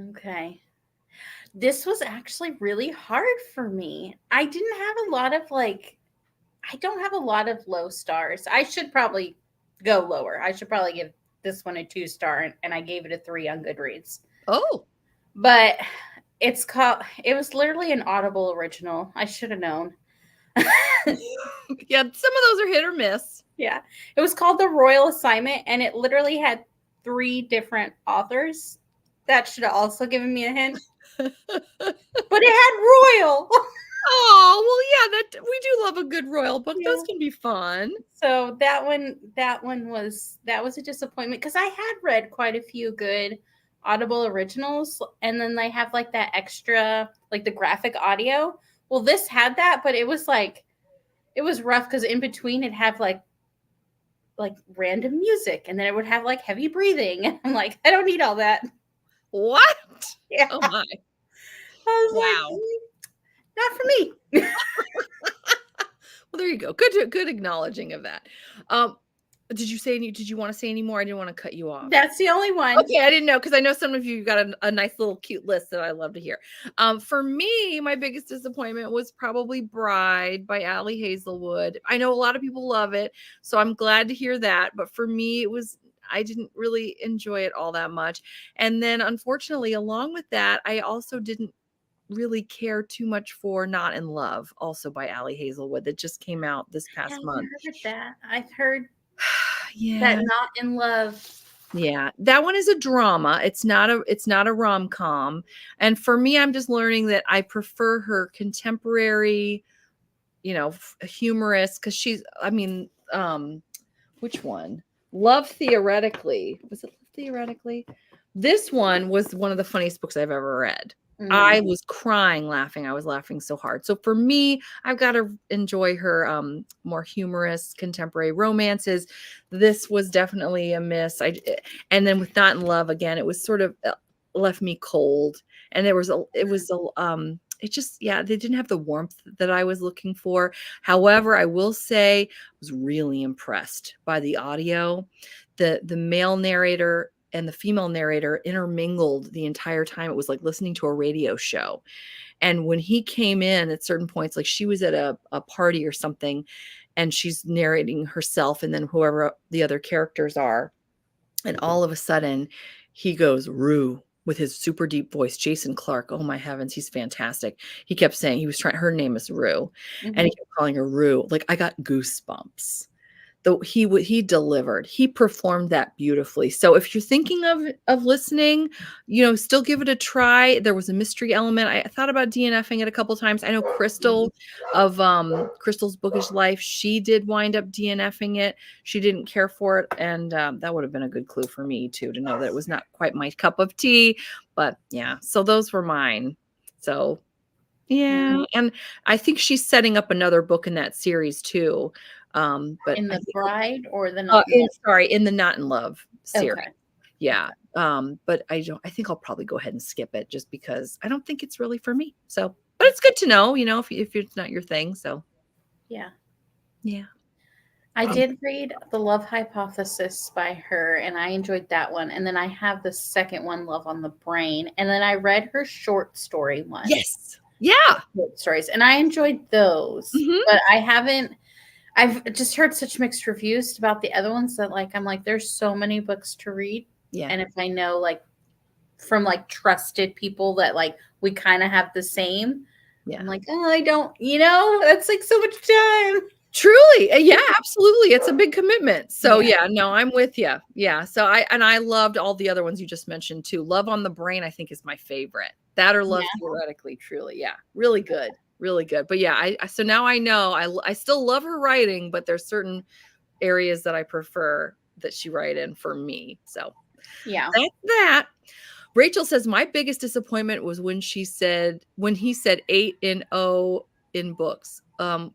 Okay. This was actually really hard for me. I didn't have a lot of I don't have a lot of low stars. I should probably go lower. I should probably give this one a 2-star, and I gave it a 3 on Goodreads. Oh. But it was literally an Audible original. I should have known. Yeah, some of those are hit or miss. Yeah. It was called The Royal Assignment, and it literally had 3 different authors. That should have also given me a hint. But it had royal. Oh, well, yeah, we do love a good royal book. Yeah. Those can be fun. So that was a disappointment because I had read quite a few good Audible originals, and then they have like that extra, like the graphic audio. Well, this had that, but it was rough because in between it had like random music, and then it would have like heavy breathing. And I'm like, I don't need all that. What? Yeah. Oh my. Wow. Like, not for me. Well, there you go. Good acknowledging of that. Did you want to say any more? I didn't want to cut you off. That's the only one. Okay, I didn't know, because I know some of you got a nice little cute list that I love to hear. For me, my biggest disappointment was probably Bride by Allie Hazelwood. I know a lot of people love it, so I'm glad to hear that. But for me, I didn't really enjoy it all that much. And then unfortunately, along with that, I also didn't really care too much for Not in Love, also by Allie Hazelwood, that just came out this I past haven't month. heard that. I've heard Yeah. that Not in Love. Yeah, that one is a drama. It's not a rom-com. And for me, I'm just learning that I prefer her contemporary, humorous, because which one? Love Theoretically. Was it Love Theoretically? This one was one of the funniest books I've ever read. I was crying laughing. I was laughing so hard. So for me, I've got to enjoy her more humorous contemporary romances. This was definitely a miss. And then with Not in Love, again, it was sort of left me cold. And they didn't have the warmth that I was looking for. However, I will say I was really impressed by the audio. The male narrator and the female narrator intermingled the entire time. It was like listening to a radio show. And when he came in at certain points, like she was at a party or something, and she's narrating herself and then whoever the other characters are. And all of a sudden he goes, Rue, with his super deep voice. Jason Clark, oh my heavens, he's fantastic. He kept saying, her name is Rue. And he kept calling her Rue. Like, I got goosebumps. Though he delivered. He performed that beautifully. So if you're thinking of listening, still give it a try. There was a mystery element. I thought about DNFing it a couple times. I know Crystal of Crystal's Bookish Life, she did wind up DNFing it. She didn't care for it, and that would have been a good clue for me too, to know that it was not quite my cup of tea. But yeah, so those were mine. So yeah, and I think she's setting up another book in that series too. But in the Bride or the Not in the Not in Love series. Okay. Yeah. But I think I'll probably go ahead and skip it, just because I don't think it's really for me. So, but it's good to know, if it's not your thing. So yeah. I did read The Love Hypothesis by her, and I enjoyed that one. And then I have the second one, Love on the Brain. And then I read her short story one. Yes. Yeah. Short stories. And I enjoyed those. But I've just heard such mixed reviews about the other ones that I'm like, there's so many books to read. Yeah. And if I know from trusted people that we kind of have the same, I'm like, oh, I don't, that's so much time. Truly. Yeah, absolutely. It's a big commitment. So yeah, no, I'm with you. Yeah. So I loved all the other ones you just mentioned too. Love on the Brain, I think, is my favorite. That or Love Theoretically, truly. Yeah. Really good. Really good. But yeah, so now I know I still love her writing, but there's certain areas that I prefer that she write in for me. So yeah, that's that. Rachel says, my biggest disappointment was when he said 8-0 in books.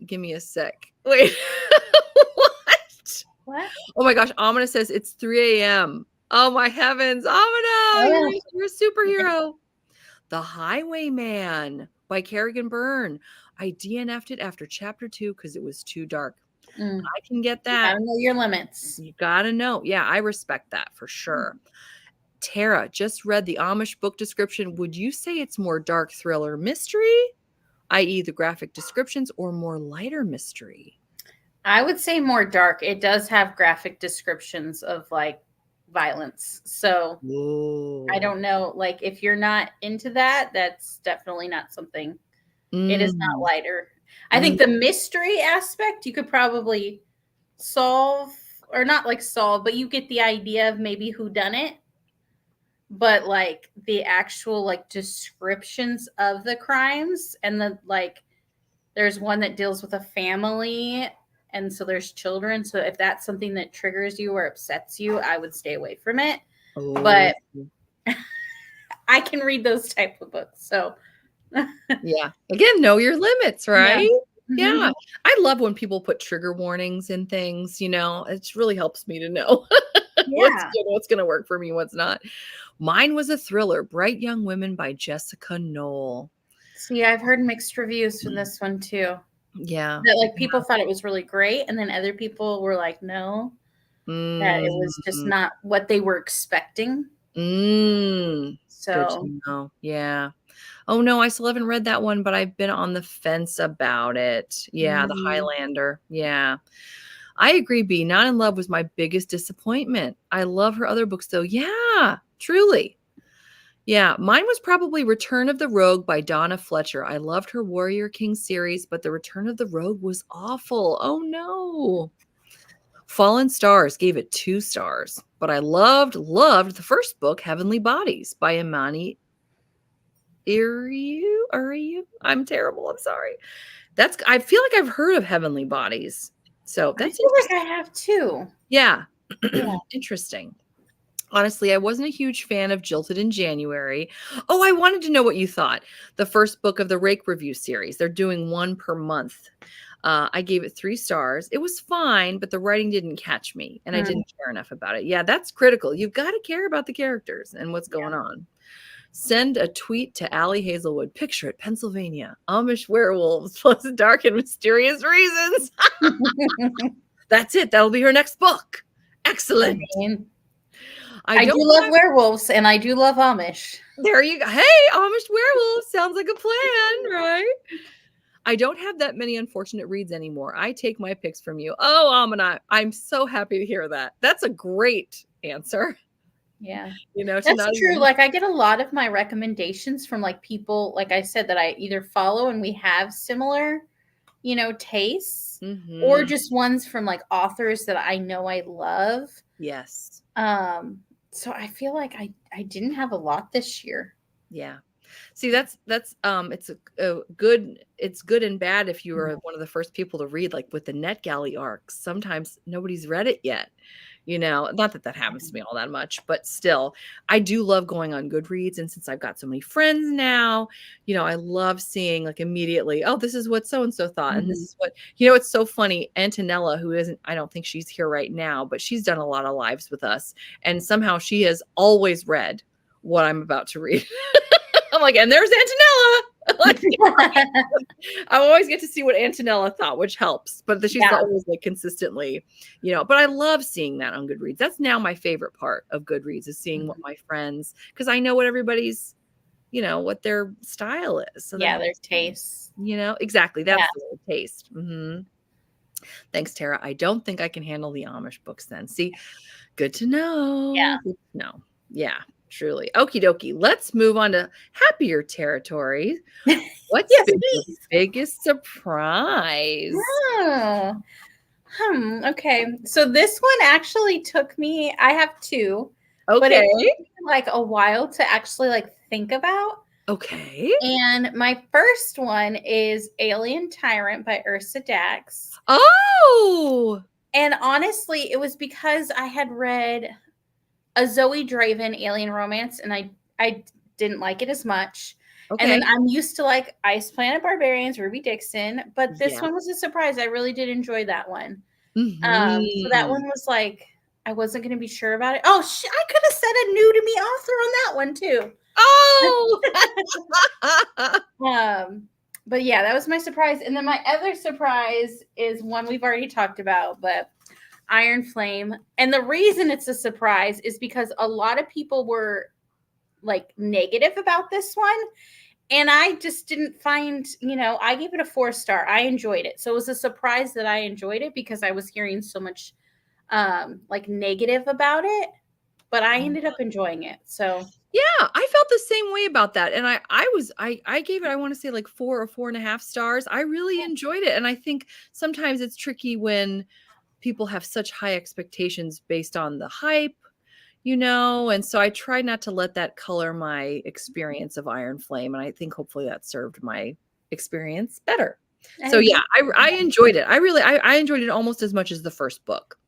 Give me a sec. Wait. What? Oh my gosh. Amina says it's 3 a.m. Oh my heavens. Amina, you're a superhero. The Highwayman by Kerrigan Byrne. I DNF'd it after chapter 2 because it was too dark. I can get that. You gotta know your limits. You gotta know. Yeah, I respect that for sure. Tara just read the Amish book description. Would you say it's more dark thriller mystery, i.e. the graphic descriptions, or more lighter mystery? I would say more dark. It does have graphic descriptions of violence. So I don't know. If you're not into that, that's definitely not something. It is not lighter. I think the mystery aspect you could probably solve, or not solve, but you get the idea of maybe who done it. But the actual descriptions of the crimes, and the there's one that deals with a family, and so there's children. So if that's something that triggers you or upsets you, I would stay away from it. But I can read those type of books. So yeah, again, know your limits, right? Yeah. I love when people put trigger warnings in things. It really helps me to know what's going to work for me, what's not. Mine was a thriller, Bright Young Women by Jessica Knoll. See, I've heard mixed reviews for this one too. Yeah, that people thought it was really great, and then other people were like, no. that it was just not what they were expecting. Good So to know. Yeah. Oh no, I still haven't read that one, but I've been on the fence about it. Yeah, The Highlander. Yeah. I agree, B. Not in Love was my biggest disappointment. I love her other books though. Yeah, truly. Yeah, mine was probably Return of the Rogue by Donna Fletcher. I loved her Warrior King series, but The Return of the Rogue was awful. Oh no. Fallen Stars gave it 2 stars, but I loved the first book, Heavenly Bodies by Imani Iriu. I'm terrible. I'm sorry. I feel like I've heard of Heavenly Bodies. So I that's feel like interesting. I have too. Yeah. Yeah. Interesting. Honestly, I wasn't a huge fan of Jilted in January. Oh, I wanted to know what you thought. The first book of the Rake Review series. They're doing 1 per month. I gave it 3 stars. It was fine, but the writing didn't catch me, and I didn't care enough about it. Yeah, that's critical. You've got to care about the characters and what's going on. Send a tweet to Allie Hazelwood. Picture it, Pennsylvania. Amish werewolves plus dark and mysterious reasons. That's it. That'll be her next book. Excellent. I do love werewolves, and I do love Amish. There you go. Hey, Amish werewolves. Sounds like a plan, right? I don't have that many unfortunate reads anymore. I take my picks from you. Oh, Amina, I'm so happy to hear that. That's a great answer. Yeah. That's true. Like, I get a lot of my recommendations from like people, like I said, that I either follow and we have similar, tastes, or just ones from like authors that I know I love. Yes. So I feel like I didn't have a lot this year. Yeah. See, that's it's good and bad if you are one of the first people to read, like with the NetGalley arcs. Sometimes nobody's read it yet. Not that happens to me all that much, but still, I do love going on Goodreads. And since I've got so many friends now, I love seeing like immediately, oh, this is what so-and-so thought. And this is what, it's so funny. Antonella, who isn't, I don't think she's here right now, but she's done a lot of lives with us. And somehow she has always read what I'm about to read. I'm like, and there's Antonella. I always get to see what Antonella thought, which helps. But she's always like consistently, But I love seeing that on Goodreads. That's now my favorite part of Goodreads, is seeing what my friends, because I know what everybody's, what their style is. So their tastes. Exactly. That's the taste. Thanks, Tara. I don't think I can handle the Amish books then. See, good to know. Yeah. No. Yeah. Truly. Okie dokie. Let's move on to happier territory. What's been your biggest surprise? Okay. So this one actually took me, I have 2. Okay. But it took me like a while to actually like think about. Okay. And my first one is Alien Tyrant by Ursa Dax. Oh. And honestly, it was because I had read a Zoe Draven alien romance, and I didn't like it as much. Okay. And then I'm used to like Ice Planet Barbarians, Ruby Dixon, but this one was a surprise. I really did enjoy that one. So that one was like, I wasn't going to be sure about it. Oh, I could have said a new to me author on that one too. Oh. But yeah, that was my surprise. And then my other surprise is one we've already talked about, but Iron Flame. And the reason it's a surprise is because a lot of people were like negative about this one. And I just didn't find, I gave it a 4-star. I enjoyed it. So it was a surprise that I enjoyed it because I was hearing so much like negative about it, but I ended up enjoying it. So yeah, I felt the same way about that. And I gave it, I want to say like 4 or 4.5 stars. I really enjoyed it. And I think sometimes it's tricky when people have such high expectations based on the hype, and so I try not to let that color my experience of Iron Flame. And I think hopefully that served my experience better. So yeah, I enjoyed it. I enjoyed it almost as much as the first book,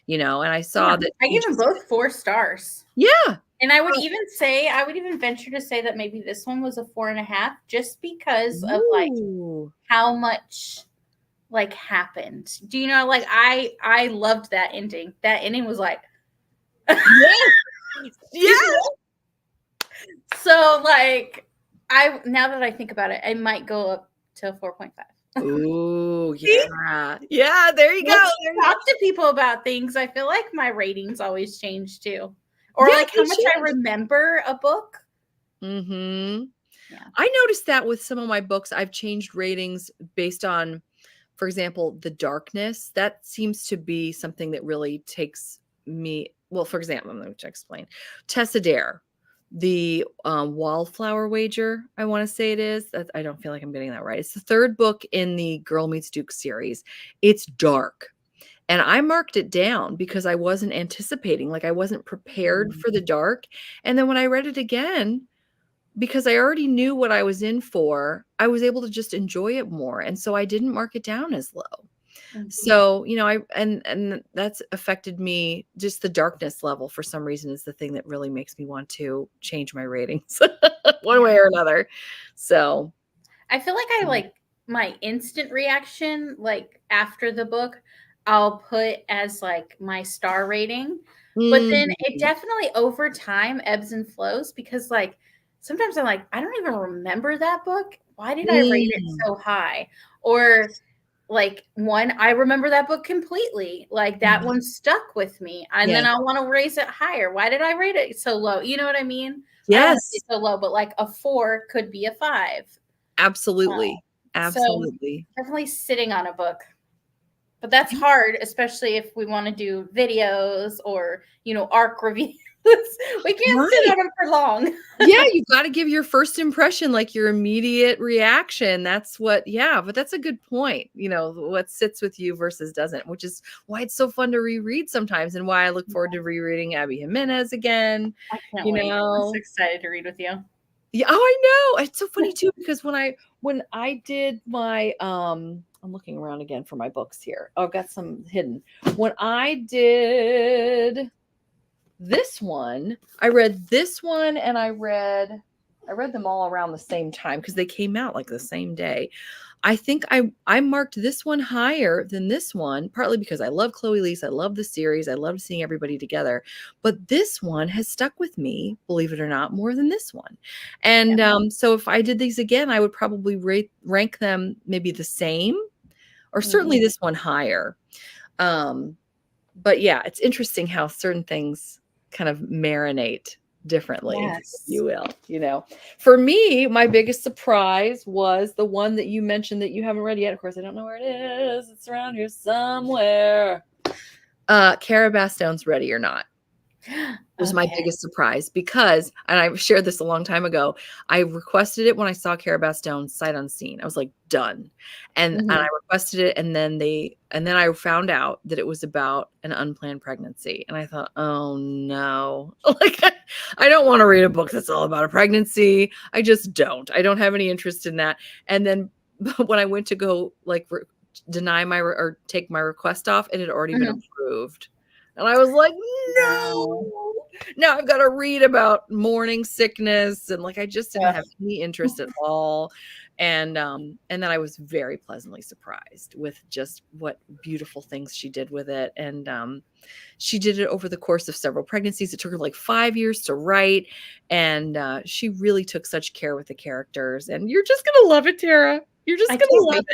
and I saw that I gave them both 4 stars. Yeah. And I would even venture to say that maybe this one was a 4.5, just because of like how much like happened. Do you know, like I loved that ending. That ending was like yeah. So like now that I think about it, I might go up to 4.5. Ooh, Oh, yeah. Yeah, there you go. Let's There you talk to people about things. I feel like my ratings always change too. Or Yeah, like they how much I change. remember a book. Mhm. Yeah. I noticed that with some of my books, I've changed ratings based on, for example, the darkness. That seems to be something that really takes me. Well, for example, let me explain. Tessa Dare, the Wallflower Wager, I want to say it is. I don't feel like I'm getting that right. It's the third book in the Girl Meets Duke series. It's dark. And I marked it down because I wasn't anticipating, like I wasn't prepared for the dark. And then when I read it again, because I already knew what I was in for, I was able to just enjoy it more. And so I didn't mark it down as low. So, and that's affected me. Just the darkness level for some reason is the thing that really makes me want to change my ratings one way or another. So I feel like I like my instant reaction, like after the book, I'll put as like my star rating. But then it definitely over time ebbs and flows because like sometimes I'm like, I don't even remember that book. Why did I rate it so high? Or like one, I remember that book completely. Like that one stuck with me. And then I want to raise it higher. Why did I rate it so low? You know what I mean? I don't want to say so low, but like a 4 could be a 5. Absolutely. So Absolutely. definitely sitting on a book. But that's hard, especially if we want to do videos or, ARC reviews. We can't sit on them for long. Yeah, you got to give your first impression, like your immediate reaction. That's what, but that's a good point. What sits with you versus doesn't, which is why it's so fun to reread sometimes and why I look forward to rereading Abby Jimenez again. I can't wait. I'm so excited to read with you. Yeah, I know. It's so funny too, because when I did my, I'm looking around again for my books here. Oh, I've got some hidden. When I did this one, I read this one and I read them all around the same time because they came out like the same day. I think I marked this one higher than this one, partly because I love Chloe Leese. I love the series. I love seeing everybody together. But this one has stuck with me, believe it or not, more than this one. And so if I did these again, I would probably rank them maybe the same, or certainly this one higher. But yeah, it's interesting how certain things kind of marinate differently, if you will. For me, my biggest surprise was the one that you mentioned that you haven't read yet. Of course, I don't know where it is. It's around here somewhere. Cara Bastone's Ready or Not was my biggest surprise because, and I shared this a long time ago, I requested it when I saw Cara Bastone sight unseen. I was like, done. And I requested it, and then I found out that it was about an unplanned pregnancy. And I thought, oh no. Like, I don't want to read a book that's all about a pregnancy. I just don't. I don't have any interest in that. And then when I went to go like deny or take my request off, it had already been approved. And I was like, no. Now I've got to read about morning sickness, and like I just didn't have any interest at all. And then I was very pleasantly surprised with just what beautiful things she did with it. And she did it over the course of several pregnancies. It took her like 5 years to write, and she really took such care with the characters. And you're just gonna love it, Tara. You're just gonna love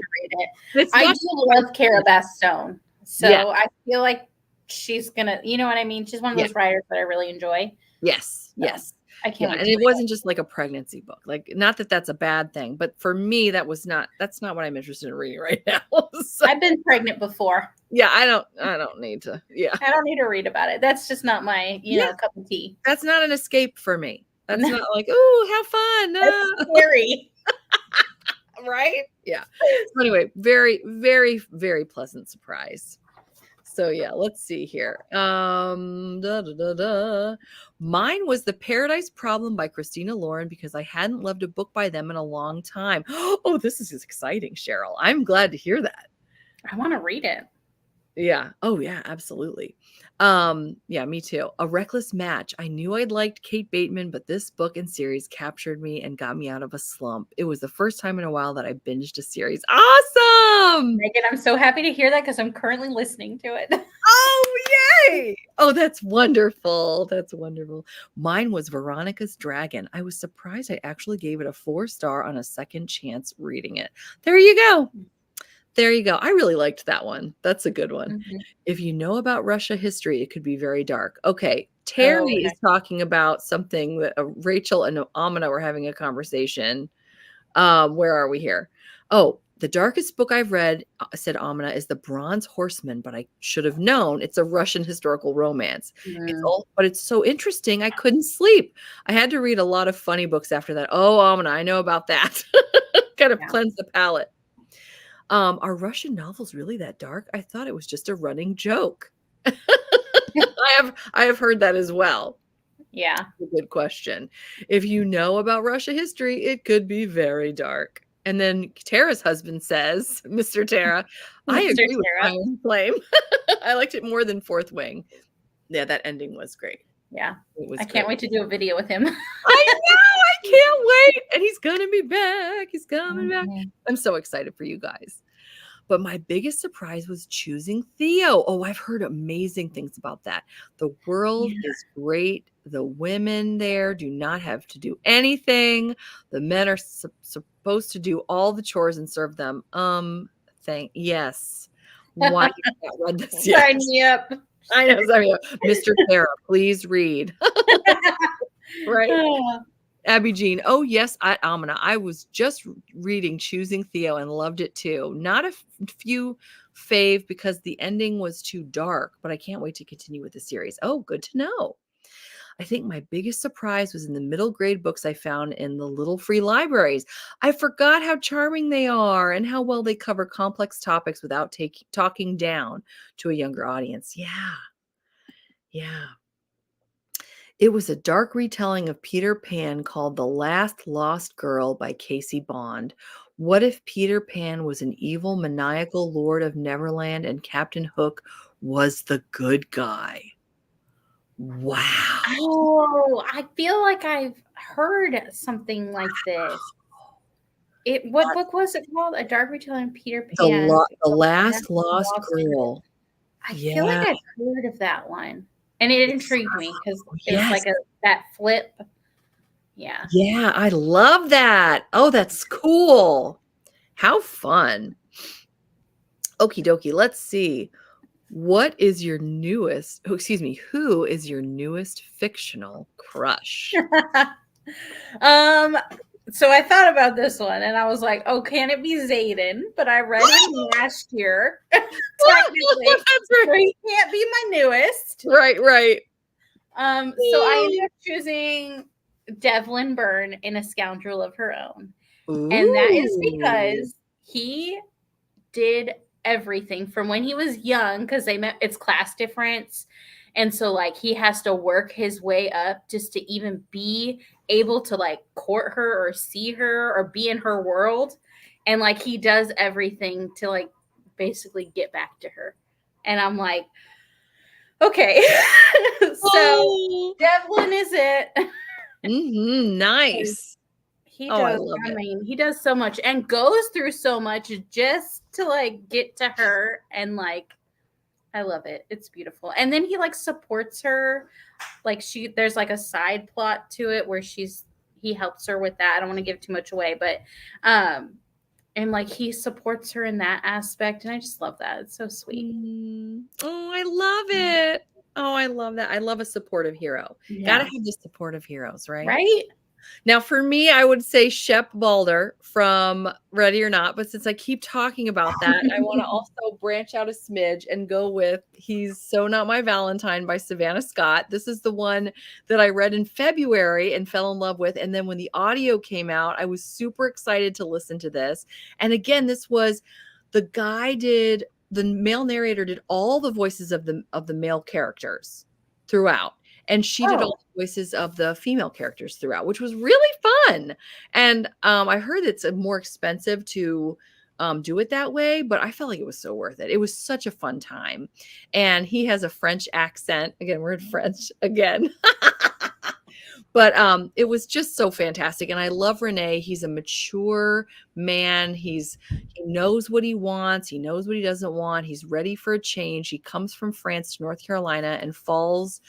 it. I do love Cara Bastone, so I feel like she's gonna, you know what I mean? She's one of those writers that I really enjoy. Yes. I can't wait. And it wasn't just like a pregnancy book. Like, not that that's a bad thing, but for me, that's not what I'm interested in reading right now. So, I've been pregnant before. Yeah, I don't need to. Yeah. I don't need to read about it. That's just not my, cup of tea. That's not an escape for me. That's not like, ooh, how fun. That's scary. Right? Yeah. So anyway, very, very, very pleasant surprise. So yeah, let's see here. Mine was The Paradise Problem by Christina Lauren because I hadn't loved a book by them in a long time. Oh, this is exciting, Cheryl. I'm glad to hear that. I want to read it. Yeah. Oh yeah, absolutely. Yeah, me too. A Reckless Match. I knew I'd liked Kate Bateman, but this book and series captured me and got me out of a slump. It was the first time in a while that I binged a series. Awesome! Megan, I'm so happy to hear that because I'm currently listening to it. Oh, yay! Oh, that's wonderful. That's wonderful. Mine was Veronica's Dragon. I was surprised I actually gave it a 4-star on a second chance reading it. There you go. There you go. I really liked that one. That's a good one. Mhm. If you know about Russia history, it could be very dark. Okay. Terry Oh, is talking about something that Rachel and Amina were having a conversation. Where are we here? Oh, the darkest book I've read, said Amina, is The Bronze Horseman, but I should have known it's a Russian historical romance. But it's so interesting. I couldn't sleep. I had to read a lot of funny books after that. Oh, Amina, I know about that. Kind of cleanse the palate. Are Russian novels really that dark? I thought it was just a running joke. I have heard that as well. Yeah. A good question. If you know about Russia history, it could be very dark. And then Tara's husband says, Mr. Tara, I Mr. agree with Tara. Iron Flame. I liked it more than Fourth Wing. Yeah, that ending was great. Yeah. It was I can't wait to do a video with him. I know, I can't wait. And he's gonna be back. He's coming back. I'm so excited for you guys. But my biggest surprise was choosing Theo. Oh, I've heard amazing things about that. The world is great. The women there do not have to do anything. The men are supposed to do all the chores and serve them. Yes. Why have I not read this yet? Sign me up. I know. Mr. Tara, please read. Right? Abby Jean, oh yes, Amina. I was just reading Choosing Theo and loved it too. Not a few fave because the ending was too dark, but I can't wait to continue with the series. Oh, good to know. I think my biggest surprise was in the middle grade books I found in the little free libraries. I forgot how charming they are and how well they cover complex topics without talking down to a younger audience. Yeah. Yeah. It was a dark retelling of Peter Pan called The Last Lost Girl by Casey Bond. What if Peter Pan was an evil, maniacal lord of Neverland and Captain Hook was the good guy? Wow. Oh, I feel like I've heard something like this. What book was it called? A Dark Retelling of Peter Pan. The Last Lost Girl. I feel like I've heard of that one. And it intrigued me because it was like that flip. Yeah. Yeah, I love that. Oh, that's cool. How fun. Okie dokie. Let's see. What is your newest, who is your newest fictional crush? So I thought about this one and I was like, oh, can it be Zayden? But I read him last year. Technically. So he can't be my newest. Right. So I ended up choosing Devlin Byrne in A Scoundrel of Her Own. Ooh. And that is because he did everything from when he was young, because it's class difference. And so like he has to work his way up just to even be able to like court her or see her or be in her world. And like he does everything to like basically get back to her. And I'm like, okay. So Devlin is it. Nice. He does. I mean, he does so much and goes through so much just to like get to her, and like I love it. It's beautiful. And then he like supports her. Like there's like a side plot to it where he helps her with that. I don't want to give too much away, but and like he supports her in that aspect, and I just love that. It's so sweet. Oh, I love it. Oh, I love that. I love a supportive hero. Gotta have the supportive heroes, right? Right. Now, for me, I would say Shep Balder from Ready or Not, but since I keep talking about that, I want to also branch out a smidge and go with He's So Not My Valentine by Savannah Scott. This is the one that I read in February and fell in love with. And then when the audio came out, I was super excited to listen to this. And again, this was the male narrator did all the voices of the male characters throughout. And she did all the voices of the female characters throughout, which was really fun. And I heard it's more expensive to do it that way, but I felt like it was so worth it. It was such a fun time. And he has a French accent. Again, we're in French again. But it was just so fantastic. And I love Renee. He's a mature man. He knows what he wants. He knows what he doesn't want. He's ready for a change. He comes from France to North Carolina and falls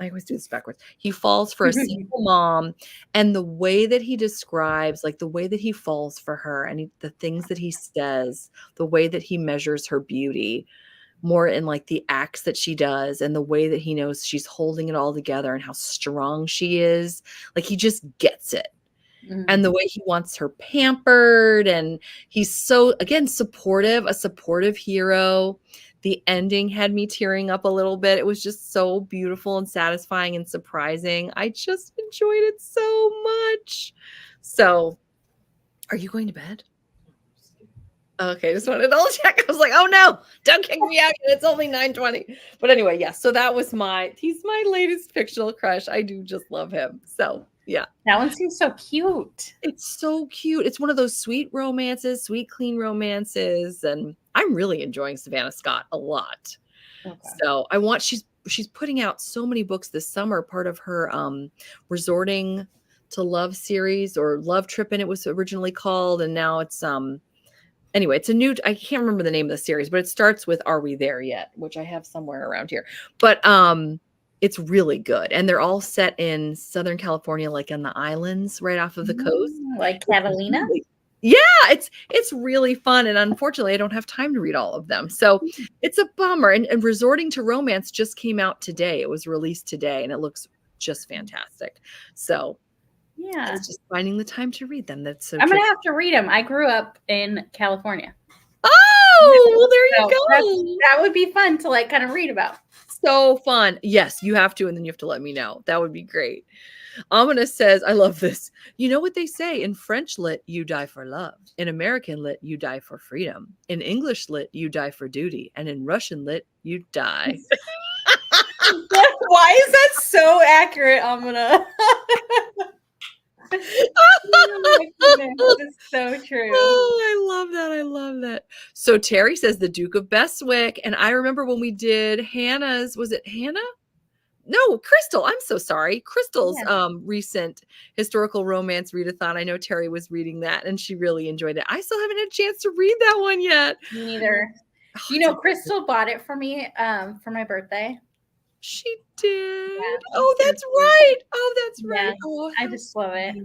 I always do this backwards. He falls for a single mom, and the way that he describes, like the way that he falls for her, and the things that he says, the way that he measures her beauty, more in like the acts that she does, and the way that he knows she's holding it all together and how strong she is. Like he just gets it. And the way he wants her pampered, and he's so, again, supportive, a supportive hero. The ending had me tearing up a little bit. It was just so beautiful and satisfying and surprising. I just enjoyed it so much. So, are you going to bed? Okay, just wanted to double check. I was like, oh no, don't kick me out. It's only 9:20. But anyway, yeah. So that was he's my latest fictional crush. I do just love him. So yeah. That one seems so cute. It's so cute. It's one of those sweet romances, sweet, clean romances. And I'm really enjoying Savannah Scott a lot. Okay. So she's putting out so many books this summer, part of her Resorting to Love series, or Love Trippin' it was originally called. And now it's anyway, it's I can't remember the name of the series, but it starts with Are We There Yet? Which I have somewhere around here. But it's really good. And they're all set in Southern California, like on the islands right off of the coast. Like Catalina? Yeah, it's really fun. And unfortunately, I don't have time to read all of them. So it's a bummer. And Resorting to Romance just came out today. It was released today, and it looks just fantastic. So yeah, it's just finding the time to read them. That's so I'm going to have to read them. I grew up in California. Oh, well, there you go. That would be fun to like kind of read about. So fun. Yes, you have to, and then you have to let me know. That would be great. Amina says, I love this. You know what they say in French lit, you die for love. In American lit, you die for freedom. In English lit, you die for duty. And in Russian lit, you die. Why is that so accurate, Amina? Oh my goodness, that's so true. Oh, I love that. I love that. So Terry says the Duke of Bestwick. And I remember when we did Hannah's, was it Hannah? No, Crystal. I'm so sorry. Crystal's recent historical romance readathon. I know Terry was reading that and she really enjoyed it. I still haven't had a chance to read that one yet. Me neither. You know, Crystal bought it for me for my birthday. She did. Yeah, oh, that's right. Oh, that's right. Yeah, oh, I just love it.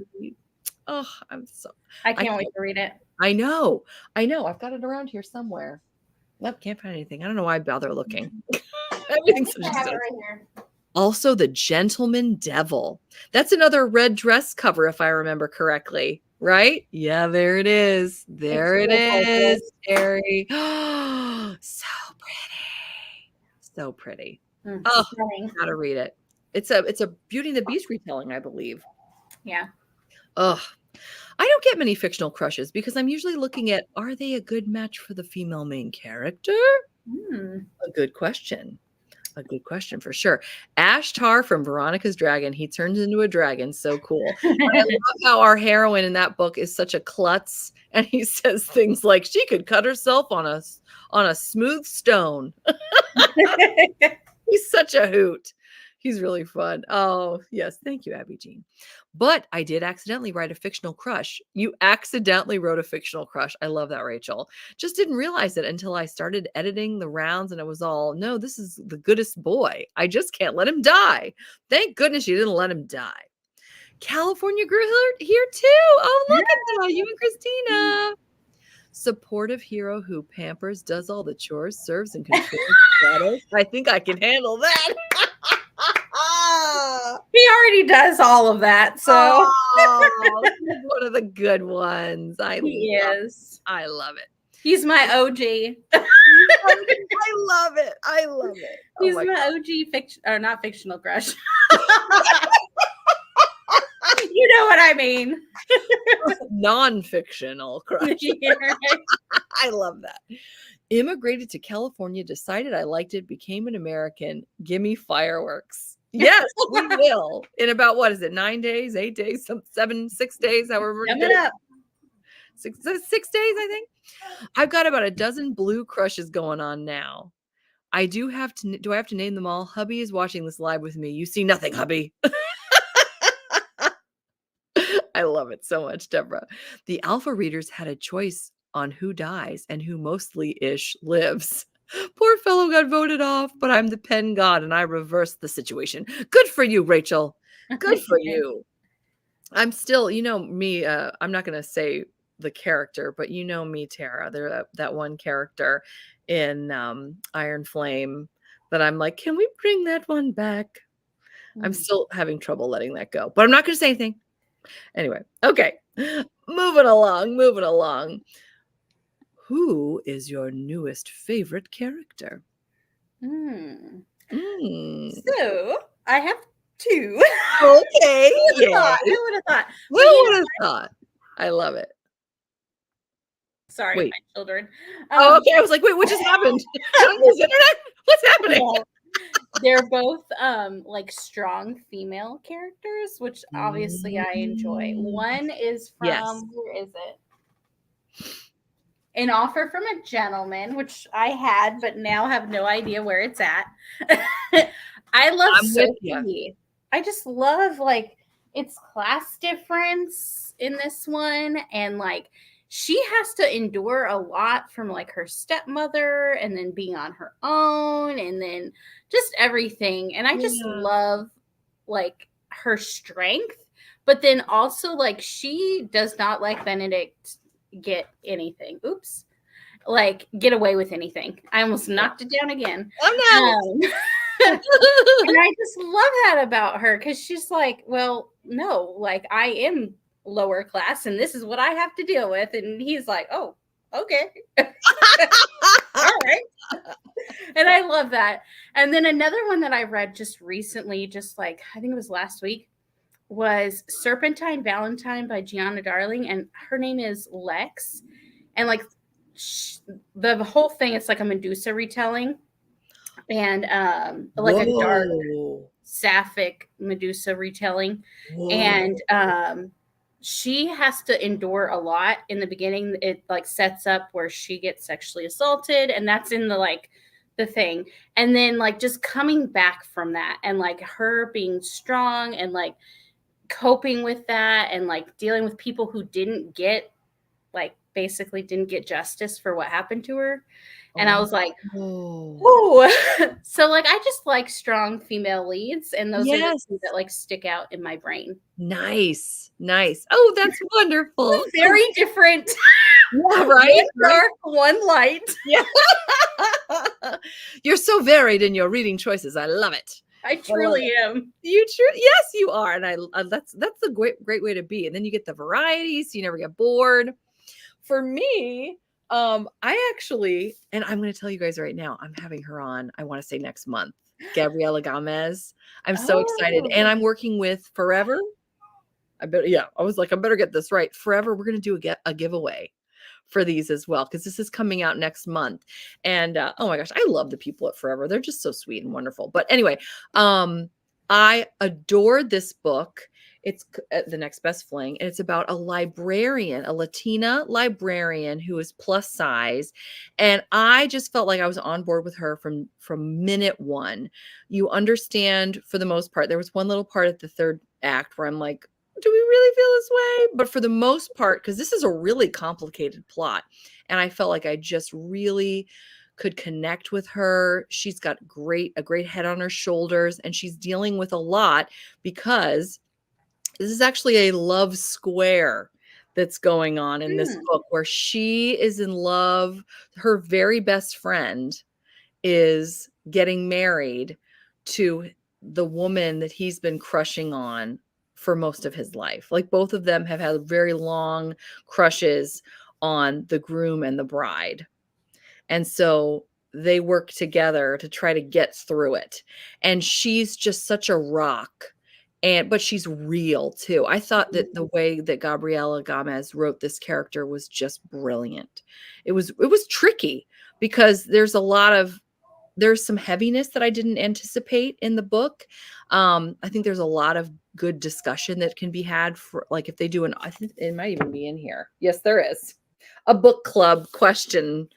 Oh, I can't wait to read it. I know. I've got it around here somewhere. Nope, can't find anything. I don't know why I bother looking. Everything's I have it right here. Also, The Gentleman Devil. That's another red dress cover, if I remember correctly. Right? Yeah, there it is. There it is, Terry. So pretty. So pretty. Oh, gotta read it. It's a Beauty and the Beast retelling, I believe. Yeah. Ugh. I don't get many fictional crushes because I'm usually looking at, are they a good match for the female main character? A good question. A good question for sure. Ashtar from Veronica's Dragon. He turns into a dragon. So cool. I love how our heroine in that book is such a klutz. And he says things like she could cut herself on a smooth stone. He's such a hoot. He's really fun. Oh, yes. Thank you, Abby Jean. But I did accidentally write a fictional crush. You accidentally wrote a fictional crush. I love that, Rachel. Just didn't realize it until I started editing the rounds and it was all, no, this is the goodest boy. I just can't let him die. Thank goodness you didn't let him die. California grew here too. Oh, look at that. You and Christina. Supportive hero who pampers, does all the chores, serves and controls shadows. I think I can handle that. He already does all of that, so he's one of the good ones. I love it. He's my OG. I love it. He's my OG fiction, or not fictional crush. You know what I mean. Non-fictional crush. Yeah, right. I love that. Immigrated to California, decided I liked it, became an American. Gimme fireworks. Yes, we will. In about, what is it, 9 days, 8 days, 6 days, however. Coming up. 6 days, I think. I've got about a dozen blue crushes going on now. Do I have to name them all? Hubby is watching this live with me. You see nothing, hubby. I love it so much, Deborah. The alpha readers had a choice on who dies and who mostly-ish lives. Poor fellow got voted off, but I'm the pen god and I reversed the situation. Good for you, Rachel. Good for you. I'm still, me, I'm not going to say the character, but me, Tara. There that one character in Iron Flame that I'm like, can we bring that one back? I'm still having trouble letting that go, but I'm not going to say anything. Anyway, okay. Moving along. Who is your newest favorite character? So I have 2. Okay. Yeah. Who would have thought? Who would have thought? I love it. Sorry, Wait. my children. Okay. I was like, wait, what just happened? On this internet? What's happening? Well, they're both like strong female characters, which obviously I enjoy. One is from where is it? An Offer from a Gentleman, which I had, but now have no idea where it's at. I love Sophie. I just love like its class difference in this one, and like she has to endure a lot from like her stepmother and then being on her own and then just everything. And I just love like her strength, but then also like she does not like Benedict get anything. Oops. Like get away with anything. I almost knocked it down again. Oh no. And I just love that about her because she's like, well, no, like I am lower class and this is what I have to deal with. And he's like, oh, okay. All right. And I love that. And then another one that I read just recently, just like I think it was last week, was Serpentine Valentine by Gianna Darling. And her name is Lex. And like the whole thing, it's like a Medusa retelling. And like a dark sapphic Medusa retelling. Whoa. And she has to endure a lot in the beginning. It like sets up where she gets sexually assaulted, and that's in the thing. And then like just coming back from that and like her being strong and like coping with that and like dealing with people who didn't get like basically didn't get justice for what happened to her. And I was like, oh, so like I just like strong female leads, and those are the two that like stick out in my brain. Nice. Oh, that's wonderful. Very different. Yeah, right. One dark, one light. Yeah. You're so varied in your reading choices. I love it. I truly am. Yes, you are, and that's a great way to be. And then you get the variety, so you never get bored. For me, I actually, and I'm going to tell you guys right now, I'm having her on, I want to say next month, Gabriela Gomez. I'm so excited. And I'm working with Forever. I was like, I better get this right. Forever, we're going to do a giveaway for these as well, because this is coming out next month. And oh my gosh, I love the people at Forever. They're just so sweet and wonderful. But anyway, I adored this book. It's The Next Best Fling, and it's about a librarian, a Latina librarian who is plus size. And I just felt like I was on board with her from minute one. You understand, for the most part, there was one little part at the third act where I'm like, do we really feel this way? But for the most part, because this is a really complicated plot, and I felt like I just really could connect with her. She's got a great head on her shoulders, and she's dealing with a lot because this is actually a love square that's going on in this book, where she is in love. Her very best friend is getting married to the woman that he's been crushing on for most of his life. Like both of them have had very long crushes on the groom and the bride. And so they work together to try to get through it. And she's just such a rock. But she's real too. I thought that the way that Gabriela Gomez wrote this character was just brilliant. It was tricky because there's some heaviness that I didn't anticipate in the book. I think there's a lot of good discussion that can be had for like if they do I think it might even be in here. Yes, there is a book club question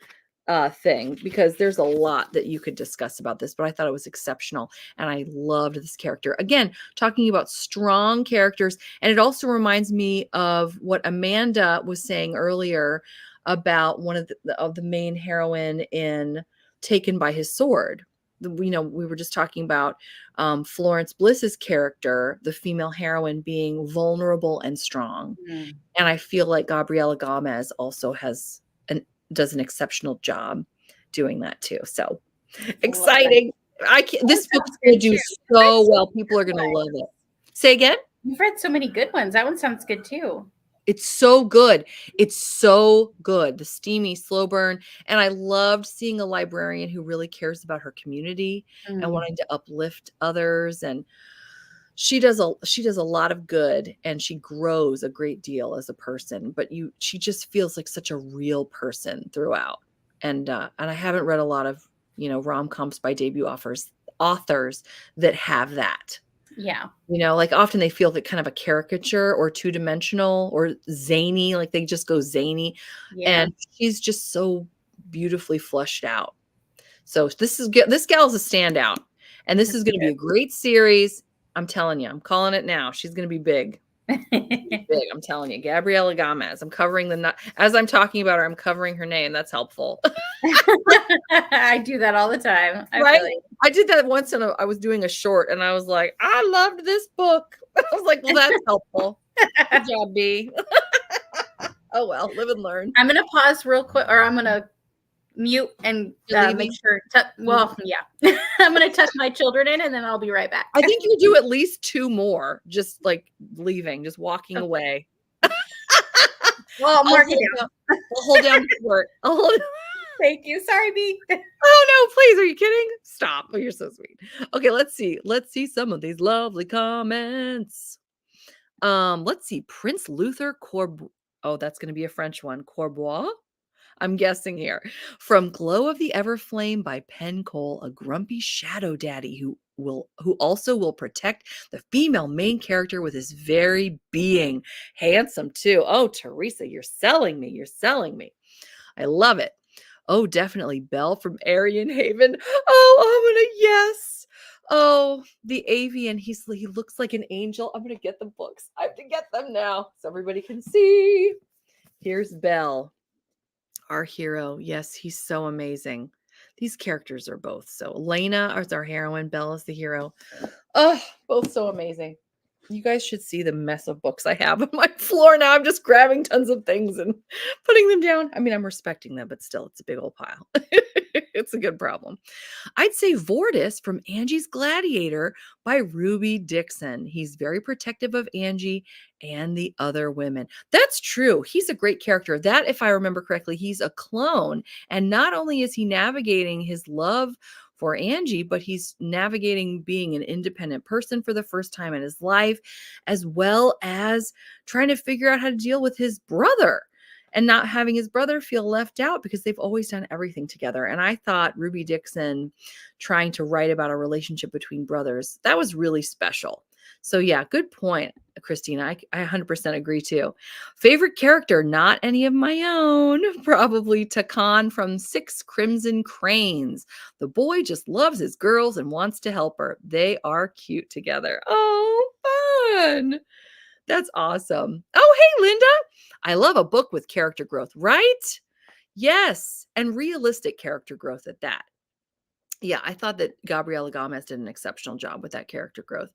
thing, because there's a lot that you could discuss about this, but I thought it was exceptional. And I loved this character. Again, talking about strong characters. And it also reminds me of what Amanda was saying earlier about one of the main heroine in taken by his sword. We were just talking about Florence Bliss's character, the female heroine, being vulnerable and strong. Mm. And I feel like Gabriela Gomez also does an exceptional job doing that too. So exciting. This book's going to do so well. People are going to love it. Say again? You've read so many good ones. That one sounds good too. It's so good. It's so good. The steamy, slow burn. And I loved seeing a librarian who really cares about her community and wanting to uplift others. And she does a lot of good, and she grows a great deal as a person, but she just feels like such a real person throughout. And I haven't read a lot of, rom-coms by debut authors that have that. Yeah. Like often they feel that kind of a caricature or two-dimensional or zany, like they just go zany. Yeah. And she's just so beautifully fleshed out. So this gal's a standout, and this is going to be a great series. I'm telling you, I'm calling it now. She's going to be big. Big, I'm telling you. Gabriela Gomez. I'm covering as I'm talking about her, I'm covering her name. That's helpful. I do that all the time. Right? I did that once, and I was doing a short, and I was like, I loved this book. I was like, well, that's helpful. Good job, B. Oh, well, live and learn. I'm going to pause real quick, or I'm going to mute and make sure. Yeah. I'm going to tuck my children in, and then I'll be right back. I think you do at least 2 more, just like leaving, just walking away. Well, mark it down. I'll hold down the word. Thank you. Sorry, B. Oh no, please. Are you kidding? Stop. Oh, you're so sweet. Okay, let's see some of these lovely comments. Let's see. Prince Luther Oh, that's going to be a French one. Corbois? I'm guessing here. From Glow of the Everflame by Penn Cole, a grumpy shadow daddy who also will protect the female main character with his very being. Handsome too. Oh, Teresa, you're selling me. You're selling me. I love it. Oh, definitely Belle from Aryan Haven. Oh, yes. Oh, the avian. He looks like an angel. I'm going to get the books. I have to get them now so everybody can see. Here's Belle, our hero. Yes, he's so amazing. These characters are both so. Elena is our heroine. Belle is the hero. Oh, both so amazing. You guys should see the mess of books I have on my floor now. I'm just grabbing tons of things and putting them down. I mean, I'm respecting them, but still, it's a big old pile. It's a good problem. I'd say Vortis from Angie's Gladiator by Ruby Dixon. He's very protective of Angie and the other women. That's true. He's a great character. That, if I remember correctly, he's a clone. And not only is he navigating his love for Angie, but he's navigating being an independent person for the first time in his life, as well as trying to figure out how to deal with his brother and not having his brother feel left out because they've always done everything together. And I thought Ruby Dixon trying to write about a relationship between brothers, that was really special. So yeah, good point, Christina. I 100% agree too. Favorite character, not any of my own. Probably Takan from 6 Crimson Cranes. The boy just loves his girls and wants to help her. They are cute together. Oh, fun. That's awesome. Oh, hey, Linda. I love a book with character growth, right? Yes. And realistic character growth at that. Yeah, I thought that Gabriela Gomez did an exceptional job with that character growth.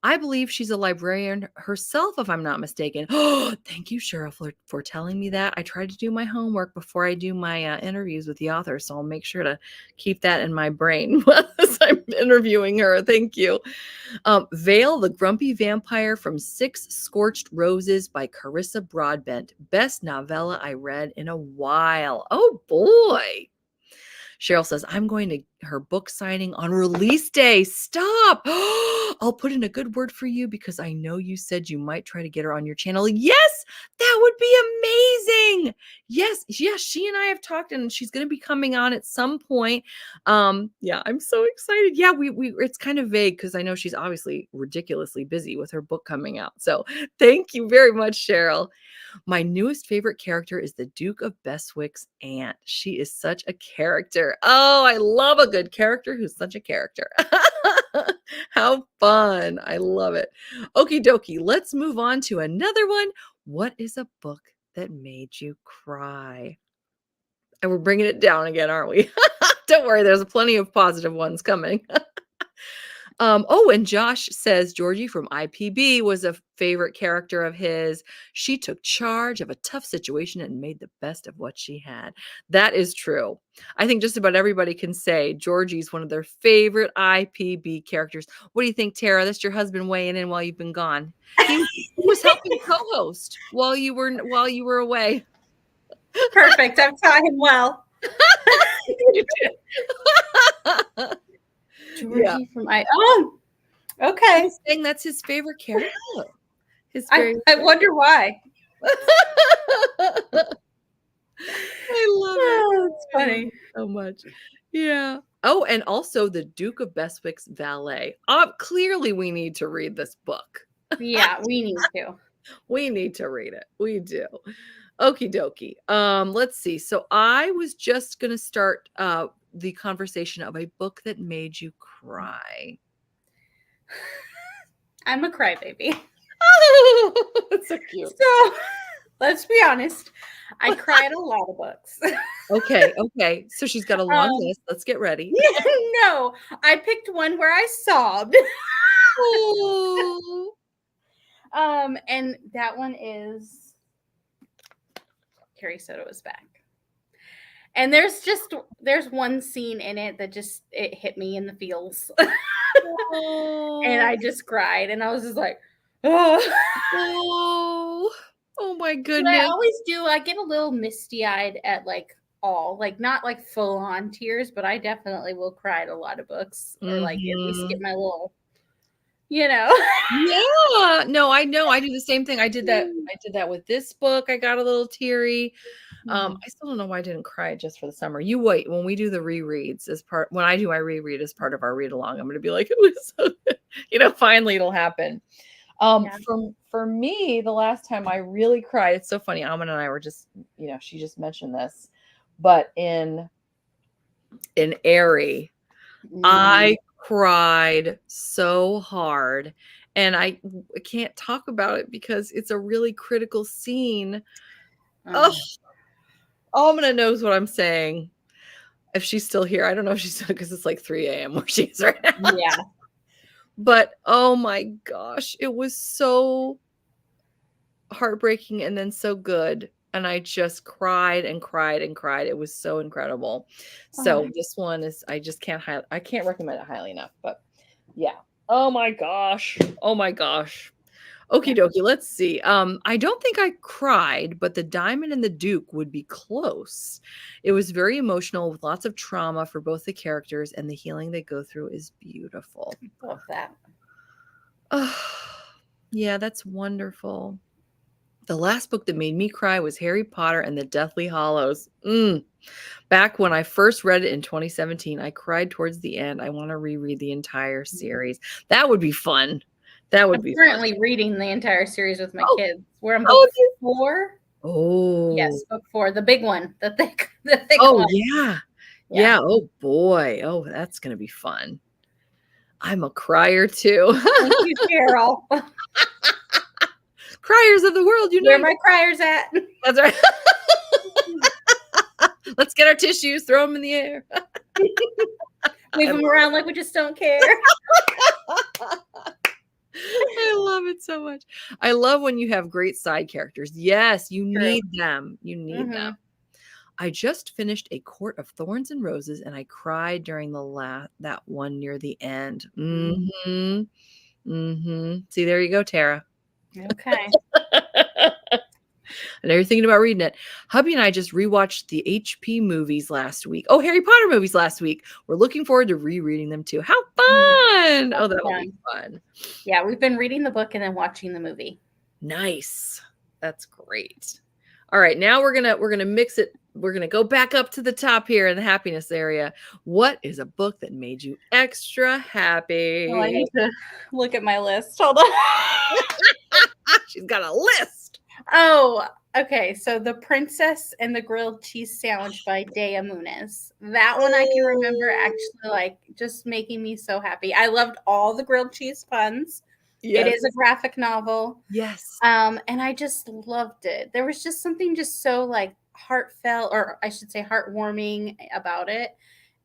I believe she's a librarian herself, if I'm not mistaken. Oh, thank you, Cheryl, for telling me that. I try to do my homework before I do my interviews with the author, so I'll make sure to keep that in my brain as I'm interviewing her. Thank you. Vale, the Grumpy Vampire from 6 Scorched Roses by Carissa Broadbent. Best novella I read in a while. Oh, boy. Cheryl says, I'm going to her book signing on release day. Stop. I'll put in a good word for you because I know you said you might try to get her on your channel. Yes, that would be amazing. Yes, she and I have talked, and she's going to be coming on at some point. Yeah, I'm so excited. Yeah, we it's kind of vague because I know she's obviously ridiculously busy with her book coming out. So thank you very much, Cheryl. My newest favorite character is the Duke of Bestwick's aunt. She is such a character. Oh, I love a good character who's such a character. How fun. I love it. Okie dokie. Let's move on to another one. What is a book that made you cry? And we're bringing it down again, aren't we? Don't worry, there's plenty of positive ones coming. And Josh says Georgie from IPB was a favorite character of his. She took charge of a tough situation and made the best of what she had. That is true. I think just about everybody can say Georgie's one of their favorite IPB characters. What do you think, Tara? That's your husband weighing in while you've been gone. He was helping co-host while you were away. Perfect. I've taught him well. Georgie from okay. He's saying that's his favorite character. I wonder why. I love it. It's funny. So much. Yeah. Oh, and also the Duke of Bestwick's valet. Clearly we need to read this book. Yeah, we need to. We need to read it. We do. Okie dokie. Let's see. So I was just gonna start the conversation of a book that made you cry. I'm a crybaby. That's so cute. So let's be honest. I cried a lot of books. Okay. So she's got a long list. Let's get ready. No, I picked one where I sobbed. Oh. And that one is Carrie Soto is Back. And there's one scene in it that it hit me in the feels. And I just cried and I was just like, oh my goodness. But I always do. I get a little misty-eyed at not like full on tears, but I definitely will cry at a lot of books or like at least get my little, Yeah. No, I know. I do the same thing. I did that with this book. I got a little teary. I still don't know why I didn't cry just for the summer. You wait, when we do the rereads when I do my reread as part of our read along, I'm going to be like, it was so good. Finally it'll happen. For me, the last time I really cried, it's so funny. Amon and I were just, she just mentioned this, but in Airy, I cried so hard, and I can't talk about it because it's a really critical scene. Amina knows what I'm saying. If she's still here, I don't know if she's still, because it's like 3 a.m. where she is right now. Yeah. But oh my gosh, it was so heartbreaking and then so good. And I just cried and cried and cried. It was so incredible. So this one is, I can't recommend it highly enough, but yeah. Oh my gosh. Okie dokie. Let's see. I don't think I cried, but The Diamond and the Duke would be close. It was very emotional with lots of trauma for both the characters, and the healing they go through is beautiful. Love that. Oh, yeah, that's wonderful. The last book that made me cry was Harry Potter and the Deathly Hallows. Back when I first read it in 2017, I cried towards the end. I want to reread the entire series. That would be fun. I'm currently reading the entire series with my kids. We're on book 4. Oh, yes, book 4, the big one, the thick oh one. Yeah. Oh boy. Oh, that's gonna be fun. I'm a crier too. Thank you, Carol. Criers of the world, where my criers at? That's right. Let's get our tissues, throw them in the air. Wave them around like we just don't care. I love it so much. I love when you have great side characters. Yes, you need them. You need them. I just finished A Court of Thorns and Roses, and I cried during that one near the end. See, there you go, Tara. Okay. I know you're thinking about reading it. Hubby and I just rewatched the HP movies last week. Oh, Harry Potter movies last week. We're looking forward to rereading them too. How fun! Oh, that'll be fun. Yeah, we've been reading the book and then watching the movie. Nice. That's great. All right, now we're gonna mix it. We're gonna go back up to the top here in the happiness area. What is a book that made you extra happy? Oh, I need to look at my list. Hold on. She's got a list. Oh, okay. So The Princess and the Grilled Cheese Sandwich by Dea Jimenez. That one I can remember actually just making me so happy. I loved all the grilled cheese puns. Yes. It is a graphic novel. Yes. And I just loved it. There was just something just so heartfelt, or I should say heartwarming about it.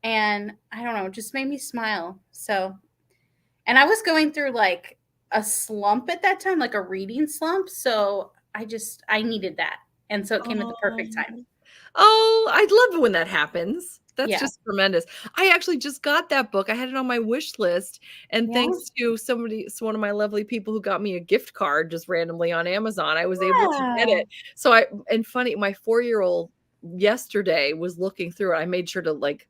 and I don't know, it just made me smile. So, and I was going through like a slump at that time, like a reading slump. So I needed that. And so it came at the perfect time. Oh, I love it when that happens. That's Yeah. just tremendous. I actually just got that book. I had it on my wish list, and Yeah. thanks to one of my lovely people who got me a gift card just randomly on Amazon, I was able to get it. So funny, my 4-year-old yesterday was looking through it. I made sure to like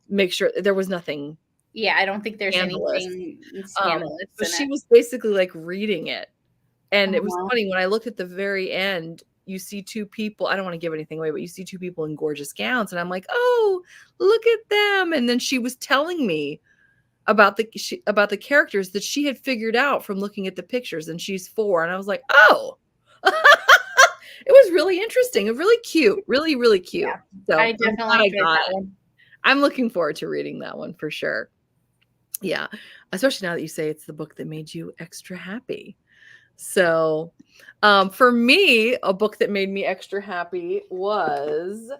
make sure there was nothing Yeah, I don't think there's scandalous. anything scandalous But in she it. was basically like reading it. And it was Uh-huh. funny when I looked at the very end, you see 2 people. I don't want to give anything away, but you see 2 people in gorgeous gowns, and I'm like, "Oh, look at them." And then she was telling me about about the characters that she had figured out from looking at the pictures, and she's 4, and I was like, "Oh." It was really interesting and really cute. Really, really cute. Yeah, So, I I'm glad definitely I enjoyed got that it. one. I'm looking forward to reading that one for sure. Yeah, especially now that you say it's the book that made you extra happy. So, for me, a book that made me extra happy was,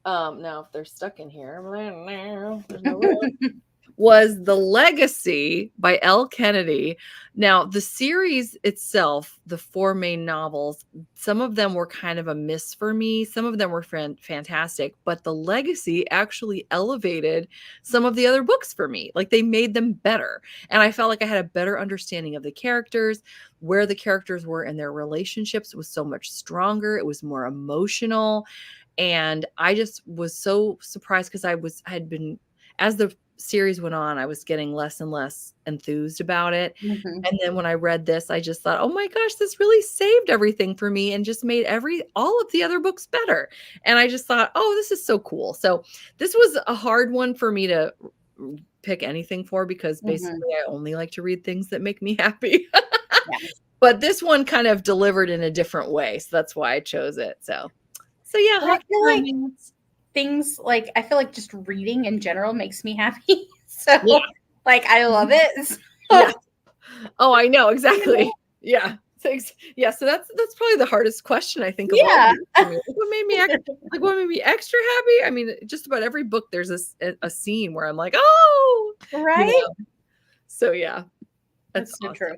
now if they're stuck in here, there's no room, was The Legacy by L. Kennedy. Now, the series itself, the 4 main novels, some of them were kind of a miss for me. Some of them were fantastic, but The Legacy actually elevated some of the other books for me. Like they made them better. And I felt like I had a better understanding of the characters, where the characters were in their relationships was so much stronger. It was more emotional. And I just was so surprised because had been, as the series went on, I was getting less and less enthused about it. Mhm. And then when I read this, I just thought, oh my gosh, this really saved everything for me and just made all of the other books better. And I just thought, oh, this is so cool. So this was a hard one for me to pick anything for because Mhm. basically I only like to read things that make me happy. Yeah. But this one kind of delivered in a different way. So that's why I chose it. So yeah, But I hot feel like romance. things like I feel like just reading in general makes me happy. So Yeah. like I love it. So, Yeah. Oh, I know exactly. Yeah. Thanks. Yeah. So that's probably the hardest question I think of all. yeah. For me. What made me what made me extra happy? I mean, just about every book there's a scene where I'm like, oh, Right? So yeah, That's so awesome. true.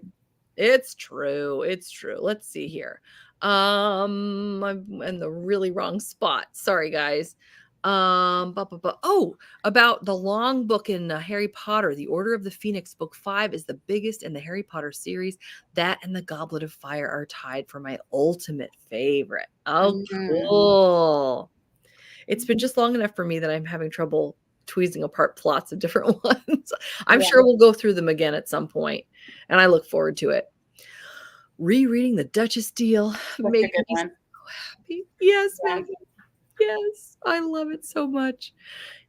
It's true. It's true. Let's see here. I'm in the really wrong spot. Sorry, guys. Oh, about the long book in Harry Potter, The Order of the Phoenix, book 5 is the biggest in the Harry Potter series. That and The Goblet of Fire are tied for my ultimate favorite. Oh, cool. It's been just long enough for me that I'm having trouble tweezing apart plots of different ones. I'm sure we'll go through them again at some point, and I look forward to it. Rereading The Duchess Deal made me so happy. Yes, Megan. Yes, I love it so much.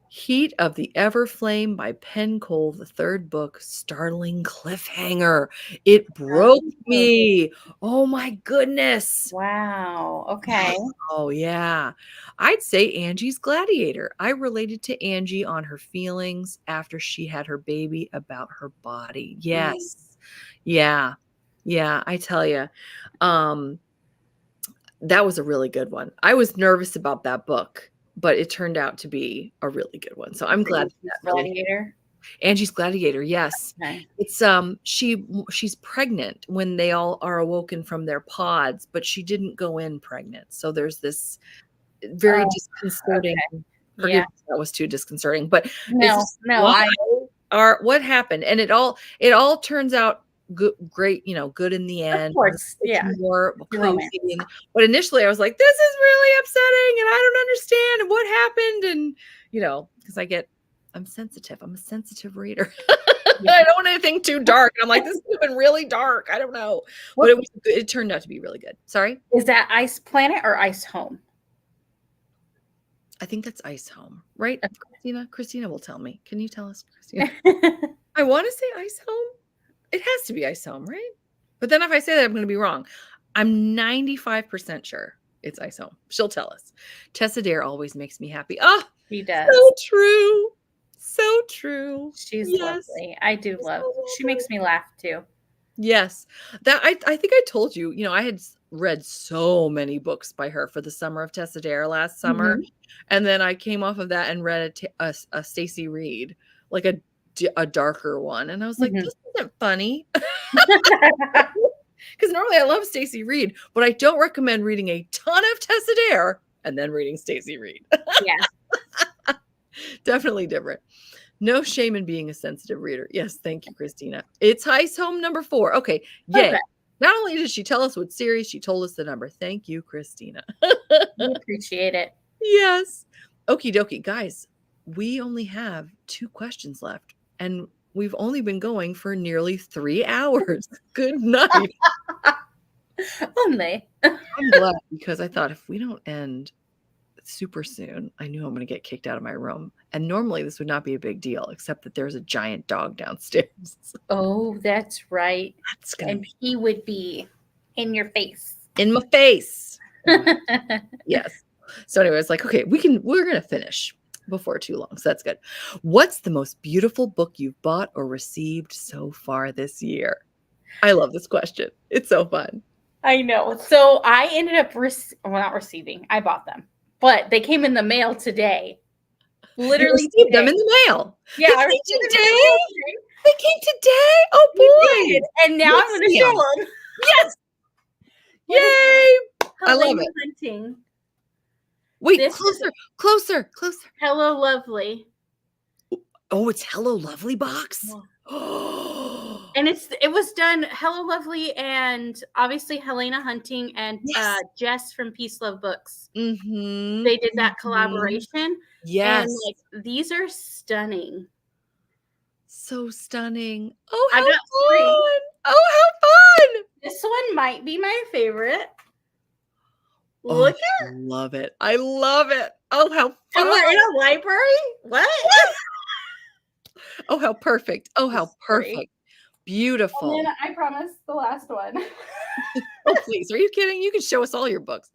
Heat of the Everflame by Penn Cole, the 3rd book, startling cliffhanger. It broke me. Oh my goodness. Wow. Okay. Oh yeah. I'd say Angie's Gladiator. I related to Angie on her feelings after she had her baby about her body. Yes. Yeah. Yeah, I tell you. That was a really good one. I was nervous about that book, but it turned out to be a really good one. So I'm glad that really Gladiator. Angie's Gladiator, yes. Okay. It's she's pregnant when they all are awoken from their pods, but she didn't go in pregnant. So there's this very disconcerting. Forgive me if that was too disconcerting, but No, what happened? And it all turns out good, great, good in the end. Of course, It's more romance. cozy. But initially I was like, this is really upsetting and I don't understand and what happened. And, because I'm sensitive. I'm a sensitive reader. I don't want anything too dark. I'm like, this has been really dark. I don't know. But it turned out to be really good. Sorry? Is that Ice Planet or Ice Home? I think that's Ice Home, right? Christina? Christina will tell me. Can you tell us, Christina? I want to say Ice Home. It has to be Ice Home, right? But then if I say that, I'm going to be wrong. I'm 95% sure it's Ice Home. She'll tell us. Tessa Dare always makes me happy. Oh, She does. So true. So true. She's lovely. I do love. She makes me laugh too. Yes. That I think I told you, read so many books by her for the summer of Tessa Dare last summer. Mhm. And then I came off of that and read a Stacey Reid, like a darker one. And I was like, Mhm. this isn't funny. Because normally I love Stacey Reid, but I don't recommend reading a ton of Tessa Dare and then reading Stacey Reid. Yeah. Definitely different. No shame in being a sensitive reader. Yes, thank you, Christina. It's Heist Home number 4. Okay, yay. Okay. Not only did she tell us what series, she told us the number. Thank you, Christina. We appreciate it. Yes. Okie dokie. Guys, we only have 2 questions left, and we've only been going for nearly 3 hours. Good night. Only. I'm glad, because I thought if we don't end super soon, I knew I'm going to get kicked out of my room. And normally this would not be a big deal, except that there's a giant dog downstairs. Oh, that's right. That's going to And be he would be in your face. in my face. Yes. So anyway, it's like, okay, we're going to finish before too long. So that's good. What's the most beautiful book you've bought or received so far this year? I love this question. It's so fun. I know. So I ended up not receiving. I bought them, but they came in the mail today. Literally you received today. them in the mail. Yeah, They I came received them in the today? mail today. They came today. Oh We did, boy. and now I'm going to Let's see show 'em. them. Yes. Yay. I love Helena it. Hunting. Wait, This is- closer. Hello, Lovely. Oh, it's Hello Lovely box. Yeah. Oh, And it was done Hello Lovely and obviously Helena Hunting and yes. Jess from Peace Love Books. Mm-hmm. They did that collaboration. Yes. And like these are stunning. So stunning. Oh, I how got fun. 3. Oh, how fun. This one might be my favorite. Oh, Look I love it. I love it. Oh, how and fun. we're in a library? What? Oh, how perfect. Oh, how It's great. perfect. Beautiful. And then I promise the last one. Oh, please. Are you kidding? You can show us all your books.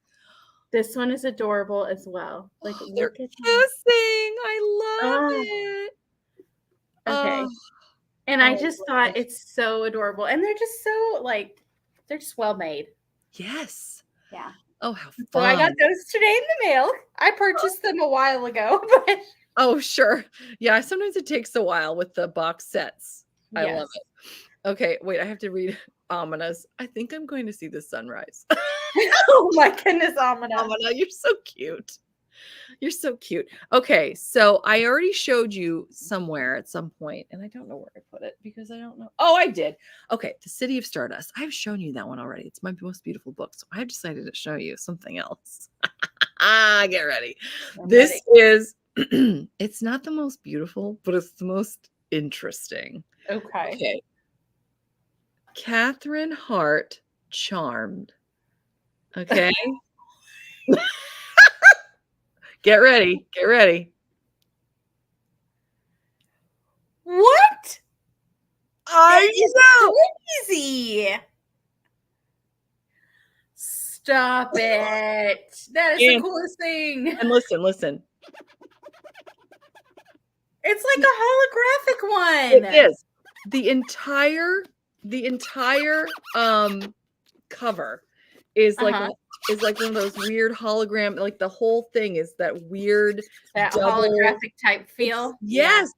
This one is adorable as well. Like Oh, they're look at kissing. that. I love Oh. it. Okay. Oh, And I oh, just love thought it. it's so adorable. And they're just so like they're just well made. Yes. Yeah. Oh, how fun. So I got those today in the mail. I purchased them a while ago, but Oh, sure. Yeah, sometimes it takes a while with the box sets. I love yes. it. Okay, wait, I have to read Amina's. I think I'm going to see the sunrise. Oh my goodness, Amina. Amina, you're so cute. You're so cute. Okay, so I already showed you somewhere at some point, and I don't know where I put it because I don't know. Oh, I did. Okay, The City of Stardust. I've shown you that one already. It's my most beautiful book, so I've decided to show you something else. Get ready. This is, it's not the most beautiful, but it's the most interesting. Okay. Okay. Catherine Hart, Charmed. Okay. Get ready. Get ready. What? I know. Crazy. Stop it. That is the And- coolest thing. And listen. It's like a holographic one. It is. The entire cover is like is like one of those weird hologram, like the whole thing is that weird That double- holographic type feel. Yes.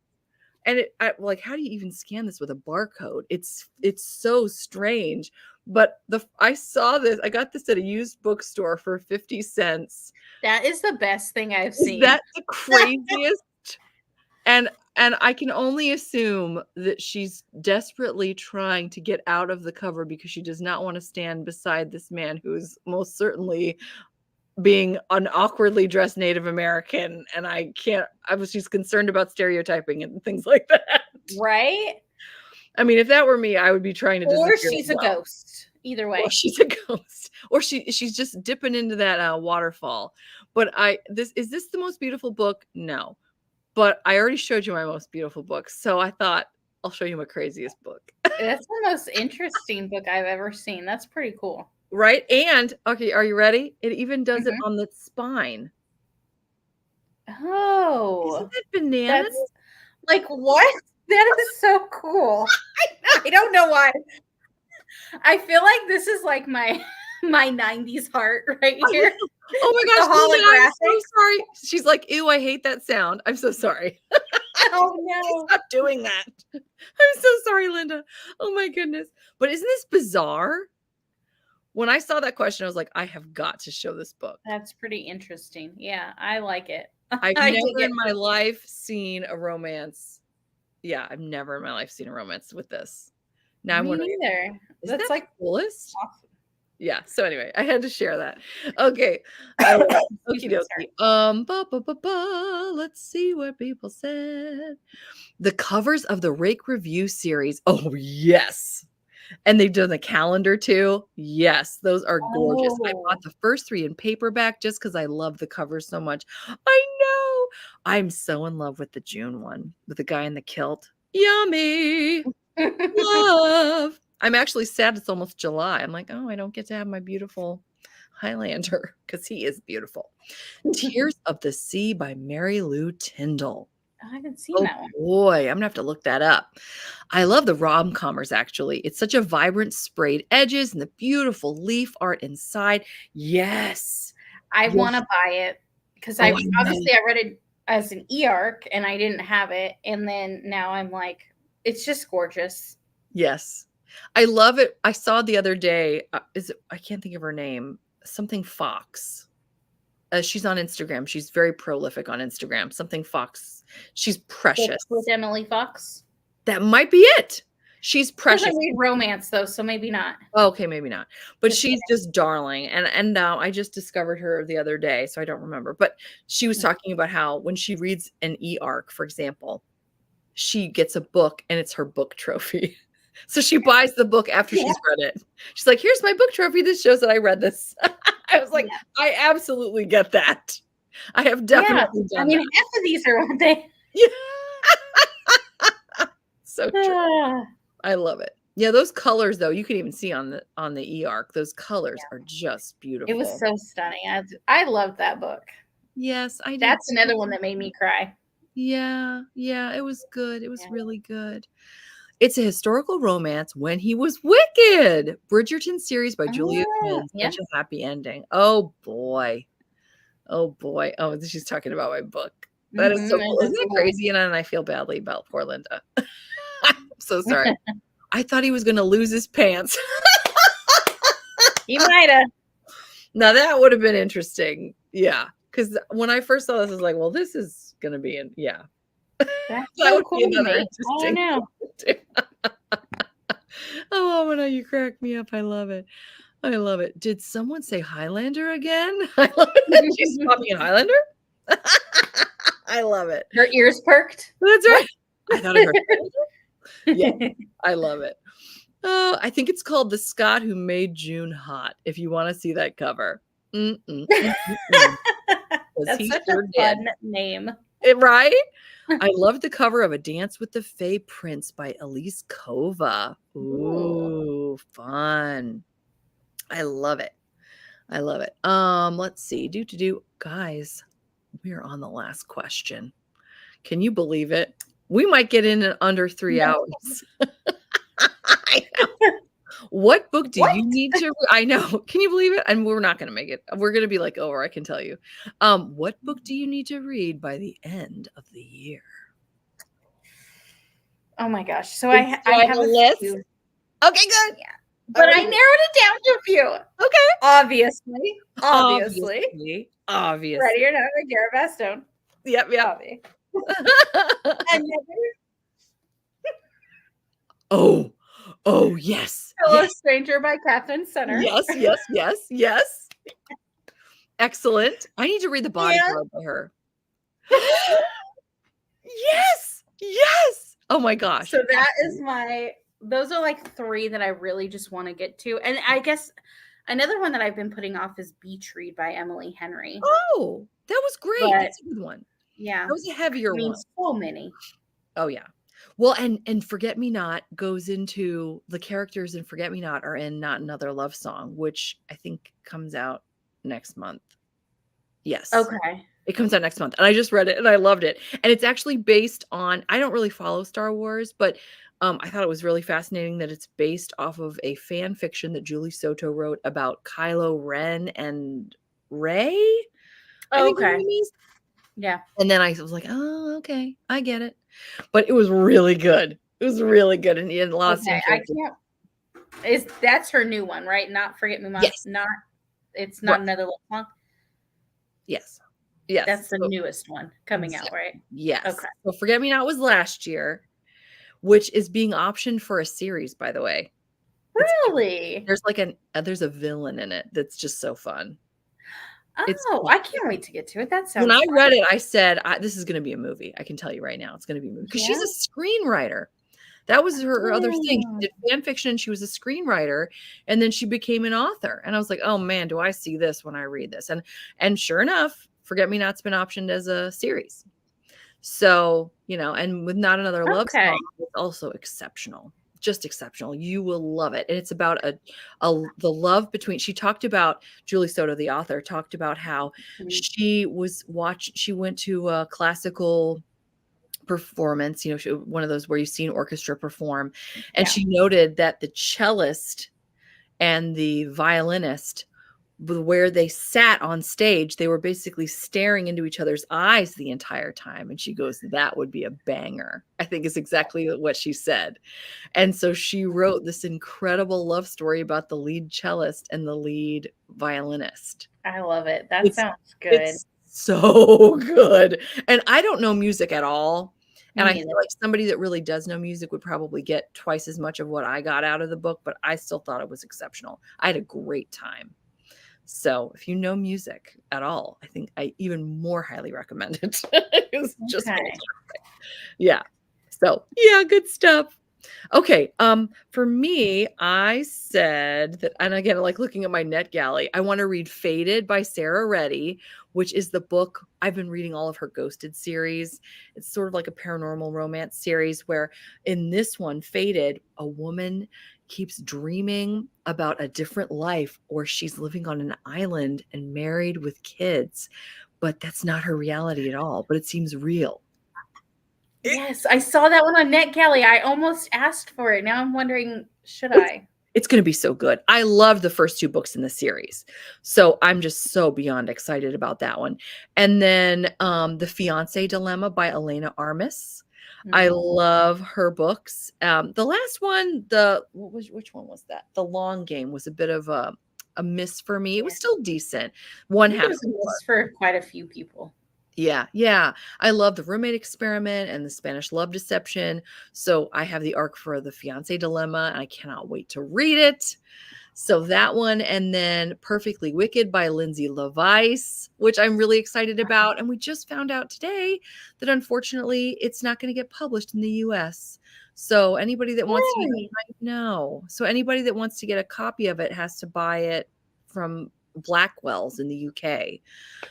And like, how do you even scan this with a barcode? It's so strange. But I saw this. I got this at a used bookstore for 50 cents. That is the best thing I've seen. Is that the craziest? and I can only assume that she's desperately trying to get out of the cover because she does not want to stand beside this man who's most certainly being an awkwardly dressed Native American. And she's concerned about stereotyping and things like that. Right? I mean, if that were me, I would be trying to Or disappear she's as a well. ghost. Either way. Or she's a ghost. Or she's just dipping into that waterfall. But is this the most beautiful book? No. But I already showed you my most beautiful book. So I thought I'll show you my craziest book. That's the most interesting book I've ever seen. That's pretty cool. Right? And, okay, are you ready? It even does it on the spine. Oh. Isn't that bananas? That's like what? That is so cool. I don't know why. I feel like this is like my my 90s heart right here. Oh my The gosh, Linda, I'm so holographic. sorry. She's like, ew, I hate that sound. I'm so sorry. Oh no. Stop doing that. I'm so sorry, Linda. Oh my goodness. But isn't this bizarre? When I saw that question, I was like, I have got to show this book. That's pretty interesting. Yeah, I like it. I've I dig never it. in my life seen a romance. Yeah, I've never in my life seen a romance with this. Now I'm Me wondering, neither. is That's that like the coolest? awesome. Yeah. So anyway, I had to share that. Okay. I love it. Excuse me, sorry. Okie let's see what people said. The covers of the Rake Review series. Oh, yes. And they've done the calendar too. Yes, those are gorgeous. I Oh. bought the first 3 in paperback just because I love the covers so much. I know. I'm so in love with the June one with the guy in the kilt. Yummy. Love. I'm actually sad it's almost July. I'm like, oh, I don't get to have my beautiful Highlander because he is beautiful. Tears of the Sea by Mary Lou Tyndall. I haven't seen Oh that one. boy, I'm gonna have to look that up. I love the rom-commers actually. It's such a vibrant sprayed edges and the beautiful leaf art inside. Yes. I Yes. want to buy it because Oh, I I know. obviously I read it as an e-arc and I didn't have it, and then now I'm like, it's just gorgeous. Yes. I love it. I saw the other day, I can't think of her name, something Fox. She's on Instagram. She's very prolific on Instagram. Something Fox. She's precious. With Emily Fox. That might be it. She's She precious. doesn't read romance though, so maybe not. Okay, maybe not. But Just she's just darling. And now I just discovered her the other day, so I don't remember. But she was talking about how when she reads an e-arc, for example, she gets a book and it's her book trophy. So she buys the book after she's read it. She's like, here's my book trophy. This shows that I read this. I was like, I absolutely get that. I have definitely done I mean, that. half of these are what they. Yeah. So true. I love it. Yeah, those colors though, you can even see on the e-arc. Those colors are just beautiful. It was so stunning. I loved that book. Yes, I did. That's another one that made me cry. Yeah, it was good. It was really good. It's a historical romance when he was wicked. Bridgerton series by Julia Quinn. Such a happy ending. Oh boy. Oh, she's talking about my book. That is so cool. Isn't that crazy? And I feel badly about poor Linda. I'm so sorry. I thought he was going to lose his pants. He might have. Now that would have been interesting. Yeah. Because when I first saw this, I was like, well, this is going to be That's so cool to me. I don't know. Oh, Mona, you crack me up. I love it. I love it. Did someone say Highlander again? I love it that she's talking in Highlander. I love it. Her ears perked. That's right. I thought I heard Highlander. Yeah, I love it. Oh, I think it's called The Scot Who Made June Hot, if you want to see that cover. That's such a fun name. Right? I loved the cover of A Dance with the Fey Prince by Elise Kova. Ooh, fun. I love it. I love it. Let's see. Guys, we are on the last question. Can you believe it? We might get in under 3 hours. I know. What book do you need to I know. Can you believe it? And we're not going to make it. We're going to be like over, I can tell you. What book do you need to read by the end of the year? Oh my gosh. So I have a list. few. Okay, good. Yeah. But I narrowed it down to a few. Okay. Obviously. Obviously. Ready or not, Garrett Bastone. Yep. Oh, yes. Hello, Stranger by Catherine Center. Yes. Excellent. I need to read the bodyguard by her. Yes. Oh my gosh. So that is those are like 3 that I really just want to get to. And I guess another one that I've been putting off is Beach Read by Emily Henry. Oh, that was great. That's a good one. Yeah. That was a heavier one. So many. Oh yeah. Well, and Forget Me Not goes into the characters in Forget Me Not are in Not Another Love Song, which I think comes out next month. Yes. Okay. It comes out next month. And I just read it and I loved it. And it's actually based on, I don't really follow Star Wars, but I thought it was really fascinating that it's based off of a fan fiction that Julie Soto wrote about Kylo Ren and Rey, I think her Okay. name is. Yeah. And then I was like, oh, okay, I get it. But it was really good. It was really good, and he had a lot of Okay. same I characters. can't. That's her new one, right? Not Forget Me Not. Yes. It's not Right. another love song. Yes. Yes. That's the So, newest one coming out, right? yes. Okay. So Forget Me Not was last year, which is being optioned for a series, by the way. Really? There's like there's a villain in it that's just so fun. It's Oh, I can't wait to get to it. That sounds when I fun. read it, I said, this is going to be a movie. I can tell you right now, it's going to be a movie because she's Yeah. a screenwriter. That was her other thing. She Oh. did fan fiction. She was a screenwriter, and then she became an author. And I was like, oh man, do I see this when I read this? And sure enough, Forget Me Not's been optioned as a series. So, and with Not Another Love Okay. Song, it's also exceptional. Just exceptional. You will love it. And it's about the love between. She talked about, Julie Soto, the author, talked about how she went to a classical performance, one of those where you've seen orchestra perform, and she noted that the cellist and the violinist, where they sat on stage, they were basically staring into each other's eyes the entire time. And she goes, that would be a banger, I think is exactly what she said. And so she wrote this incredible love story about the lead cellist and the lead violinist. I love it. That sounds good. It's so good. And I don't know music at all. And I feel like somebody that really does know music would probably get twice as much of what I got out of the book, but I still thought it was exceptional. I had a great time. So if you know music at all, I think I even more highly recommend it. It's just fantastic. Yeah. So yeah, good stuff. Okay. For me, I said that, and again, like looking at my NetGalley, I want to read Fated by Sarah Reddy, which is the book. I've been reading all of her Ghosted series. It's sort of like a paranormal romance series where in this one, Fated, a woman keeps dreaming about a different life where she's living on an island and married with kids, but that's not her reality at all, but it seems real. Yes, I saw that one on NetGalley. I almost asked for it. Now I'm wondering, should I? It's going to be so good. I love the first two books in the series. So I'm just so beyond excited about that one. And then The Fiancé Dilemma by Elena Armis. I love her books. The last one, which one was that? The Long Game was a bit of a miss for me. It was still decent. One half. It was a miss for quite a few people. Yeah. I love The Roommate Experiment and The Spanish Love Deception. So I have the arc for The Fiancé Dilemma, and I cannot wait to read it. So that one, and then Perfectly Wicked by Lindsay Levice, which I'm really excited about. And we just found out today that unfortunately it's not going to get published in the US. So anybody that wants so anybody that wants to get a copy of it has to buy it from Blackwell's in the UK.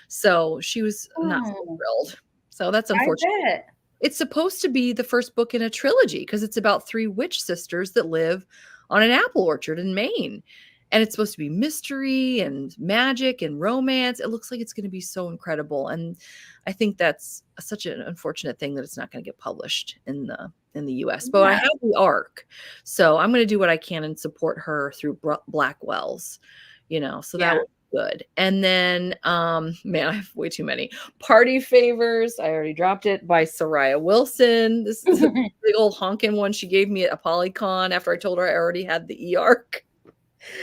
So she was not so thrilled. So that's unfortunate. I bet. It's supposed to be the first book in a trilogy because it's about three witch sisters that live on an apple orchard in Maine. And it's supposed to be mystery and magic and romance. It looks like it's going to be so incredible. And I think that's such an unfortunate thing that it's not going to get published in the US. But I have the arc. So I'm going to do what I can and support her through Blackwell's, so that would be good. And then, man, I have way too many. Party Favors, I already dropped it, by Soraya Wilson. This is a big old honking one she gave me at a Polycon after I told her I already had the e-arc.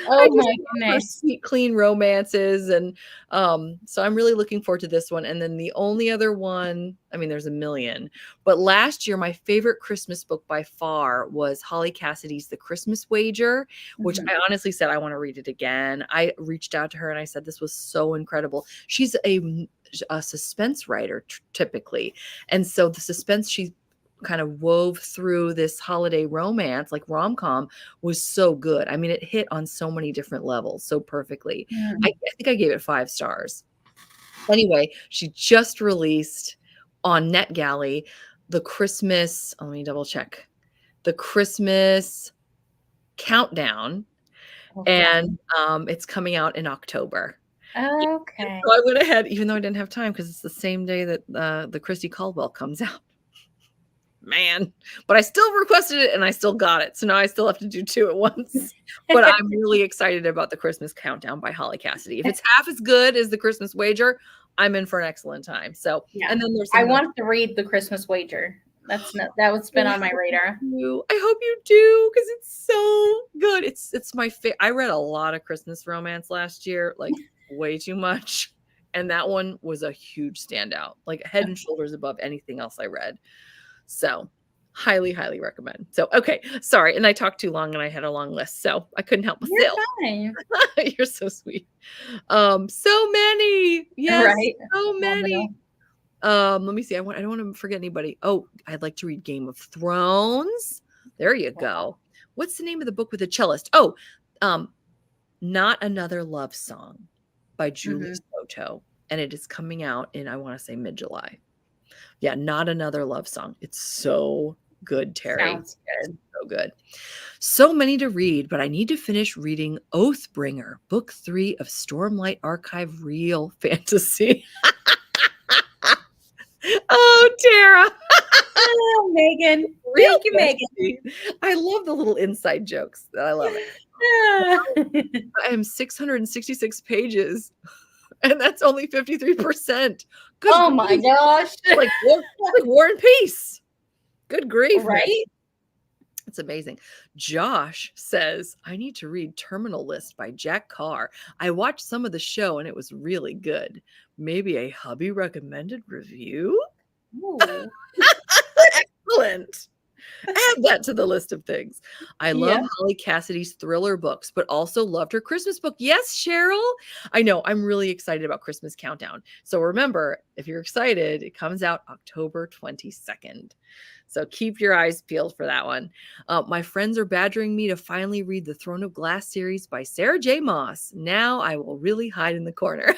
Oh my goodness. Sweet, clean romances. And so I'm really looking forward to this one. And then the only other one, I mean, there's a million, but last year, my favorite Christmas book by far was Holly Cassidy's The Christmas Wager, which I honestly said, I want to read it again. I reached out to her and I said, this was so incredible. She's a suspense writer typically. And so the suspense she kind of wove through this holiday romance, like rom-com, was so good. I mean, it hit on so many different levels so perfectly. I think I gave it 5 stars. Anyway, she just released on NetGalley the Christmas, let me double check, the Christmas Countdown. And it's coming out in October. Okay. So I went ahead, even though I didn't have time, because it's the same day that the Christy Caldwell comes out. man. But I still requested it and I still got it. So now I still have to do 2 at once. But I'm really excited about the Christmas Countdown by Holly Cassidy. If it's half as good as the Christmas Wager, I'm in for an excellent time. So, Yeah. and then there's I want to read the Christmas Wager. That's been on my radar. I hope you do, because it's so good. It's my favorite. I read a lot of Christmas romance last year, like way too much. And that one was a huge standout, like head and shoulders above anything else I read. So highly, highly recommend. So, okay. Sorry. And I talked too long and I had a long list, so I couldn't help myself. You're fine. You're so sweet. So many. Yes. Right? So many. Let me see. I don't want to forget anybody. Oh, I'd like to read Game of Thrones. There you go. What's the name of the book with the cellist? Oh, Not Another Love Song by Julie Soto. And it is coming out in, I want to say, mid-July. Yeah, Not Another Love Song. It's so good, Terry. Sounds good. So good. So many to read, but I need to finish reading Oathbringer, Book 3 of Stormlight Archive Real Fantasy. Oh, Tara. Oh, Megan. Real Thank you, fantasy. Megan. I love the little inside jokes. I love it. I am 666 pages, and that's only 53%. Good Oh my grief. gosh. Like War and Peace. Good grief. Right? It's amazing. Josh says, I need to read Terminal List by Jack Carr. I watched some of the show and it was really good. Maybe a hubby recommended review? Ooh. Excellent. Add that to the list of things. I love Holly Cassidy's thriller books, but also loved her Christmas book. Yes, Cheryl. I know. I'm really excited about Christmas Countdown. So remember, if you're excited, it comes out October 22nd. So keep your eyes peeled for that one. My friends are badgering me to finally read the Throne of Glass series by Sarah J. Maas. Now I will really hide in the corner.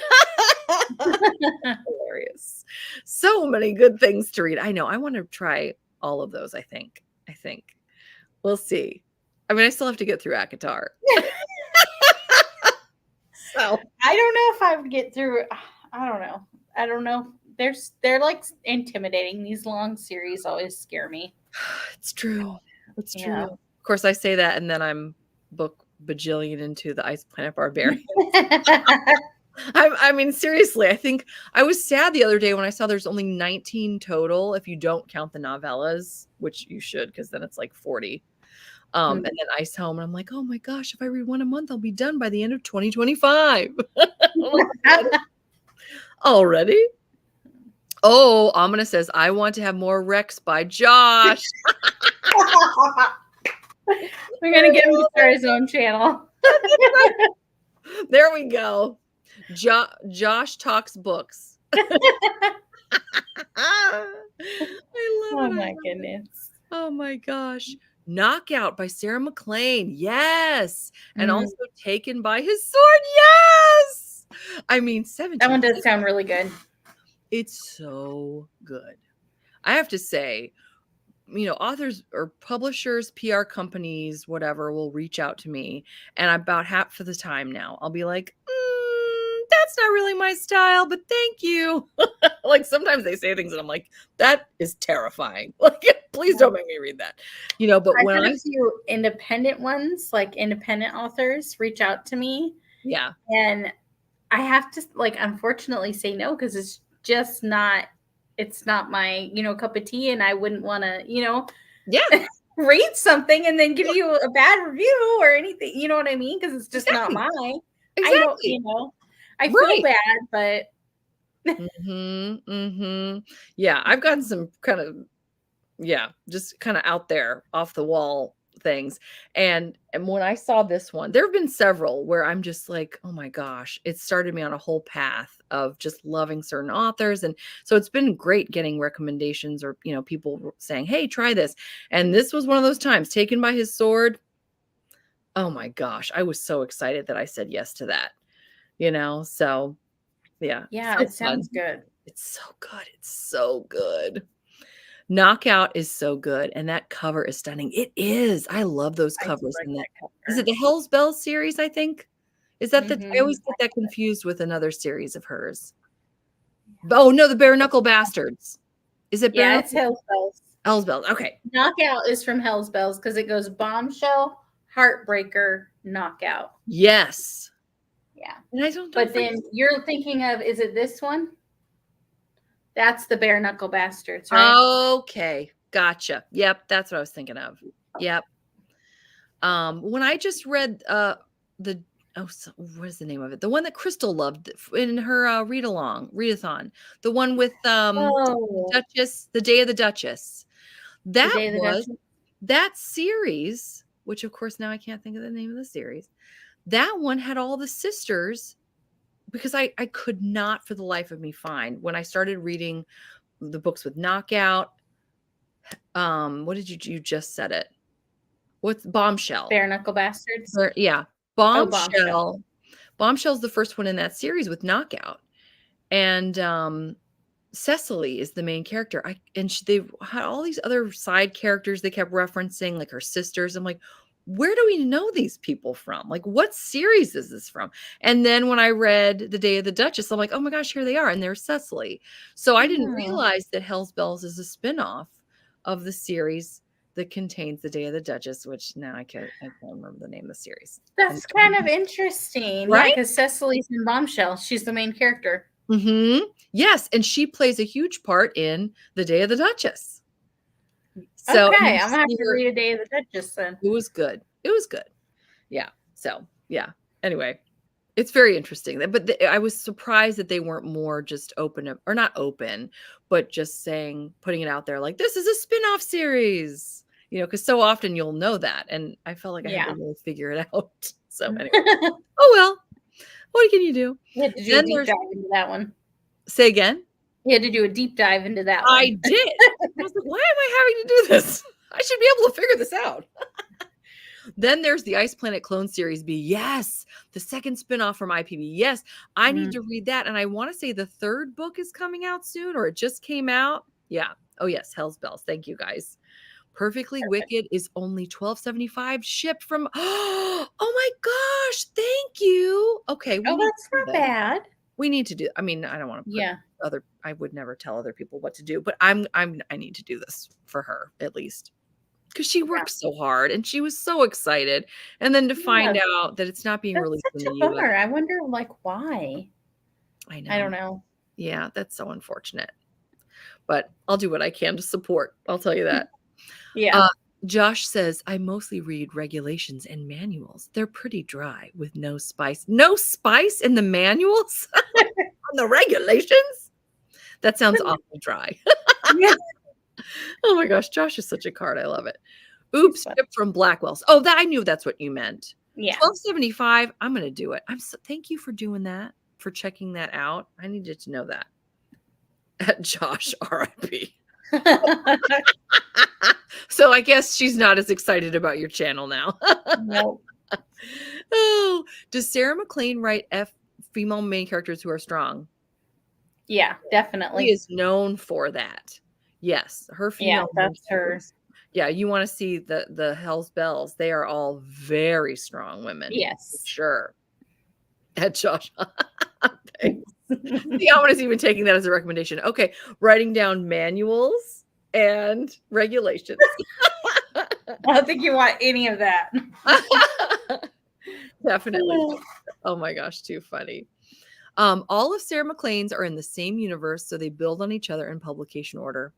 Hilarious. So many good things to read. I know. I want to try all of those, I think. We'll see. I mean, I still have to get through ACOTAR. So I don't know if I would get through. I don't know. They're like intimidating. These long series always scare me. it's true. It's true. Yeah. Of course, I say that, and then I'm book bajillion into the Ice Planet Barbarian. I mean, seriously, I think I was sad the other day when I saw there's only 19 total, if you don't count the novellas, which you should, because then it's like 40. And then Ice Home, and I'm like, oh my gosh, if I read one a month, I'll be done by the end of 2025. Already? Oh, Amina says, I want to have more Rex by Josh. We're gonna get him to start his own channel. There we go. Josh talks books. I love it. Oh my goodness. Oh my gosh. Knockout by Sarah McLean. Yes. And also Taken by His Sword. Yes. I mean, 17. That one does sound really good. It's so good. I have to say, authors or publishers, PR companies, whatever, will reach out to me. And about half of the time now, I'll be like, that's not really my style, but thank you. Like sometimes they say things and I'm like, that is terrifying. Like, please don't make me read that. But I've when had a few independent ones, like independent authors, reach out to me. Yeah. And I have to unfortunately say no, because it's just not, it's not my, cup of tea. And I wouldn't want to, read something and then give you a bad review or anything. You know what I mean? Because it's just not mine. Exactly. I feel bad, but yeah, I've gotten some kind of just kind of out there off the wall things, and when I saw this one, there have been several where I'm just like, oh my gosh, it started me on a whole path of just loving certain authors. And so it's been great getting recommendations or people saying, hey, try this. And this was one of those times. Taken by His Sword. Oh my gosh, I was so excited that I said yes to that. So yeah. So it sounds good. It's so good. It's so good. Knockout is so good. And that cover is stunning. It is. I love those covers. Like that cover. Is it the Hell's Bells series, I think? Is that I always get that confused with another series of hers. Oh no, the Bare Knuckle Bastards. Is it Bare Yeah, Knuckle? it's Hell's Bells. Hell's Bells. Okay. Knockout is from Hell's Bells because it goes bombshell, heartbreaker, knockout. Yes. Yeah. And I don't. But then you're thinking of, is it this one? That's the Bare Knuckle Bastards, right? Okay. Gotcha. Yep. That's what I was thinking of. Yep. When I just read what is the name of it? The one that Crystal loved in her readathon. The one with Duchess, The Day of the Duchess. That series, which of course now I can't think of the name of the series. That one had all the sisters, because I could not for the life of me find, when I started reading the books with Knockout. What did you just said it? What's Bombshell? Bare Knuckle Bastards. Yeah. Bombshell. Bombshell's the first one in that series with Knockout. And Cecily is the main character. They had all these other side characters they kept referencing, like her sisters. I'm like, where do we know these people from? Like, what series is this from? And then when I read The Day of the Duchess, I'm like, oh my gosh, here they are. And there's Cecily. So I didn't realize that Hell's Bells is a spinoff of the series that contains The Day of the Duchess, which now I can't remember the name of the series. That's kind of interesting. Right? Because Cecily's in Bombshell. She's the main character. Mm-hmm. Yes. And she plays a huge part in The Day of the Duchess. So okay, I'm going to have to read A Day of the Duchess then. It was good. Yeah. So, yeah. Anyway, it's very interesting. But I was surprised that they weren't more just open, or not open, but just putting it out there like, this is a spin-off series, because so often you'll know that. And I felt like I had to really figure it out. So anyway, oh, well, what can you do? You had to do a deep dive into that one. Say again? You had to do a deep dive into that one. I did. I was like, why am I having to do this? I should be able to figure this out. Then there's the Ice Planet Clone Series B. Yes. The second spinoff from IPB. Yes. I need to read that. And I want to say the third book is coming out soon, or it just came out. Yeah. Oh, yes. Hell's Bells. Thank you, guys. Perfectly Wicked is only $12.75 shipped from. Oh my gosh. Thank you. Okay. That's not bad. We need to do. I mean, I don't want to I would never tell other people what to do, but I need to do this for her at least. Because she worked so hard and she was so excited. And then to find out that it's not being released in the US. I wonder why. I know. I don't know. Yeah, that's so unfortunate. But I'll do what I can to support. I'll tell you that. Yeah. Josh says, I mostly read regulations and manuals. They're pretty dry with no spice. No spice in the manuals? On the regulations? That sounds awfully dry. Yeah. Oh my gosh, Josh is such a card. I love it. Oops, shipped from Blackwell's. Oh, I knew that's what you meant. Yeah. $12.75. I'm going to do it. Thank you for doing that, for checking that out. I needed to know that. At Josh, R.I.P. So I guess she's not as excited about your channel now. Nope. Oh, does Sarah McLean write female main characters who are strong? Yeah, definitely. She is known for that. Yes, her female. Yeah, that's her. Yeah, you want to see the Hell's Bells. They are all very strong women. Yes. Sure. At Josh. Thanks. See, Amanda's even taking that as a recommendation. Okay, writing down manuals and regulations. I don't think you want any of that. Definitely. Oh my gosh, too funny. All of Sarah McLean's are in the same universe, so they build on each other in publication order.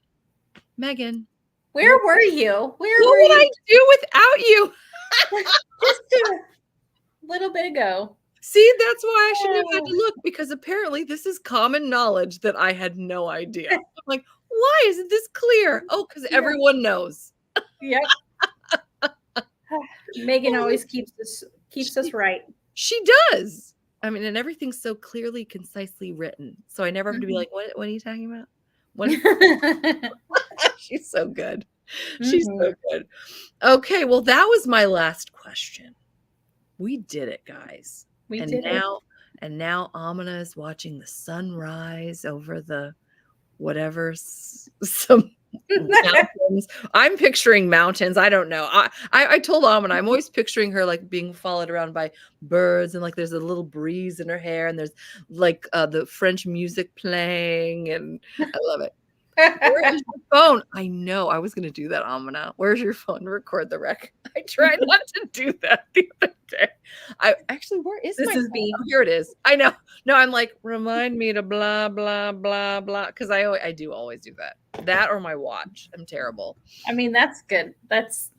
Megan, where were you? What would I do without you? Just a little bit ago. See, that's why I shouldn't have had to look, because apparently this is common knowledge that I had no idea. I'm like, why isn't this clear? Oh, because everyone knows. Yep. Megan always keeps us right. She does. I mean, and everything's so clearly, concisely written. So I never have to be like, what are you talking about? She's so good. She's so good. Okay, well, that was my last question. We did it, guys. And now Amina is watching the sunrise over the some mountains. I'm picturing mountains. I don't know. I told Amina, I'm always picturing her like being followed around by birds, and like there's a little breeze in her hair, and there's like the French music playing, and I love it. Where's your phone? I know. I was going to do that, Amina. Where's your phone? Record the record. I tried not to do that the other day. Where is This my is phone? B. Oh, here it is. I know. No, I'm like, remind me to blah, blah, blah, blah. Because I do always do that. That or my watch. I'm terrible. I mean, that's good. That's,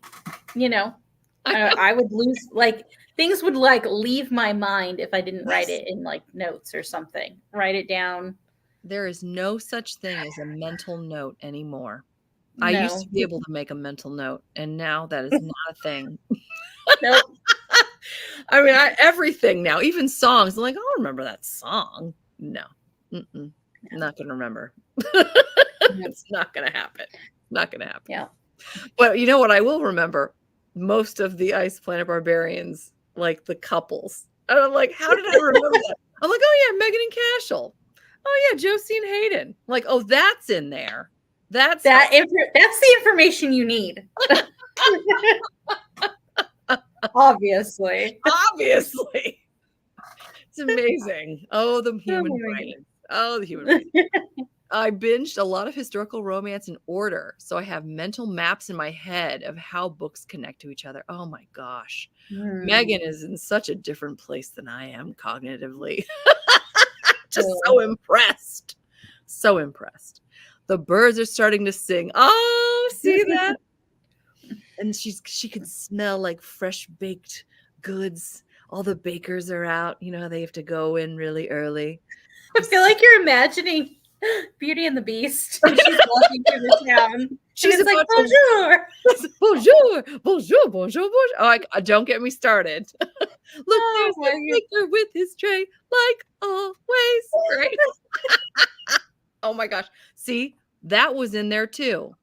I would lose, like, things would like leave my mind if I didn't write it in like notes or something. Write it down. There is no such thing as a mental note anymore. No. I used to be able to make a mental note, and now that is not a thing. Nope. I mean, everything now, even songs. I'm like, I'll remember that song. No. Not going to remember. It's not going to happen. Not going to happen. Yeah. But you know what I will remember? Most of the Ice Planet Barbarians, like the couples. And I'm like, how did I remember that? I'm like, oh yeah, Megan and Cashel. Oh yeah, Josie and Hayden. I'm like, oh, that's in there. That's the information you need. Obviously. It's amazing. Oh, the human brain. Oh, the human brain. I binged a lot of historical romance in order, so I have mental maps in my head of how books connect to each other. Oh my gosh. Megan is in such a different place than I am cognitively. Just so impressed. So impressed. The birds are starting to sing. Oh, see that? And she can smell like fresh baked goods. All the bakers are out. You know, they have to go in really early. I feel like you're imagining Beauty and the Beast. And she's walking through the town. She's like, bonjour. Bonjour. Bonjour. Bonjour. Bonjour. Oh, don't get me started. Look, there's the baker with his tray, like always. Right? Oh my gosh. See, that was in there too.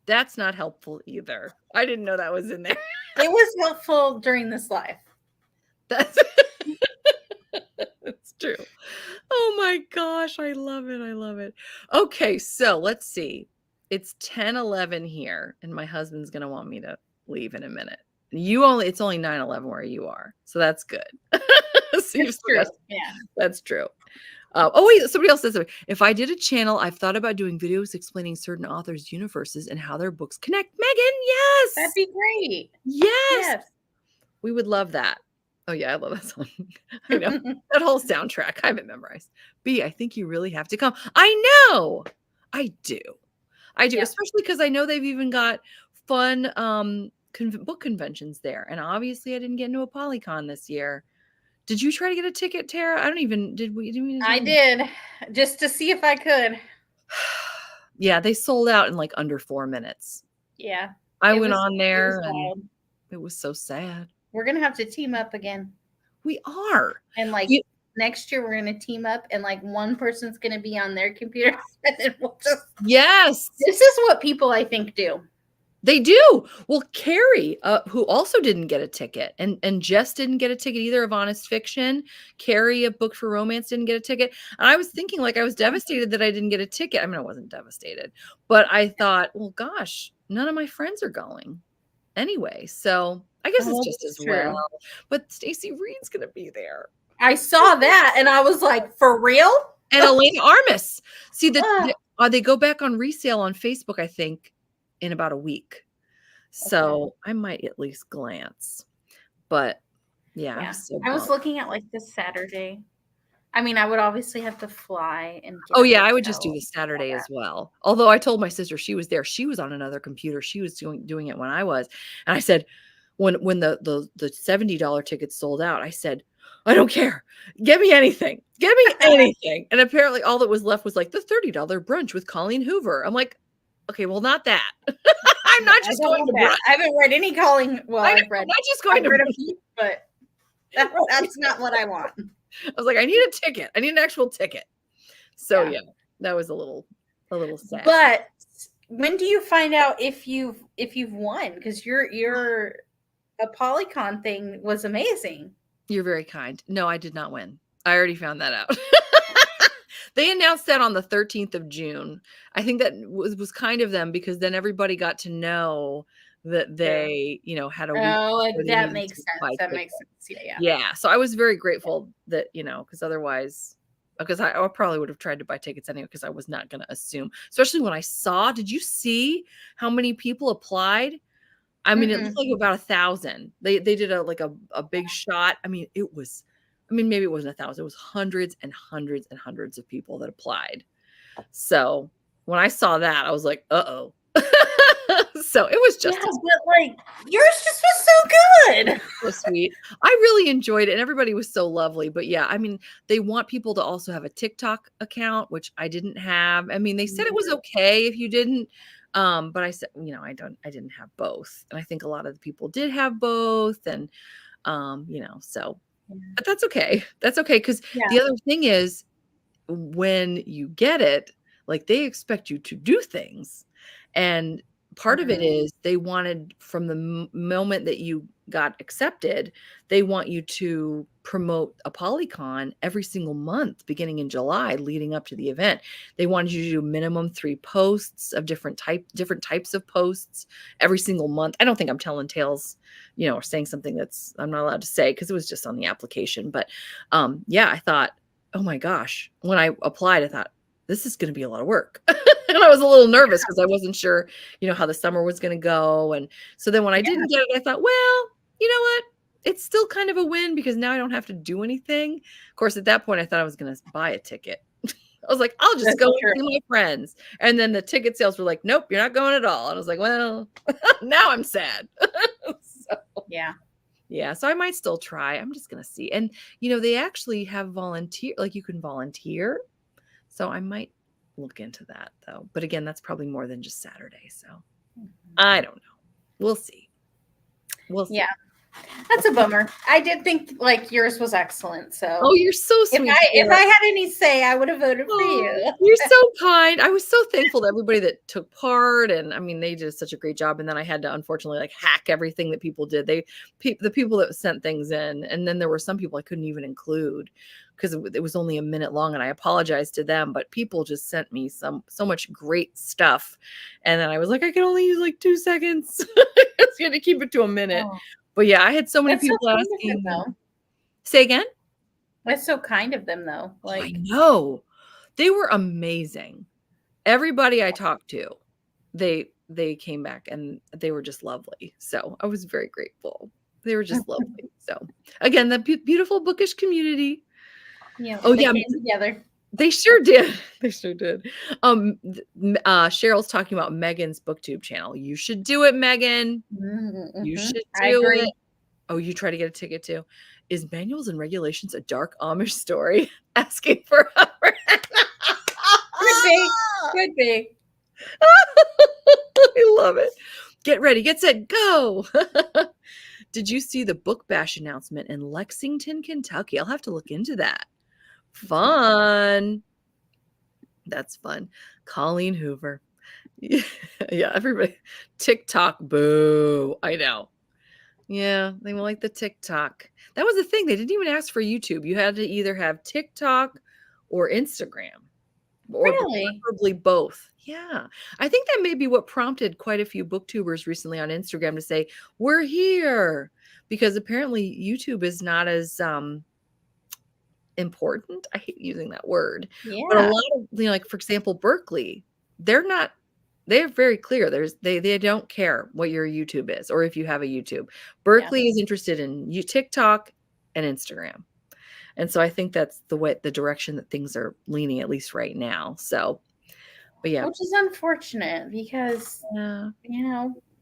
That's not helpful either. I didn't know that was in there. It was helpful during this life. That's true. Oh my gosh. I love it. I love it. Okay. So let's see. It's 10:11 here, and my husband's going to want me to leave in a minute. It's only 9:11 where you are. So that's good. It's true. Yeah. That's true. Oh, wait, somebody else says something. If I did a channel, I've thought about doing videos explaining certain authors' universes and how their books connect. Megan, yes. That'd be great. Yes. We would love that. Oh, yeah, I love that song. I know. That whole soundtrack. I have it memorized. B, I think you really have to come. I know. I do. Yeah. Especially because I know they've even got fun book conventions there. And obviously, I didn't get into a Polycon this year. Did you try to get a ticket, Tara? I did, just to see if I could. Yeah, they sold out in like under 4 minutes. Yeah. I went on there and it was so sad. We're going to have to team up again. We are. And like next year, we're going to team up and like one person's going to be on their computer. And then we'll just. Yes. This is what people, I think, do. They do. Well, Carrie, who also didn't get a ticket, and Jess didn't get a ticket either of Honest Fiction. Carrie, a book for romance, didn't get a ticket. And I was thinking, like, I was devastated that I didn't get a ticket. I mean, I wasn't devastated, but I thought, well, gosh, none of my friends are going anyway. So I guess it's just as well. But Stacey Reed's going to be there. I saw that, and I was like, for real? And Elena Armis. See, they go back on resale on Facebook, I think, in about a week. So I might at least glance. But yeah. I was looking at like this Saturday. I mean, I would obviously have to fly and I would just do the Saturday as well. Although I told my sister she was there. She was on another computer. She was doing it when I was. And I said, when the $70 tickets sold out, I said, I don't care. Give me anything. Give me anything. And apparently all that was left was like the $30 brunch with Colleen Hoover. I'm like, okay, well, not that. I'm not just going to brunch. I haven't read any Colleen. Well, I've read. I'm not just going to brunch, but that's not what I want. I was like, I need a ticket. I need an actual ticket. So yeah, that was a little sad. But when do you find out if you've won? Because your a Polycon thing was amazing. You're very kind. No, I did not win. I already found that out. They announced that on the 13th of June. I think that was kind of them because then everybody got to know that they, had a week. Oh, that makes sense. That makes sense. Yeah. Yeah. So I was very grateful that, because otherwise because I probably would have tried to buy tickets anyway because I was not going to assume, especially when I saw, did you see how many people applied? I mean, it looked like about 1,000. They did a big shot. I mean, maybe it wasn't 1,000. It was hundreds and hundreds and hundreds of people that applied. So when I saw that, I was like, uh-oh. So it was just but like yours just was so good. so sweet. I really enjoyed it and everybody was so lovely. But yeah, I mean, they want people to also have a TikTok account, which I didn't have. I mean, they said it was okay if you didn't. But I said, I didn't have both. And I think a lot of the people did have both. And so but that's okay. That's okay. Because the other thing is when you get it, like they expect you to do things. And part of it is they wanted from the moment that you got accepted, they want you to promote a Polycon every single month beginning in July leading up to the event. They wanted you to do minimum 3 posts of different types of posts every single month. I don't think I'm telling tales, or saying something that's I'm not allowed to say because it was just on the application. But I thought, oh my gosh, when I applied, I thought, this is going to be a lot of work. And I was a little nervous because I wasn't sure, how the summer was going to go. And so then when I didn't get it, I thought, well, you know what? It's still kind of a win because now I don't have to do anything. Of course, at that point, I thought I was going to buy a ticket. I was like, I'll just go and see my friends. And then the ticket sales were like, nope, you're not going at all. And I was like, well, now I'm sad. Yeah. So I might still try. I'm just going to see. And, they actually have you can volunteer. So I might look into that though. But again, that's probably more than just Saturday. So I don't know. We'll see. Yeah. That's a bummer. I did think like yours was excellent. So you're so sweet. If I had any say, I would have voted for you. You're so kind. I was so thankful to everybody that took part. And I mean, they did such a great job. And then I had to unfortunately hack everything that people did. The people that sent things in. And then there were some people I couldn't even include because it was only a minute long. And I apologized to them, but people just sent me so much great stuff. And then I was like, I can only use 2 seconds. It's going to keep it to a minute. Oh. But yeah, I had so many people asking. Say again? That's so kind of them, though. I know. They were amazing. Everybody I talked to, they came back and they were just lovely. So I was very grateful. They were just lovely. So again, the beautiful Bookish community. Yeah. Oh yeah, together. They sure did. They sure did. Cheryl's talking about Megan's BookTube channel. You should do it, Megan. Mm-hmm. You should do it. Oh, you try to get a ticket too. Is Manuals and Regulations a dark Amish story? Asking for a friend. Could be. I love it. Get ready, get set, go. Did you see the Book Bash announcement in Lexington, Kentucky? I'll have to look into that. Fun. That's fun. Colleen Hoover. Yeah, everybody. TikTok, boo. I know. Yeah, they won't like the TikTok. That was the thing. They didn't even ask for YouTube. You had to either have TikTok or Instagram. Or preferably both. Yeah. I think that may be what prompted quite a few booktubers recently on Instagram to say, we're here. Because apparently YouTube is not as important. I hate using that word. Yeah. But a lot of, for example, Berkeley, they're very clear. They don't care what your YouTube is or if you have a YouTube. Berkeley is interested in TikTok and Instagram. And so I think that's the direction that things are leaning, at least right now. So, but yeah. Which is unfortunate because,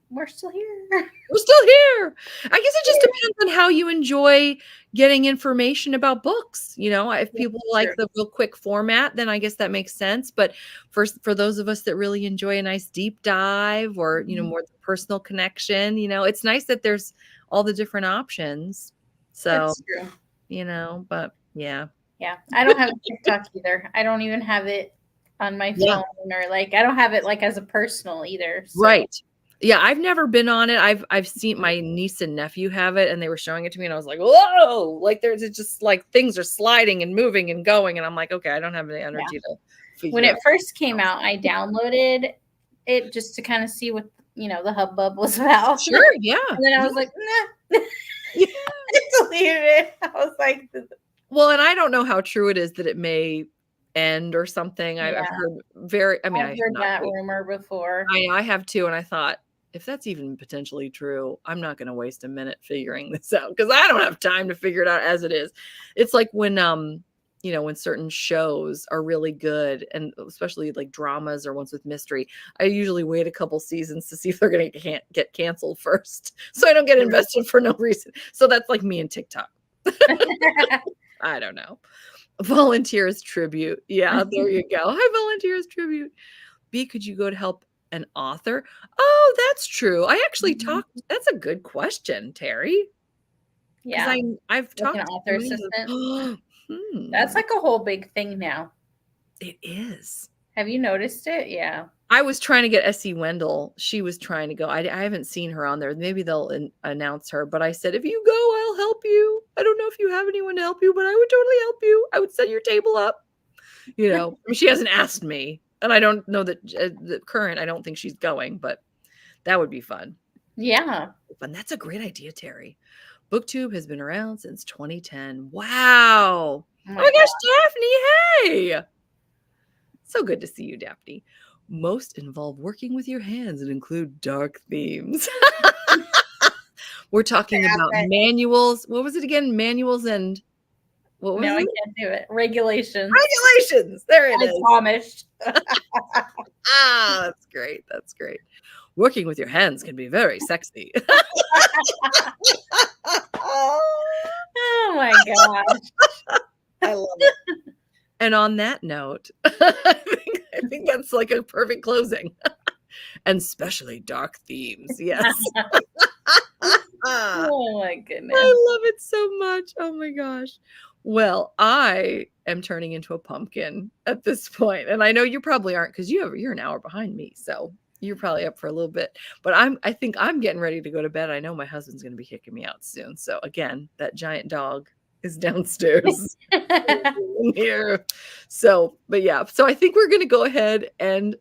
we're still here. We're still here. I guess it just depends on how you enjoy getting information about books. If people like the real quick format, then I guess that makes sense. But for those of us that really enjoy a nice deep dive or, more personal connection, it's nice that there's all the different options. So, that's true. But yeah. Yeah. I don't have a TikTok either. I don't even have it on my phone or I don't have it as a personal either. So. Right. Yeah, I've never been on it. I've seen my niece and nephew have it and they were showing it to me and I was like, whoa, there's just things are sliding and moving and going. And I'm like, okay, I don't have the energy to figure When it first came out, I downloaded it just to kind of see what, the hubbub was about. Sure, yeah. And then I was like, nah. I deleted it. I was like, Well, and I don't know how true it is that it may end or something. I've Yeah. heard I I've have heard not that wait rumor before. I have too, and I thought, if that's even potentially true, I'm not gonna waste a minute figuring this out because I don't have time to figure it out as it is. It's like when, when certain shows are really good, and especially like dramas or ones with mystery, I usually wait a couple seasons to see if they're gonna get canceled first, so I don't get invested for no reason. So that's like me and TikTok. I don't know. Volunteers tribute. Yeah, there you go. Hi, volunteers tribute. B, could you go to help an author? Oh, that's true. I actually talked. That's a good question, Terry. Because Yeah. I've Like talked an to author somebody assistant. who- That's like a whole big thing now. it is. Have you noticed it? Yeah. I was trying to get S.E. Wendell. She was trying to go. I haven't seen her on there. Maybe they'll announce her. But I said, if you go, I'll help you. I don't know if you have anyone to help you, but I would totally help you. I would set your table up. I mean, she hasn't asked me. And I don't know that the current, I don't think she's going, but that would be fun. Yeah. Fun. That's a great idea, Terry. BookTube has been around since 2010. Wow. Oh my gosh, Daphne. Hey. So good to see you, Daphne. Most involve working with your hands and include dark themes. We're talking about manuals. What was it again? Manuals and what was it? I can't do it. Regulations. Regulations. There it is. I promised. That's great. That's great. Working with your hands can be very sexy. Oh my gosh. I love it. And on that note, I think that's like a perfect closing. And especially dark themes. Yes. Oh my goodness. I love it so much. Oh my gosh. Well, I am turning into a pumpkin at this point. And I know you probably aren't because you're an hour behind me. So you're probably up for a little bit. But I think I'm getting ready to go to bed. I know my husband's going to be kicking me out soon. So again, that giant dog is downstairs here. So, but yeah. So I think we're going to go ahead and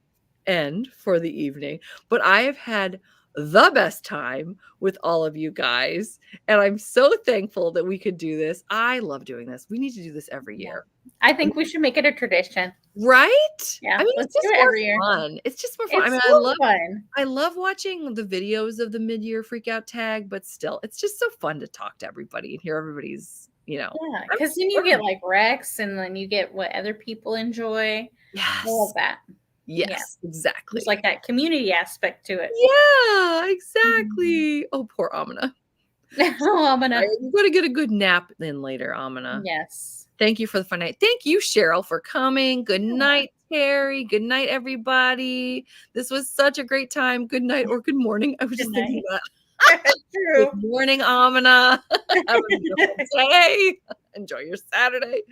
end for the evening. But I have had the best time with all of you guys. And I'm so thankful that we could do this. I love doing this. We need to do this every year. I think we should make it a tradition. Right? Yeah. I mean, Let's it's just do it every year. fun. It's just more fun. It's I mean, fun. I love watching the videos of the mid-year freakout tag, but still, it's just so fun to talk to everybody and hear everybody's, Yeah, because then you get like Rex and then you get what other people enjoy. Yes. I love that. Yes, exactly. There's like that community aspect to it. Yeah, exactly. Oh, poor Amina. Oh, Amina. You've got to get a good nap then later, Amina. Yes. Thank you for the fun night. Thank you, Cheryl, for coming. Good night, Terry. Good night, everybody. This was such a great time. Good night or good morning. I was just thinking that. True. Good morning, Amina. Have a beautiful day. Enjoy your Saturday.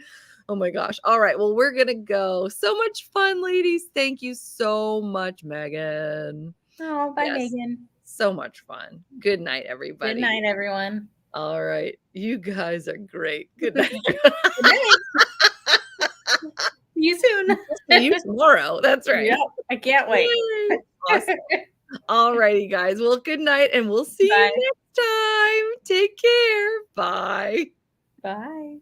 Oh my gosh. All right. Well, we're going to go. So much fun, ladies. Thank you so much, Megan. Oh, bye, Megan. So much fun. Good night, everybody. Good night, everyone. All right. You guys are great. Good night. Good night. See you soon. See you tomorrow. That's right. Yep. I can't wait. Awesome. All righty, guys. Well, good night, and we'll see you next time. Take care. Bye. Bye.